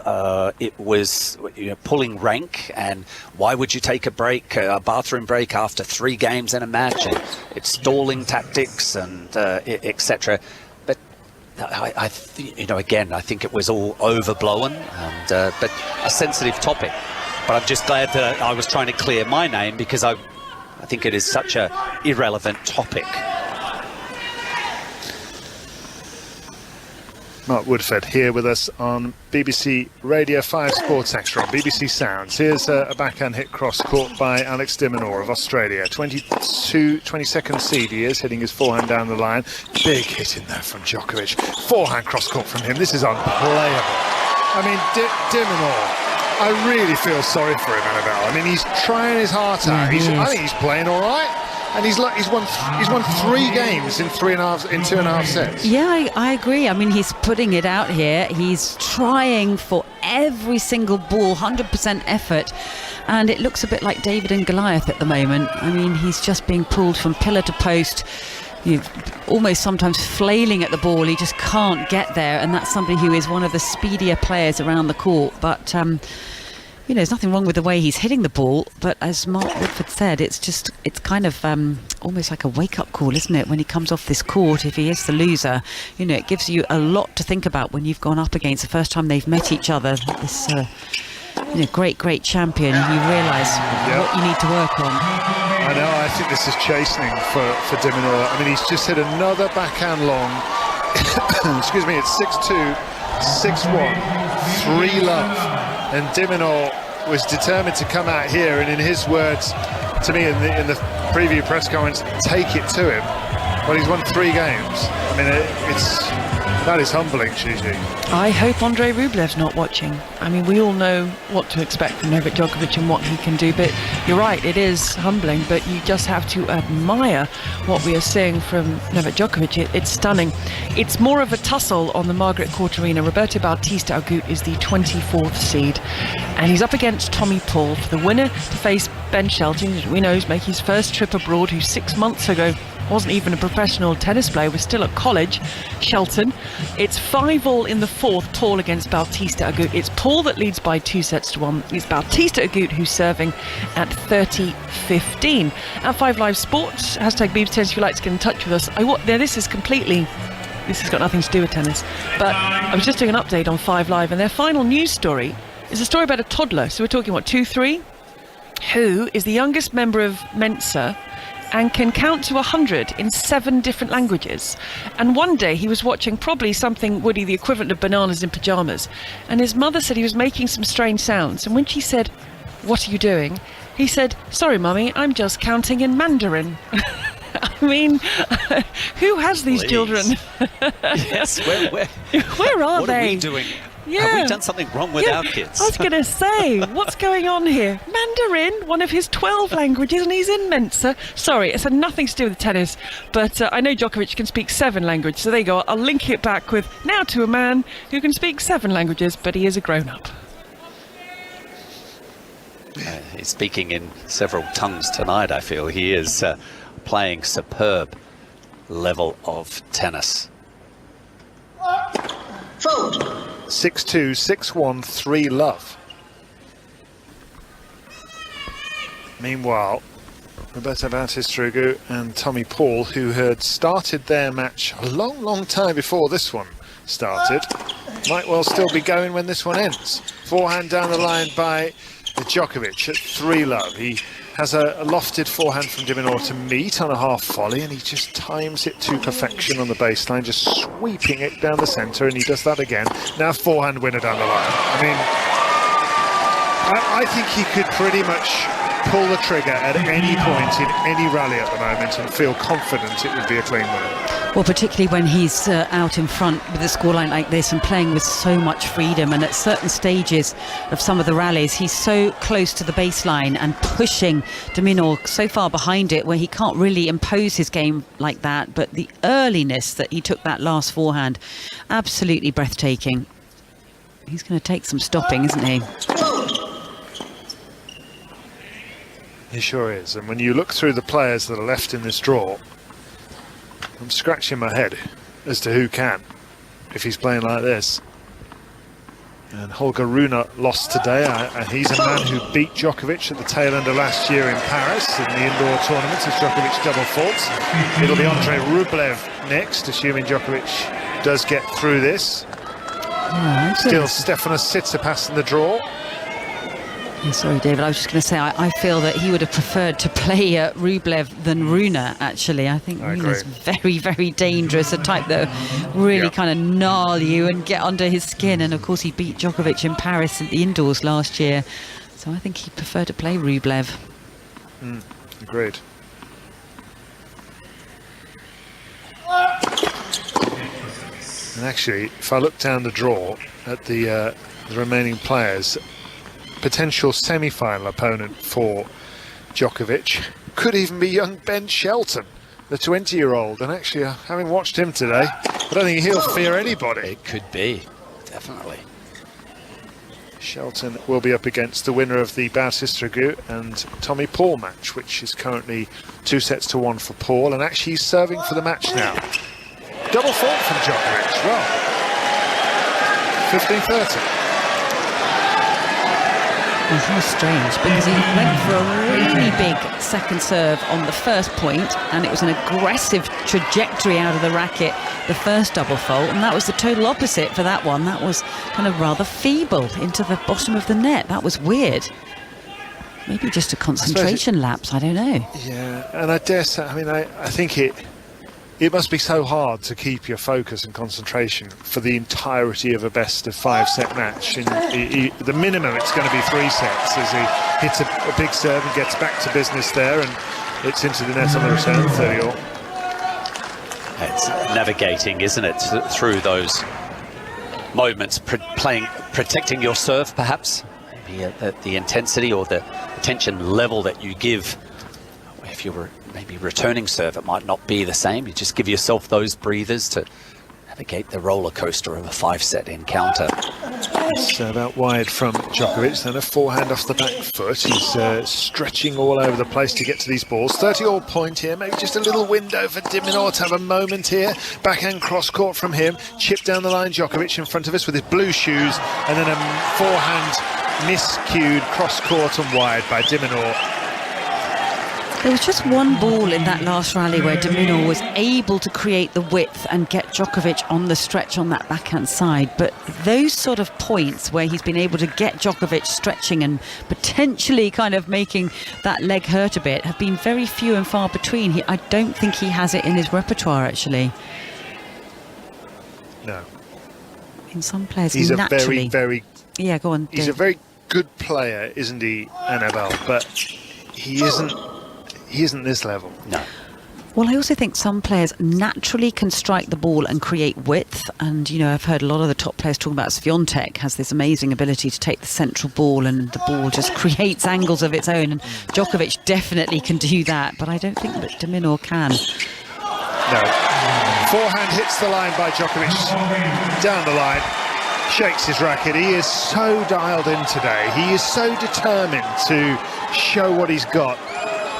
it was pulling rank, and why would you take a bathroom break after 3 games in a match? And it's stalling tactics and etc. But again, I think it was all overblown, and but a sensitive topic. But I'm just glad that I was trying to clear my name, because I think it is such a irrelevant topic. Mark Woodford here with us on BBC Radio 5 Sports Extra on BBC Sounds. Here's a backhand hit cross caught by Alex de Minaur of Australia. 22nd seed he is, hitting his forehand down the line. Big hit in there from Djokovic. Forehand cross caught from him. This is unplayable. I mean, de Minaur, I really feel sorry for him, Annabelle. I mean, he's trying his heart out. I think he's playing all right. And he's won 3 games in 2.5 sets. Yeah, I agree. I mean, he's putting it out here. He's trying for every single ball, 100% effort. And it looks a bit like David and Goliath at the moment. I mean, he's just being pulled from pillar to post, almost sometimes flailing at the ball. He just can't get there. And that's somebody who is one of the speedier players around the court. But there's nothing wrong with the way he's hitting the ball, but as Mark Woodford said, it's kind of almost like a wake-up call, isn't it, when he comes off this court, if he is the loser. It gives you a lot to think about when you've gone up against the first time they've met each other, this great champion, and you realise what you need to work on. I know, I think this is chastening for de Minaur. I mean, he's just hit another backhand long. Excuse me, it's 6-2, 6-1, 3 love. And de Minaur was determined to come out here, and in his words to me in the preview press conference, take it to him. Well, he's won 3 games. I mean, that is humbling, Gigi. I hope Andrei Rublev's not watching. I mean, we all know what to expect from Novak Djokovic and what he can do, but you're right, it is humbling, but you just have to admire what we are seeing from Novak Djokovic. It's stunning. It's more of a tussle on the Margaret Court Arena. Roberto Bautista Agut is the 24th seed, and he's up against Tommy Paul for the winner to face Ben Shelton, who we know is making his first trip abroad, who 6 months ago wasn't even a professional tennis player, was still at college. Shelton. It's 5-all in the 4th, Paul against Bautista Agut. It's Paul that leads by 2-1. It's Bautista Agut who's serving at 30-15. At 5 Live Sports, hashtag BBC Tennis if you'd like to get in touch with us. This has got nothing to do with tennis, but I was just doing an update on 5 Live, and their final news story It's a story about a toddler. So we're talking, what, 2, 3? Who is the youngest member of Mensa and can count to 100 in 7 different languages. And one day he was watching probably something, Woody, the equivalent of Bananas in Pyjamas, and his mother said he was making some strange sounds. And when she said, "What are you doing?" he said, "Sorry, Mummy, I'm just counting in Mandarin." I mean, who has these children? Yes, where are they? What are we doing? Yeah. Have we done something wrong with our kids? I was going to say, what's going on here? Mandarin, one of his 12 languages, and he's in Mensa. Sorry, it's had nothing to do with tennis, but I know Djokovic can speak 7 languages, so there you go. I'll link it back with now to a man who can speak 7 languages, but he is a grown-up. He's speaking in several tongues tonight, I feel. He is playing superb level of tennis. Fold. 6-2, 6-1, 3-love. Meanwhile, Roberto Bautista-Agut and Tommy Paul, who had started their match a long time before this one started, might well still be going when this one ends. Forehand down the line by Djokovic at 3-love. He has a lofted forehand from de Minaur to meet on a half volley, and he just times it to perfection on the baseline, just sweeping it down the centre, and he does that again. Now forehand winner down the line. I mean, I think he could pretty much pull the trigger at any point in any rally at the moment and feel confident it would be a clean winner. Well, particularly when he's out in front with a scoreline like this and playing with so much freedom, and at certain stages of some of the rallies he's so close to the baseline and pushing de Minaur so far behind it where he can't really impose his game like that. But the earliness that he took that last forehand, absolutely breathtaking. He's going to take some stopping, isn't he? He sure is. And when you look through the players that are left in this draw, I'm scratching my head as to who can, if he's playing like this. And Holger Rune lost today, and he's a man who beat Djokovic at the tail end of last year in Paris in the indoor tournament as Djokovic double faults. It'll be Andrei Rublev next, assuming Djokovic does get through this. Still Stefanos Tsitsipas in the draw. Yeah, sorry, David, I was just going to say, I feel that he would have preferred to play Rublev than Rune, actually. I think Rune's very, very dangerous, a type that really kind of gnarl you and get under his skin. And, of course, he beat Djokovic in Paris at the indoors last year. So I think he'd prefer to play Rublev. Agreed. And actually, if I look down the draw at the remaining players, potential semi-final opponent for Djokovic could even be young Ben Shelton, the 20-year-old. And actually, having watched him today, I don't think he'll fear anybody. It could be, definitely. Shelton will be up against the winner of the Bautista-Agut and Tommy Paul match, which is currently 2-1 for Paul, and actually he's serving for the match now. Double fault from Djokovic. Well, 15-30. Well, how strange, because he went for a really big second serve on the first point, and it was an aggressive trajectory out of the racket, the first double fault, and that was the total opposite for that one. That was kind of rather feeble into the bottom of the net. That was weird. Maybe just a concentration lapse, I don't know. Yeah, and I dare say, I mean, I think it must be so hard to keep your focus and concentration for the entirety of a best-of-5 set match. And the minimum, it's going to be 3 sets as he hits a big serve and gets back to business there, and it's into the net on the return, 30-all. It's navigating, isn't it, through those moments, protecting your serve, perhaps. Maybe the intensity or the attention level that you give. If you were maybe returning serve, it might not be the same. You just give yourself those breathers to navigate the roller coaster of a 5-set encounter. Serve out wide from Djokovic, then a forehand off the back foot. He's stretching all over the place to get to these balls. 30-all point here, maybe just a little window for de Minaur to have a moment here. Backhand cross court from him. Chip down the line, Djokovic in front of us with his blue shoes, and then a forehand miscued cross court and wide by de Minaur. There was just one ball in that last rally where de Minaur was able to create the width and get Djokovic on the stretch on that backhand side. But those sort of points where he's been able to get Djokovic stretching and potentially kind of making that leg hurt a bit have been very few and far between. I don't think he has it in his repertoire, actually. No. In some players, he's naturally... a very... Yeah, go on. He's Dave. a very good player, isn't he, Annabelle? But he isn't this level. No. Well, I also think some players naturally can strike the ball and create width. And, you know, I've heard a lot of the top players talking about Swiatek has this amazing ability to take the central ball and the ball just creates angles of its own. And Djokovic definitely can do that. But I don't think that de Minaur can. No. Forehand hits the line by Djokovic. Down the line. Shakes his racket. He is so dialed in today. He is so determined to show what he's got.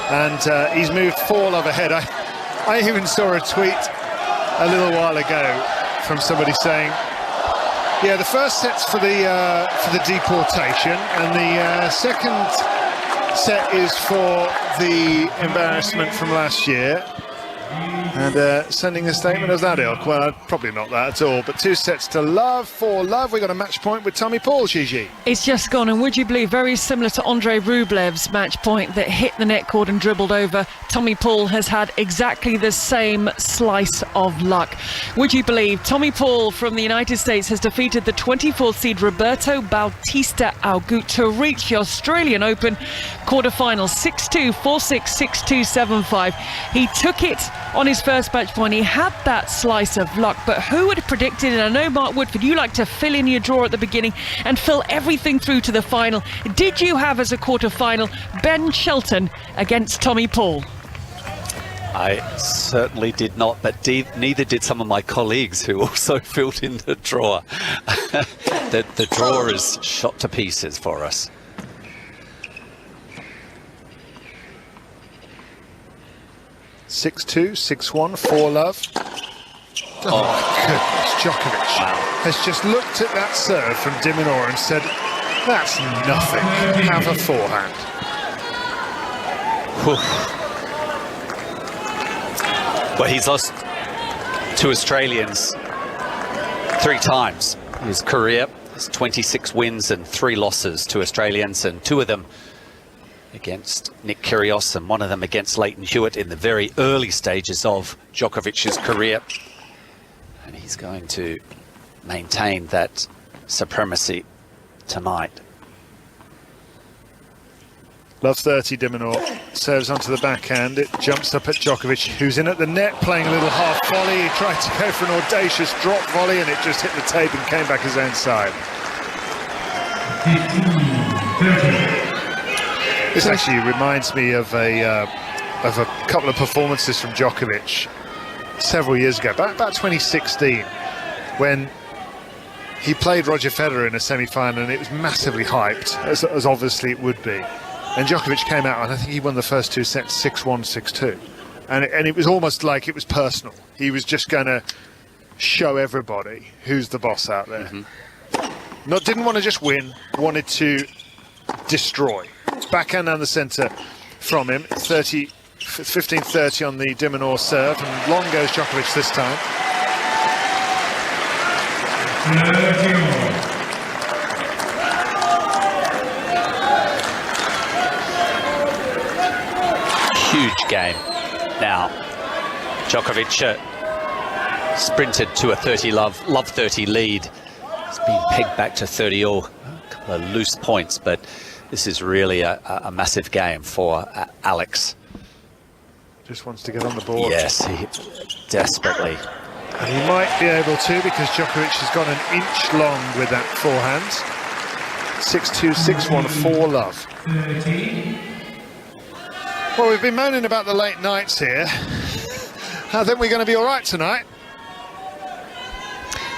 And he's moved 4-love ahead. I even saw a tweet a little while ago from somebody saying, yeah, the first set's for the deportation, and the second set is for the embarrassment from last year. And sending a statement of that ilk. Well, probably not that at all, but 2 sets to love, 4-love. We got a match point with Tommy Paul, Gigi. It's just gone, and would you believe, very similar to Andrei Rublev's match point that hit the net cord and dribbled over. Tommy Paul has had exactly the same slice of luck. Would you believe, Tommy Paul from the United States has defeated the 24th seed Roberto Bautista Agut to reach the Australian Open quarter-final 6-2, 4-6, 6-2, 7-5. He took it on his first match point. He had that slice of luck, but who would have predicted, and I know Mark Woodford, you like to fill in your draw at the beginning and fill everything through to the final. Did you have as a quarter-final Ben Shelton against Tommy Paul? I certainly did not, but neither did some of my colleagues who also filled in the draw. The draw is shot to pieces for us. (6-2, 6-1, 4-love). Oh my goodness, Djokovic has just looked at that serve from de Minaur and said, that's nothing, have a forehand. Well, he's lost to Australians 3 times in his career. There's 26 wins and 3 losses to Australians, and 2 of them against Nick Kyrgios and 1 of them against Leighton Hewitt in the very early stages of Djokovic's career. And he's going to maintain that supremacy tonight. Love 30, de Minaur serves onto the backhand. It jumps up at Djokovic, who's in at the net playing a little half volley. He tried to go for an audacious drop volley and it just hit the tape and came back his own side. This actually reminds me of a couple of performances from Djokovic several years ago, about 2016, when he played Roger Federer in a semi-final and it was massively hyped, as obviously it would be. And Djokovic came out and I think he won the first 2 sets 6-1, 6-2. And it was almost like it was personal. He was just going to show everybody who's the boss out there. Didn't want to just win, wanted to destroy. It's backhand down the centre from him. 15-30 on the de Minaur serve, and long goes Djokovic this time. Huge game. Now, Djokovic sprinted to a 30-love 30 lead. It's been pegged back to 30-all. A couple of loose points, but this is really a massive game for Alex. Just wants to get on the board. Yes, he desperately. And he might be able to, because Djokovic has gone an inch long with that forehand. 6-2, 6-1, 4-love. Well, we've been moaning about the late nights here. I think we're going to be all right tonight.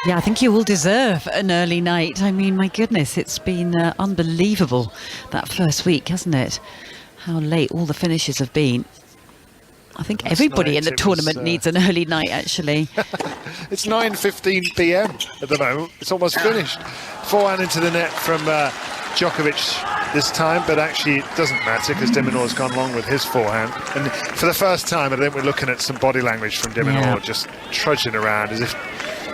Yeah, I think you will deserve an early night. I mean, my goodness, it's been unbelievable that first week, hasn't it? How late all the finishes have been. I think everybody in the tournament needs an early night, actually. It's 9:15 p.m. at the moment. It's almost finished. Forehand into the net from Djokovic. this time, but actually it doesn't matter because de Minaur's gone long with his forehand. And for the first time, I think we're looking at some body language from de Minaur, just trudging around as if,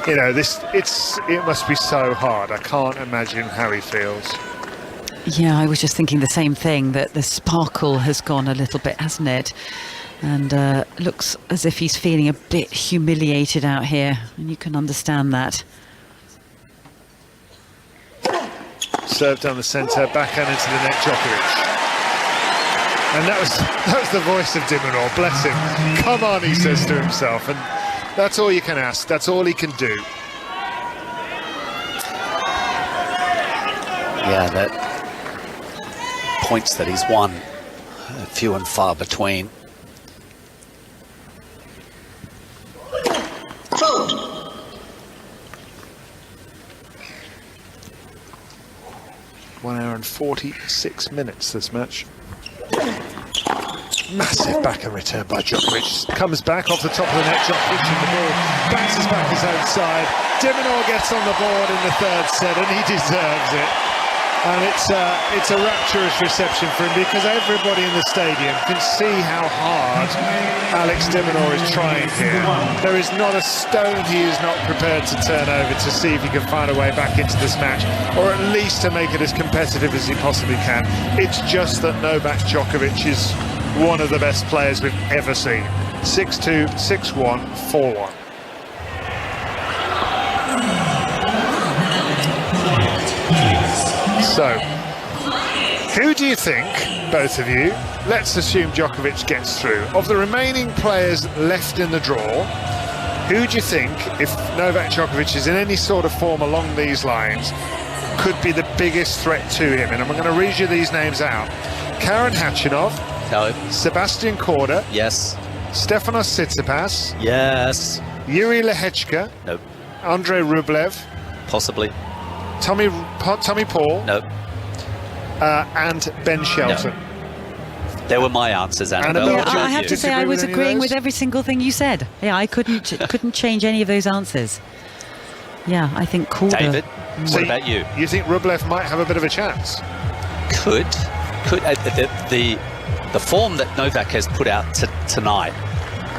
you know, it must be so hard. I can't imagine how he feels. Yeah, I was just thinking the same thing, that the sparkle has gone a little bit, hasn't it? And looks as if he's feeling a bit humiliated out here, and you can understand that. Serve down the centre, backhand into the net, Djokovic. And that was the voice of de Minaur, bless him. Come on, he says to himself, and that's all you can ask, that's all he can do. Yeah, that points that he's won, few and far between. Fold. 1 hour and 46 minutes this match. Massive backhand return by Djokovic. Comes back off the top of the net, Djokovic in the ball, bounces back his own side. De Minaur gets on the board in the third set, and he deserves it. And it's a rapturous reception for him, because everybody in the stadium can see how hard Alex de Minaur is trying here. There is not a stone he is not prepared to turn over to see if he can find a way back into this match, or at least to make it as competitive as he possibly can. It's just that Novak Djokovic is one of the best players we've ever seen. 6-2, 6-1, 4-1. So, who do you think, both of you, let's assume Djokovic gets through, of the remaining players left in the draw, who do you think, if Novak Djokovic is in any sort of form along these lines, could be the biggest threat to him? And I'm going to read you these names out. Karen Khachanov. No. Sebastian Korda. Yes. Stefanos Tsitsipas. Yes. Yuri Lehechka. Nope. Andrei Rublev. Possibly. Tommy Paul. Nope. And Ben Shelton. No. There were my answers, Annabelle. Yeah, I have to say I was agreeing with every single thing you said. Yeah, I couldn't change any of those answers. Yeah, I think Korda. David, what about you? You think Rublev might have a bit of a chance? Could the form that Novak has put out tonight,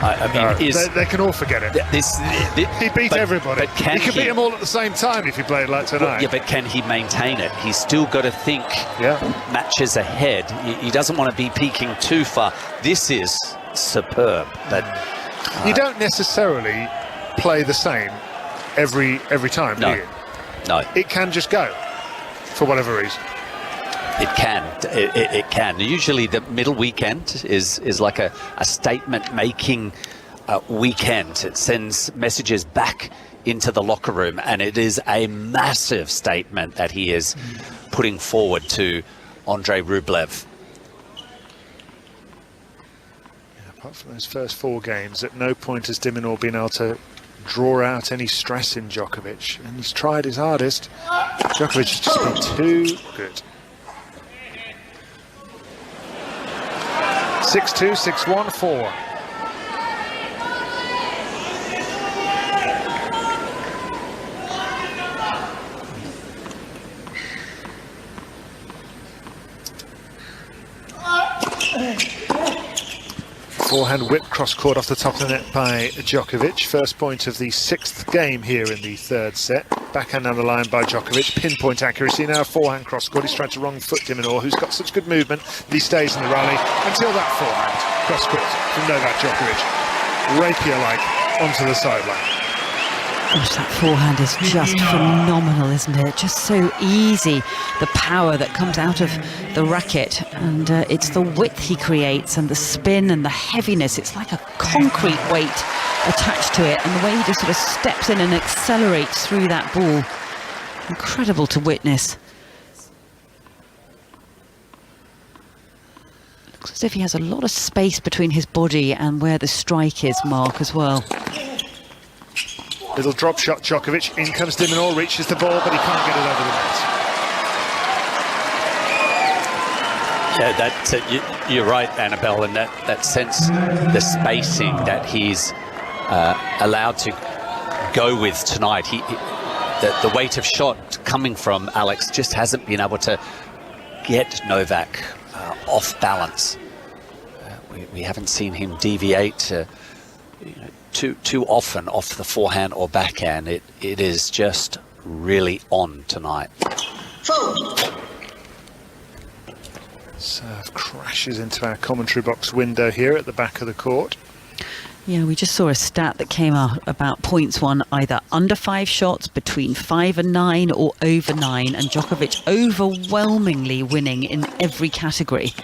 I mean, they can all forget it. He beat everybody. But he could beat them all at the same time if he played like tonight. Well, yeah, but can he maintain it? He's still got to think matches ahead. He doesn't want to be peaking too far. This is superb. But you don't necessarily play the same every time, do you? No. It can just go for whatever reason. It can. It can. Usually the middle weekend is like a statement-making weekend. It sends messages back into the locker room, and it is a massive statement that he is putting forward to Andrei Rublev. Yeah, apart from those first 4 games, at no point has de Minaur been able to draw out any stress in Djokovic, and he's tried his hardest. Djokovic has just been too good. 6-2, 6-1, 4-1. Forehand whip cross court off the top of the net by Djokovic. First point of the 6th game here in the 3rd set. Backhand down the line by Djokovic. Pinpoint accuracy. Now forehand cross court. He's tried to wrong foot de Minaur, who's got such good movement that he stays in the rally until that forehand cross court from Novak Djokovic. Rapier-like onto the sideline. Gosh, that forehand is just phenomenal, isn't it? Just so easy, the power that comes out of the racket, and it's the width he creates and the spin and the heaviness. It's like a concrete weight attached to it, and the way he just sort of steps in and accelerates through that ball. Incredible to witness. Looks as if he has a lot of space between his body and where the strike is, Mark, as well. Little drop shot, Djokovic. In comes de Minaur, reaches the ball, but he can't get it over the net. Yeah, you're right, Annabelle, in that sense, the spacing that he's allowed to go with tonight. The weight of shot coming from Alex just hasn't been able to get Novak off balance. We haven't seen him deviate too often off the forehand or backhand. It is just really on tonight. Serve crashes into our commentary box window here at the back of the court. Yeah, we just saw a stat that came out about points won either under 5 shots, between 5 and 9, or over 9, and Djokovic overwhelmingly winning in every category.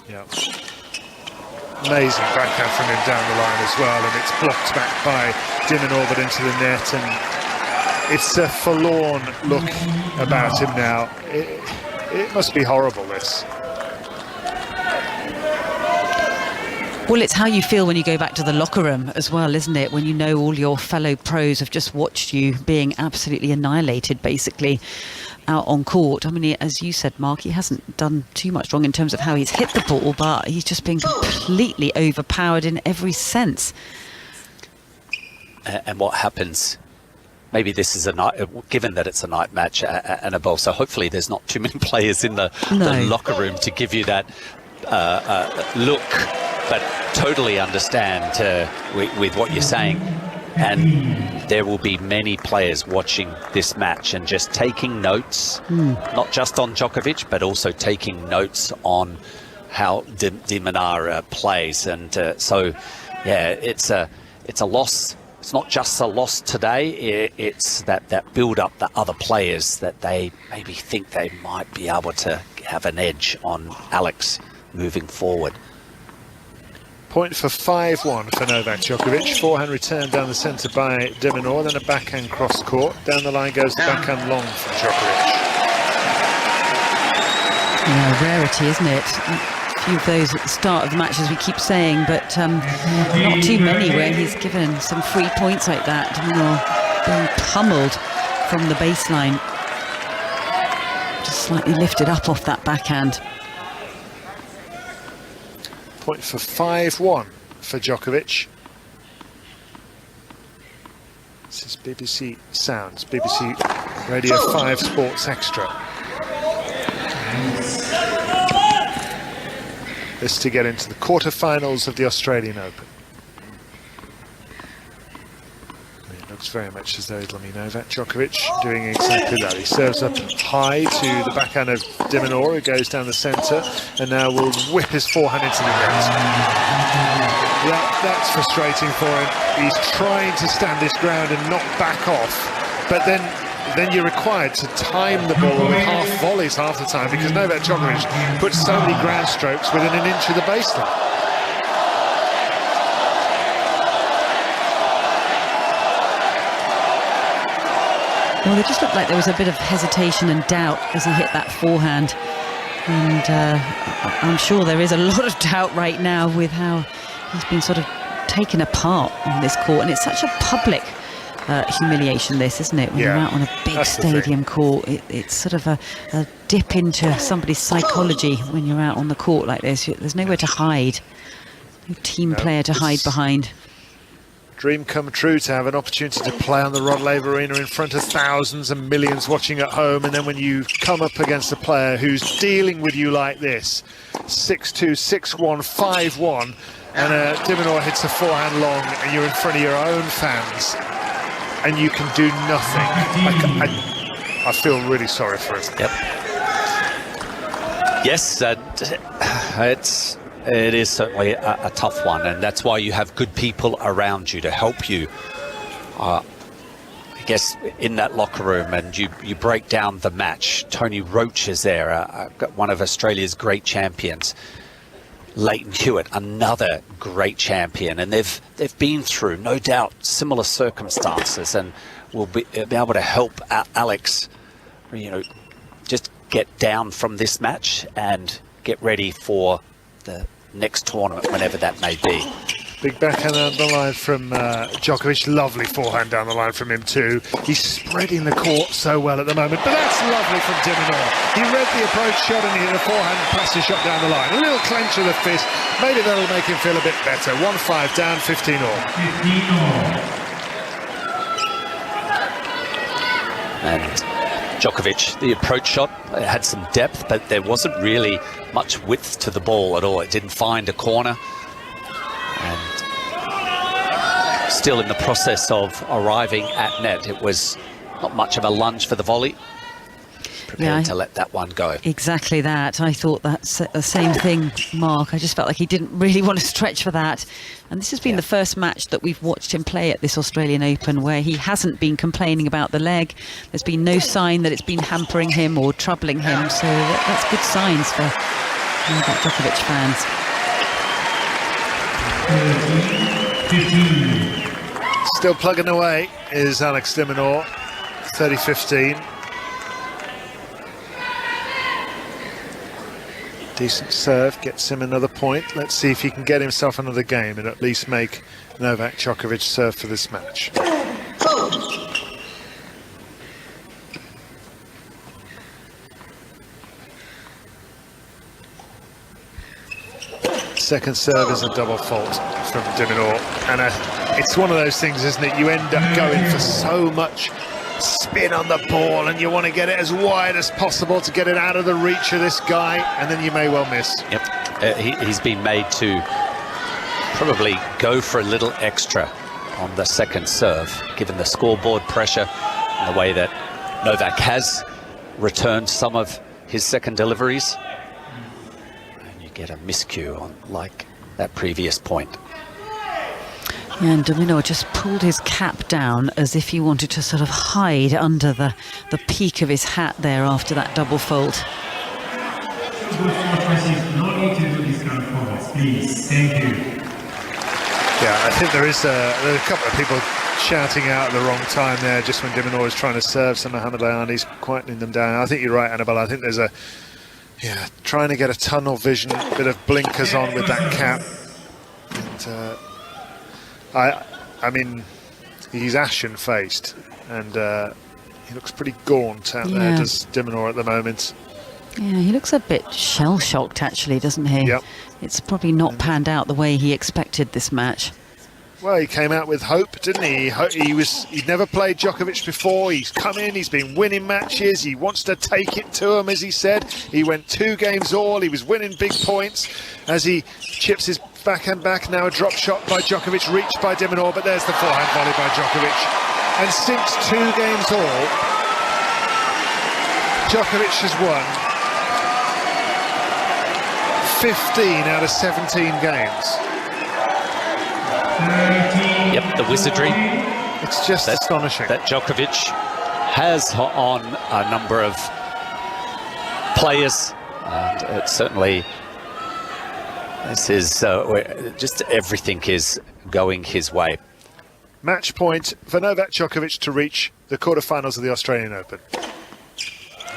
Yeah. Amazing backhand from him down the line as well, and it's blocked back by de Minaur but into the net, and it's a forlorn look about him now. It must be horrible, this. Well, it's how you feel when you go back to the locker room as well, isn't it? When you know all your fellow pros have just watched you being absolutely annihilated, basically, out on court. I mean, as you said, Mark, he hasn't done too much wrong in terms of how he's hit the ball, but he's just been completely overpowered in every sense. And what happens? Maybe this is a night, given that it's a night match, Annabelle, so hopefully there's not too many players in the locker room to give you that look, but totally understand with what you're saying. And there will be many players watching this match and just taking notes, not just on Djokovic, but also taking notes on how de Minaur plays. And so, yeah, it's a loss. It's not just a loss today, it's that build up the other players that they maybe think they might be able to have an edge on Alex moving forward. Point for 5-1 for Novak Djokovic. Forehand return down the centre by de Minaur, then a backhand cross court. Down the line goes the backhand long from Djokovic. Yeah, rarity, isn't it? A few of those at the start of the match, as we keep saying, but not too many where he's given some free points like that. De Minaur being pummeled from the baseline. Just slightly lifted up off that backhand. Point for 5-1 for Djokovic. This is BBC Sounds, BBC Radio 5 Sports Extra. This to get into the quarterfinals of the Australian Open. It looks very much as though it'll be Novak Djokovic doing exactly that. He serves up high to the backhand of de Minaur, who goes down the centre, and now will whip his forehand into the net. Yeah, that's frustrating for him. He's trying to stand his ground and not back off, but then you're required to time the ball with half volleys half the time, because Novak Djokovic puts so many ground strokes within an inch of the baseline. Well, it just looked like there was a bit of hesitation and doubt as he hit that forehand. And I'm sure there is a lot of doubt right now with how he's been sort of taken apart on this court. And it's such a public humiliation, this, isn't it? When you're out on a big stadium court, it's sort of a dip into somebody's psychology when you're out on the court like this. There's nowhere to hide, no team player to hide behind. Dream come true to have an opportunity to play on the Rod Laver Arena in front of thousands and millions watching at home, and then when you come up against a player who's dealing with you like this, 6-2, 6-1, 5-1, and de Minaur hits a forehand long, and you're in front of your own fans, and you can do nothing. I feel really sorry for him. Yep. Yes, it is certainly a tough one, and that's why you have good people around you to help you, I guess, in that locker room, and you break down the match. Tony Roach is there, one of Australia's great champions. Leighton Hewitt, another great champion, and they've been through, no doubt, similar circumstances, and will be able to help Alex, just get down from this match and get ready for the next tournament, whenever that may be. Big backhand down the line from Djokovic. Lovely forehand down the line from him too. He's spreading the court so well at the moment, but that's lovely from de Minaur. He read the approach shot and he hit a forehand and passed his shot down the line. A little clench of the fist. Maybe that'll make him feel a bit better. 1-5 down, 15 all. And Djokovic, the approach shot, it had some depth, but there wasn't really much width to the ball at all. It didn't find a corner. And still in the process of arriving at net, it was not much of a lunge for the volley. Prepared to let that one go. Exactly that. I thought that's the same thing, Mark. I just felt like he didn't really want to stretch for that. And this has been the first match that we've watched him play at this Australian Open where he hasn't been complaining about the leg. There's been no sign that it's been hampering him or troubling him. So that's good signs for Novak Djokovic fans. 15. Still plugging away is Alex de Minaur, 30-15. Decent serve, gets him another point. Let's see if he can get himself another game and at least make Novak Djokovic serve for this match. Second serve is a double fault from de Minaur. And it's one of those things, isn't it? You end up going for so much spin on the ball and you want to get it as wide as possible to get it out of the reach of this guy, and then you may well miss. Yep, he's been made to probably go for a little extra on the second serve, given the scoreboard pressure and the way that Novak has returned some of his second deliveries. And you get a miscue on like that previous point. And de Minaur just pulled his cap down as if he wanted to sort of hide under the peak of his hat there after that double fault. No need to do this kind of comments, please. Thank you. Yeah, I think there are a couple of people shouting out at the wrong time there, just when de Minaur is trying to serve some Mohamed Ayani's quietening them down. I think you're right, Annabelle. I think there's trying to get a tunnel vision, bit of blinkers on with that cap. And, I mean, he's ashen-faced, and he looks pretty gaunt out there, does de Minaur at the moment. Yeah, he looks a bit shell-shocked, actually, doesn't he? Yep. It's probably not panned out the way he expected this match. Well, he came out with hope, didn't he? He'd never played Djokovic before. He's come in, he's been winning matches. He wants to take it to him, as he said. He went 2 games all. He was winning big points as he chips his backhand back. Now a drop shot by Djokovic, reached by de Minaur, but there's the forehand volley by Djokovic. And since 2 games all, Djokovic has won 15 out of 17 games. Yep, the wizardry. It's just astonishing. That Djokovic has on a number of players. And it's certainly, this is, just everything is going his way. Match point for Novak Djokovic to reach the quarterfinals of the Australian Open.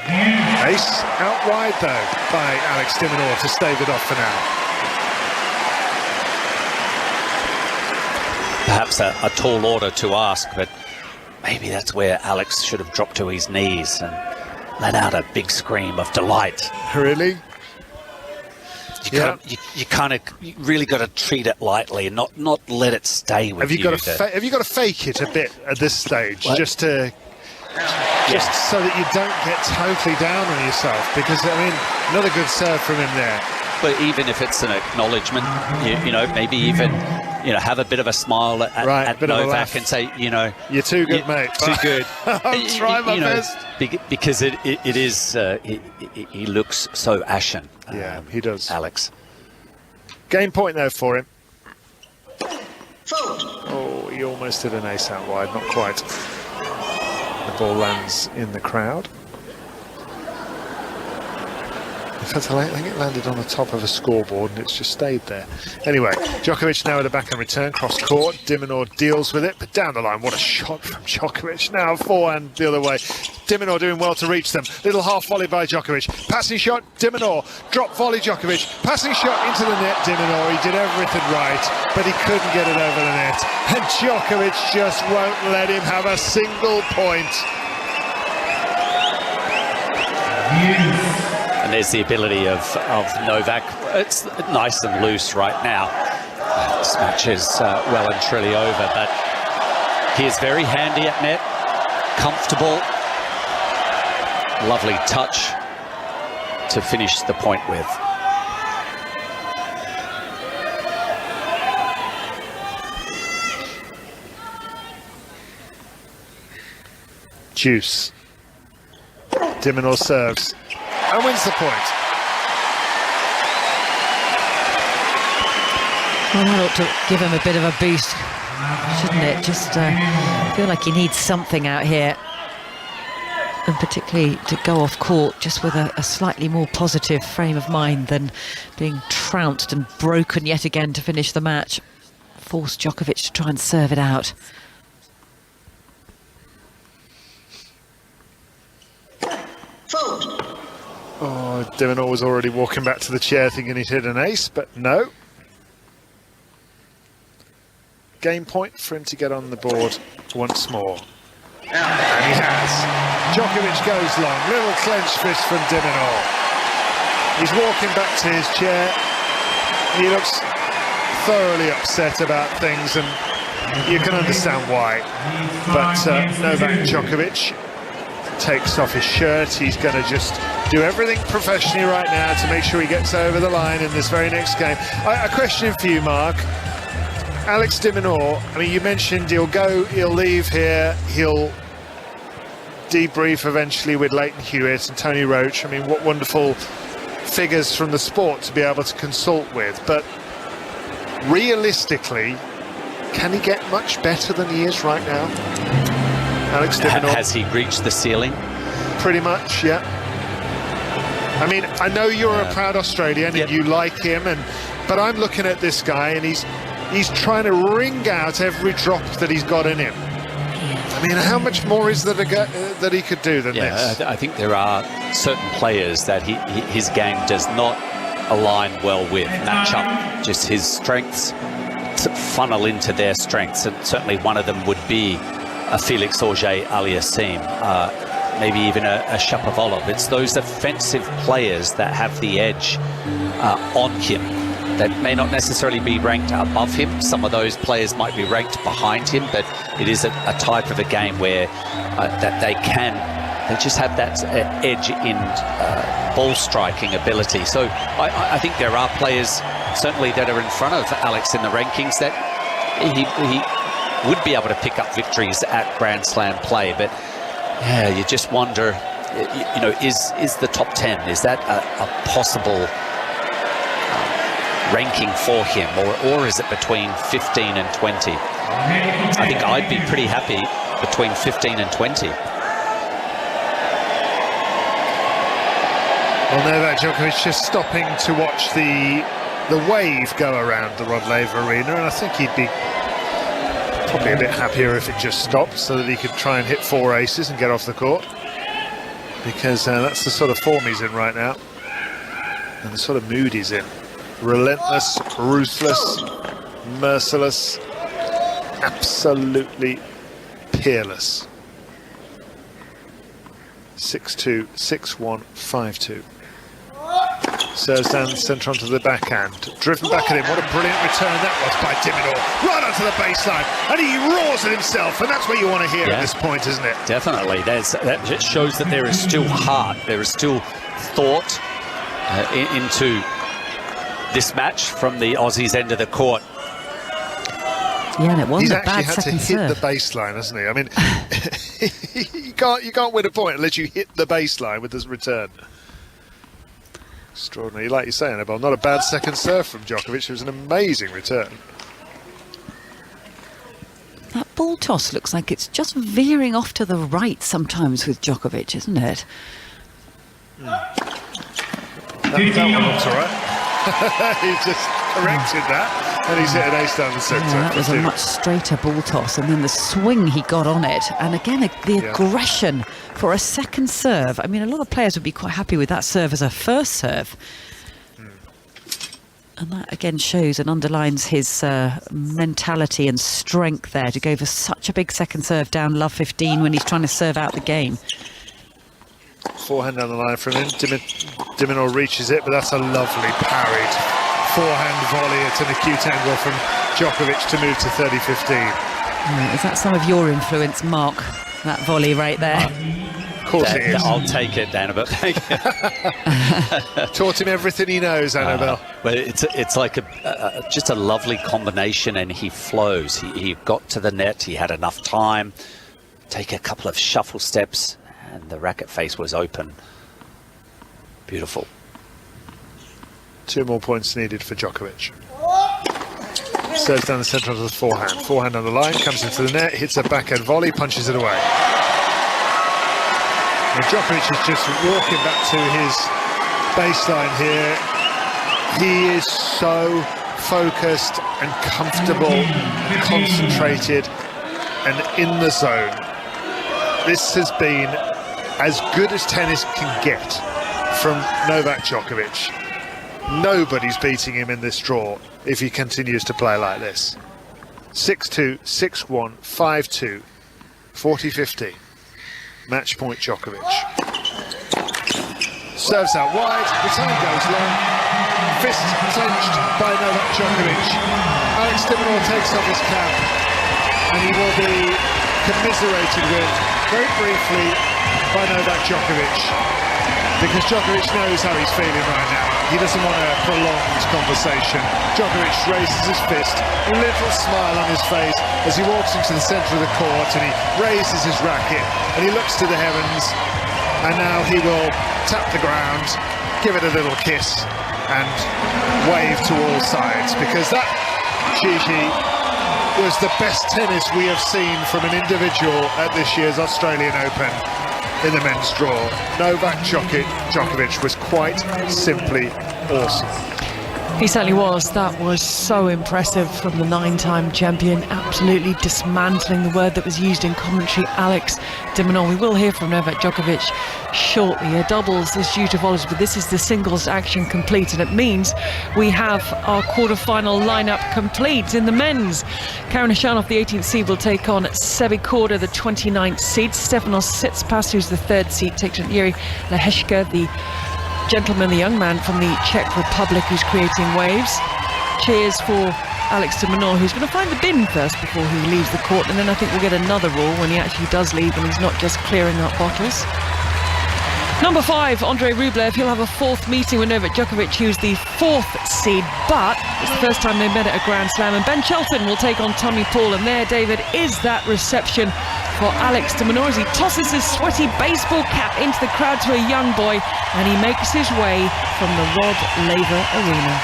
Ace out wide though by Alex de Minaur to stave it off for now. Perhaps a tall order to ask, but maybe that's where Alex should have dropped to his knees and let out a big scream of delight. Really? You really got to treat it lightly and not let it stay with you. Have you got to fake it a bit at this stage, just so that you don't get totally down on yourself? Because I mean, another good serve from him there. But even if it's an acknowledgement, you know, maybe even have a bit of a smile at Novak and say, you're too good, mate. Too good. I'm trying my best. Because it is, he looks so ashen. Yeah, he does. Alex. Game point there for him. Oh, he almost did an ace out wide, not quite. The ball lands in the crowd. In fact, I think it landed on the top of a scoreboard and it's just stayed there. Anyway, Djokovic now with a backhand return, cross court. De Minaur deals with it, but down the line, what a shot from Djokovic. Now forehand the other way. De Minaur doing well to reach them. Little half volley by Djokovic. Passing shot, De Minaur. Drop volley, Djokovic. Passing shot into the net, De Minaur. He did everything right, but he couldn't get it over the net. And Djokovic just won't let him have a single point. And there's the ability of Novak. It's nice and loose right now. This match is well and truly over, but he is very handy at net, comfortable. lovely touch to finish the point with. Juice. De Minaur serves and wins the point. Well, that ought to give him a bit of a boost, shouldn't it? Just feel like he needs something out here, and particularly to go off court just with a slightly more positive frame of mind than being trounced and broken yet again to finish the match. Force Djokovic to try and serve it out. Oh, De Minaur was already walking back to the chair thinking he'd hit an ace, but no. Game point for him to get on the board once more. And he has. Djokovic goes long. Little clenched fist from De Minaur. He's walking back to his chair. He looks thoroughly upset about things, and you can understand why. But Novak Djokovic takes off his shirt. He's going to just do everything professionally right now to make sure he gets over the line in this very next game. A question for you, Mark. Alex de Minaur, I mean, you mentioned he'll leave here, he'll debrief eventually with Leighton Hewitt and Tony Roach. I mean, what wonderful figures from the sport to be able to consult with. But realistically, can he get much better than he is right now? Alex de Minaur. Has he reached the ceiling? Pretty much, yeah. I mean, I know you're a proud Australian and you like him, but I'm looking at this guy and he's trying to wring out every drop that he's got in him. I mean, how much more is there that he could do than this? I think there are certain players that his game does not align well with, match up. Just his strengths funnel into their strengths, and certainly one of them would be a Felix Auger-Aliassime, maybe even a Shapovalov. It's those offensive players that have the edge on him. They may not necessarily be ranked above him. Some of those players might be ranked behind him, but it is a type of a game where that they just have that edge in ball striking ability. So I think there are players certainly that are in front of Alex in the rankings that he would be able to pick up victories at Grand Slam play. But yeah, you just wonder, you know, is the top 10, is that a possible ranking for him, or is it between 15 and 20? I think I'd be pretty happy between 15 and 20. Well, Novak Djokovic just stopping to watch the wave go around the Rod Laver Arena, and I think he'd be probably a bit happier if it just stopped so that he could try and hit 4 aces and get off the court, because that's the sort of form he's in right now and the sort of mood he's in. Relentless, ruthless, merciless, absolutely peerless. 6-2, 6-1, 5-2. Serves down the centre onto the backhand. Driven back at him. What a brilliant return that was by de Minaur. Right onto the baseline. And he roars at himself. And that's what you want to hear at this point, isn't it? Definitely. That just shows that there is still heart. There is still thought into this match from the Aussies' end of the court. Yeah, and it wasn't a bad He's second serve. actually had to hit the baseline, hasn't he? I mean, you can't win a point unless you hit the baseline with this return. Extraordinary. Like you say, Annabelle, not a bad second serve from Djokovic. It was an amazing return. That ball toss looks like it's just veering off to the right sometimes with Djokovic, isn't it? That one looks all right. He's just corrected that, and he's hit an ace down the centre. Yeah, that was a much straighter ball toss, and then the swing he got on it, and again the aggression for a second serve. I mean, a lot of players would be quite happy with that serve as a first serve. And that again shows and underlines his mentality and strength there to go for such a big second serve down love 15 when he's trying to serve out the game. Forehand down the line from him. De Minaur reaches it, but that's a lovely parried forehand volley at an acute angle from Djokovic to move to 30-15. Is that some of your influence, Mark? That volley right there? course it is. I'll take it, Annabelle. Thank you. Taught him everything he knows, Annabelle. Well, it's like just a lovely combination, and he flows. He got to the net, he had enough time, take a couple of shuffle steps, and the racket face was open. Beautiful. 2 more points needed for Djokovic. Serves down the centre of the forehand. Forehand on the line, comes into the net, hits a backhand volley, punches it away. And Djokovic is just walking back to his baseline here. He is so focused and comfortable and concentrated and in the zone. This has been as good as tennis can get from Novak Djokovic. Nobody's beating him in this draw if he continues to play like this. 6-2, 6-1, 5-2, 40-15. Match point Djokovic. Serves out wide, the time goes long. Fist clenched by Novak Djokovic. Alex de Minaur takes off his cap and he will be commiserated with, very briefly, by Novak Djokovic. Because Djokovic knows how he's feeling right now. He doesn't want a prolonged conversation. Djokovic raises his fist, a little smile on his face as he walks into the centre of the court, and he raises his racket and he looks to the heavens, and now he will tap the ground, give it a little kiss and wave to all sides, because that, Gigi, was the best tennis we have seen from an individual at this year's Australian Open. In the men's draw, Novak Djokovic was quite simply awesome. He certainly was. That was so impressive from the 9-time champion, absolutely dismantling the word that was used in commentary, Alex de Minaur. We will hear from Novak Djokovic shortly. A doubles is due to follow, but this is the singles action complete, and it means we have our quarter-final lineup complete. In the men's, Karen Khachanov, the 18th seed, will take on Sebi Korda, the 29th seed. Stefanos Tsitsipas, who's the 3rd seed, takes on Jiri Lehecka, the gentleman, the young man from the Czech Republic who's creating waves. Cheers for Alex de Minaur, who's going to find the bin first before he leaves the court, and then I think we'll get another roar when he actually does leave and he's not just clearing up bottles. Number 5, Andrei Rublev. He'll have a 4th meeting with Novak Djokovic, who's the 4th seed, but it's the first time they met at a Grand Slam. And Ben Shelton will take on Tommy Paul, and there, David, is that reception for Alex de Minaur as he tosses his sweaty baseball cap into the crowd to a young boy, and he makes his way from the Rod Laver Arena.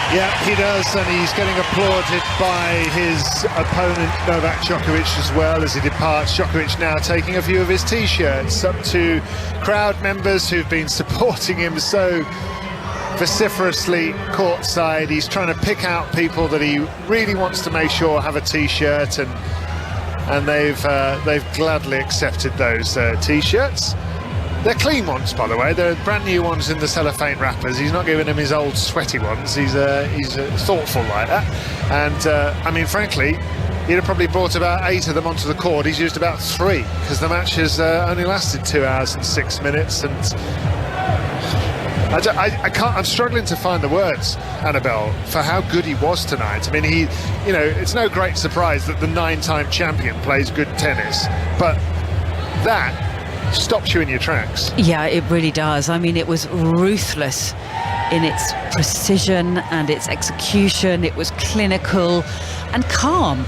Yeah, he does, and he's getting applauded by his opponent Novak Djokovic as well as he departs. Djokovic now taking a few of his t-shirts up to crowd members who've been supporting him so vociferously courtside. He's trying to pick out people that he really wants to make sure have a t-shirt, and they've gladly accepted those t-shirts. They're clean ones, by the way. They're brand new ones in the cellophane wrappers. He's not giving them his old sweaty ones. He's thoughtful like that. And I mean, frankly, he'd have probably brought about 8 of them onto the court. He's used about 3 because the match has only lasted 2 hours and 6 minutes. And I can't. I'm struggling to find the words, Annabelle, for how good he was tonight. I mean, it's no great surprise that the 9-time champion plays good tennis, but that stops you in your tracks. Yeah, it really does. I mean, it was ruthless in its precision and its execution. It was clinical and calm.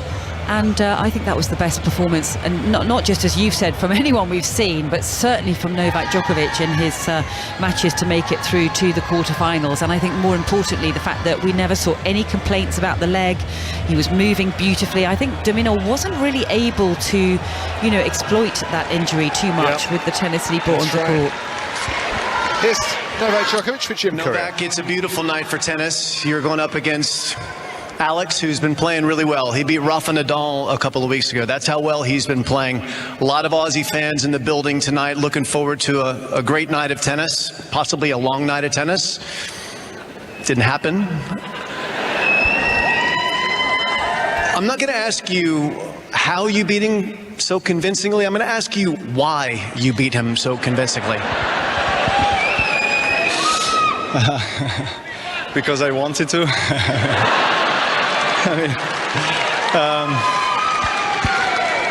And I think that was the best performance, and not just, as you've said, from anyone we've seen, but certainly from Novak Djokovic in his matches to make it through to the quarterfinals. And I think more importantly, the fact that we never saw any complaints about the leg. He was moving beautifully. I think de Minaur wasn't really able to, exploit that injury too much with the tennis that he brought onto the court. Here's Novak Djokovic with Jim Novak, it's a beautiful night for tennis. You're going up against Alex, who's been playing really well. He beat Rafa Nadal a couple of weeks ago. That's how well he's been playing. A lot of Aussie fans in the building tonight, looking forward to a great night of tennis, possibly a long night of tennis. Didn't happen. I'm not going to ask you how you beat him so convincingly. I'm going to ask you why you beat him so convincingly. Because I wanted to. I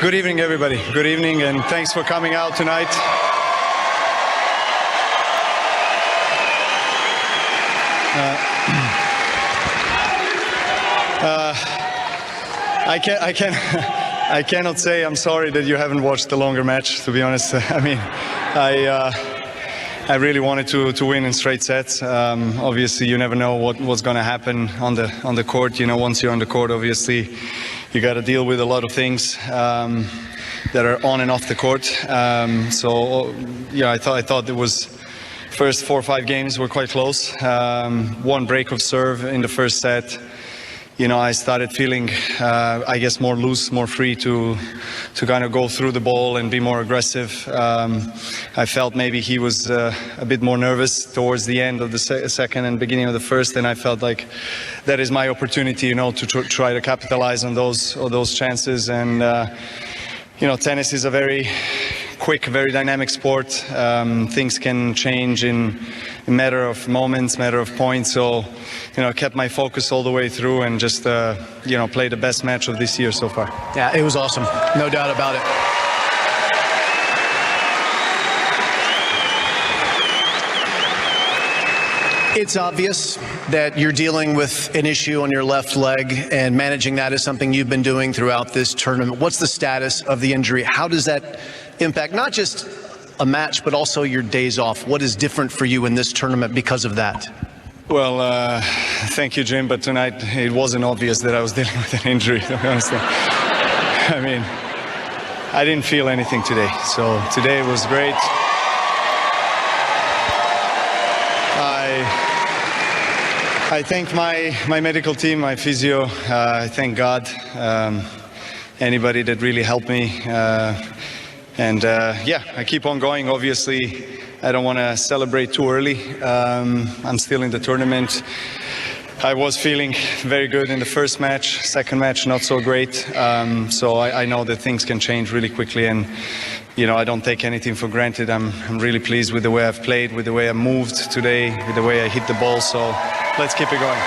Good evening, everybody. Good evening, and thanks for coming out tonight. I cannot say I'm sorry that you haven't watched the longer match, to be honest. I mean, I really wanted to win in straight sets. Obviously, you never know what's going to happen on the court. You know, once you're on the court, obviously, you got to deal with a lot of things that are on and off the court. So, yeah, I thought it was first 4 or 5 games were quite close. One break of serve in the first set. You know, I started feeling, I guess, more loose, more free to kind of go through the ball and be more aggressive. I felt maybe he was a bit more nervous towards the end of the second and beginning of the first, and I felt like that is my opportunity, you know, to try to capitalize on those chances. And you know, tennis is a very quick, very dynamic sport. Things can change in a matter of moments, matter of points. So, you know, I kept my focus all the way through and just, you know, played the best match of this year so far. Yeah, it was awesome. No doubt about it. It's obvious that you're dealing with an issue on your left leg, and managing that is something you've been doing throughout this tournament. What's the status of the injury? How does that impact not just a match, but also your days off? What is different for you in this tournament because of that? Well, thank you, Jim, but tonight it wasn't obvious that I was dealing with an injury, to be honest. I mean, I didn't feel anything today, so today was great. I thank my medical team, my physio. I thank God, anybody that really helped me. Yeah, I keep on going. Obviously, I don't want to celebrate too early. I'm still in the tournament. I was feeling very good in the first match. Second match, not so great. So I know that things can change really quickly, and you know, I don't take anything for granted. I'm really pleased with the way I've played, with the way I moved today, with the way I hit the ball. So let's keep it going.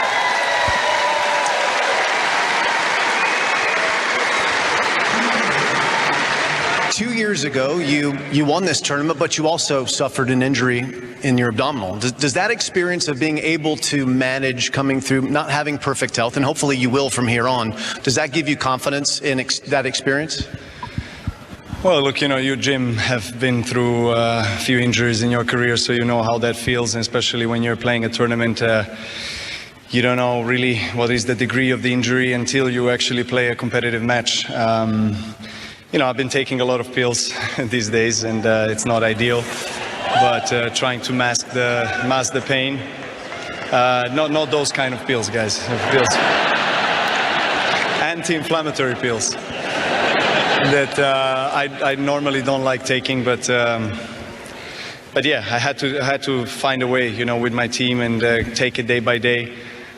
2 years ago, you won this tournament, but you also suffered an injury in your abdominal. Does that experience of being able to manage coming through, not having perfect health, and hopefully you will from here on, does that give you confidence in that experience? Well, look, you know, you, Jim, have been through a few injuries in your career, so you know how that feels, and especially when you're playing a tournament. You don't know really what is the degree of the injury until you actually play a competitive match. You know, I've been taking a lot of pills these days, and it's not ideal, but trying to mask the pain. Not those kind of pills, guys. Pills. Anti-inflammatory pills that I normally don't like taking, but yeah, I had to find a way, you know, with my team and take it day by day.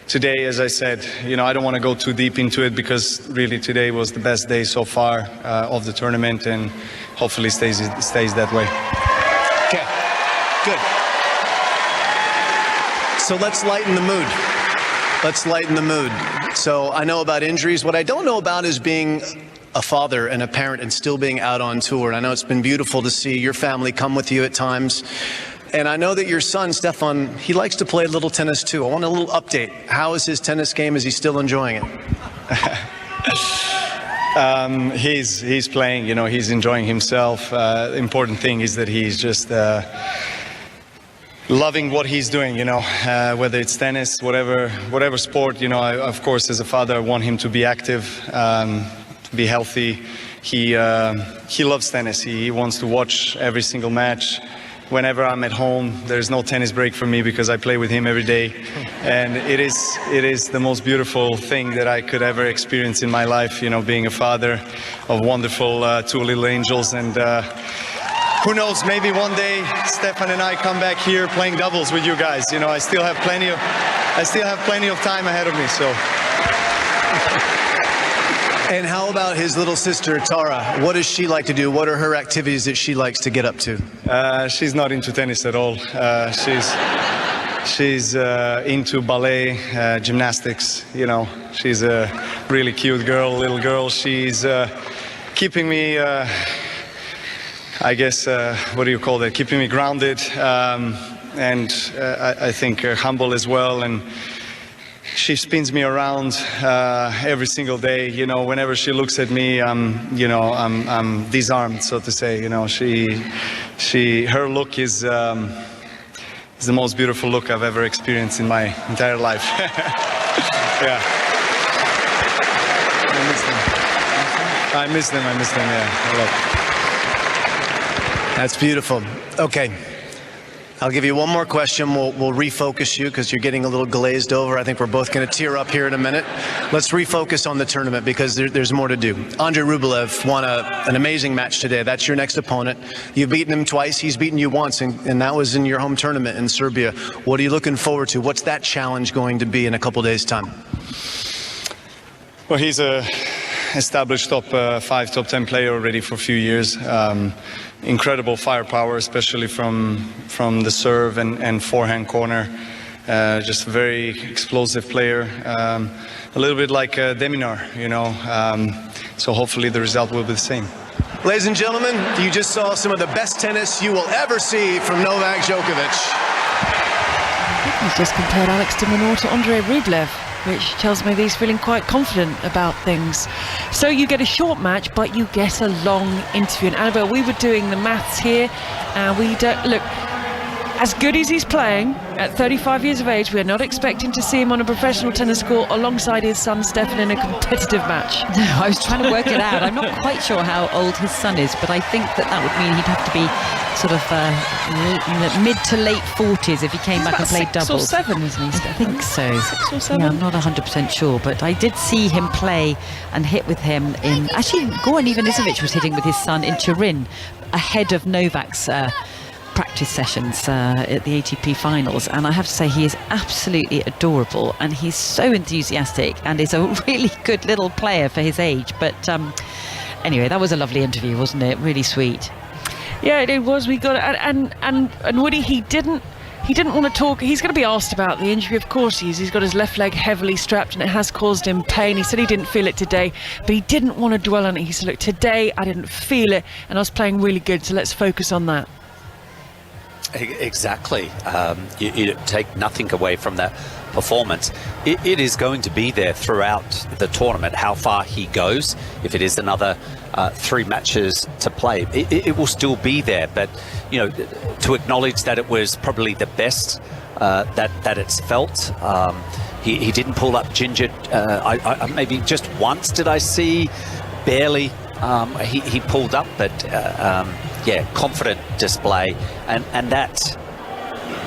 Today, as I said, you know, I don't want to go too deep into it because really today was the best day so far of the tournament, and hopefully stays that way. Okay, good. So let's lighten the mood. Let's lighten the mood. So I know about injuries. What I don't know about is being a father and a parent and still being out on tour. And I know it's been beautiful to see your family come with you at times. And I know that your son, Stefan, he likes to play a little tennis too. I want a little update. How is his tennis game? Is he still enjoying it? He's playing, you know, he's enjoying himself. The important thing is that he's just loving what he's doing, you know, whether it's tennis, whatever sport, you know. Of course, as a father, I want him to be active, be healthy. He loves tennis. He wants to watch every single match. Whenever I'm at home, there's no tennis break for me because I play with him every day, and it is the most beautiful thing that I could ever experience in my life, you know, being a father of wonderful 2 little angels. And who knows, maybe one day Stefan and I come back here playing doubles with you guys. You know, I still have plenty of time ahead of me, so. And how about his little sister, Tara? What does she like to do? What are her activities that she likes to get up to? She's not into tennis at all. She's into ballet, gymnastics, you know. She's a really cute girl, little girl. She's keeping me, I guess, what do you call that? Keeping me grounded, and I think humble as well. And she spins me around every single day. You know, whenever she looks at me, I'm disarmed, so to say. You know, her look is the most beautiful look I've ever experienced in my entire life. Yeah. I miss them, yeah, a lot. That's beautiful. Okay. I'll give you one more question. We'll refocus you because you're getting a little glazed over. I think we're both going to tear up here in a minute. Let's refocus on the tournament because there's more to do. Andrei Rublev won an amazing match today. That's your next opponent. You've beaten him twice. He's beaten you once, and that was in your home tournament in Serbia. What are you looking forward to? What's that challenge going to be in a couple days' time? Well, he's a established top 5, top 10 player already for a few years. Incredible firepower, especially from the serve and forehand corner. Just a very explosive player. A little bit like Minaur, you know. So hopefully the result will be the same. Ladies and gentlemen, you just saw some of the best tennis you will ever see from Novak Djokovic. He's just compared Alex de Minaur to Andrei Rublev, which tells me that he's feeling quite confident about things. So you get a short match, but you get a long interview. And Annabelle, we were doing the maths here, and we don't look. As good as he's playing at 35 years of age, we are not expecting to see him on a professional tennis court alongside his son Stefan in a competitive match. No, I was trying to work it out. I'm not quite sure how old his son is, but I think that would mean he'd have to be sort of mid to late 40s if he came back and played doubles. 6 or 7, isn't he? I think so. 6 or 7? Yeah, I'm not 100% sure, but I did see him play and hit with him in... Actually, Goran Ivanisevic was hitting with his son in Turin ahead of Novak's practice sessions at the ATP finals, and I have to say he is absolutely adorable, and he's so enthusiastic and is a really good little player for his age. But anyway, that was a lovely interview, wasn't it? Really sweet. Yeah, it was. We got and Woody, he didn't want to talk. He's going to be asked about the injury, of course. He's got his left leg heavily strapped and it has caused him pain. He said he didn't feel it today, but he didn't want to dwell on it. He said, look, today I didn't feel it and I was playing really good, so let's focus on that. Exactly. You take nothing away from that performance. It is going to be there throughout the tournament. How far he goes, if it is another 3 matches to play, it will still be there. But you know, to acknowledge that it was probably the best that it's felt. He didn't pull up ginger. I maybe just once did I see, barely. He pulled up, but yeah, confident display, and that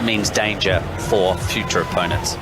means danger for future opponents.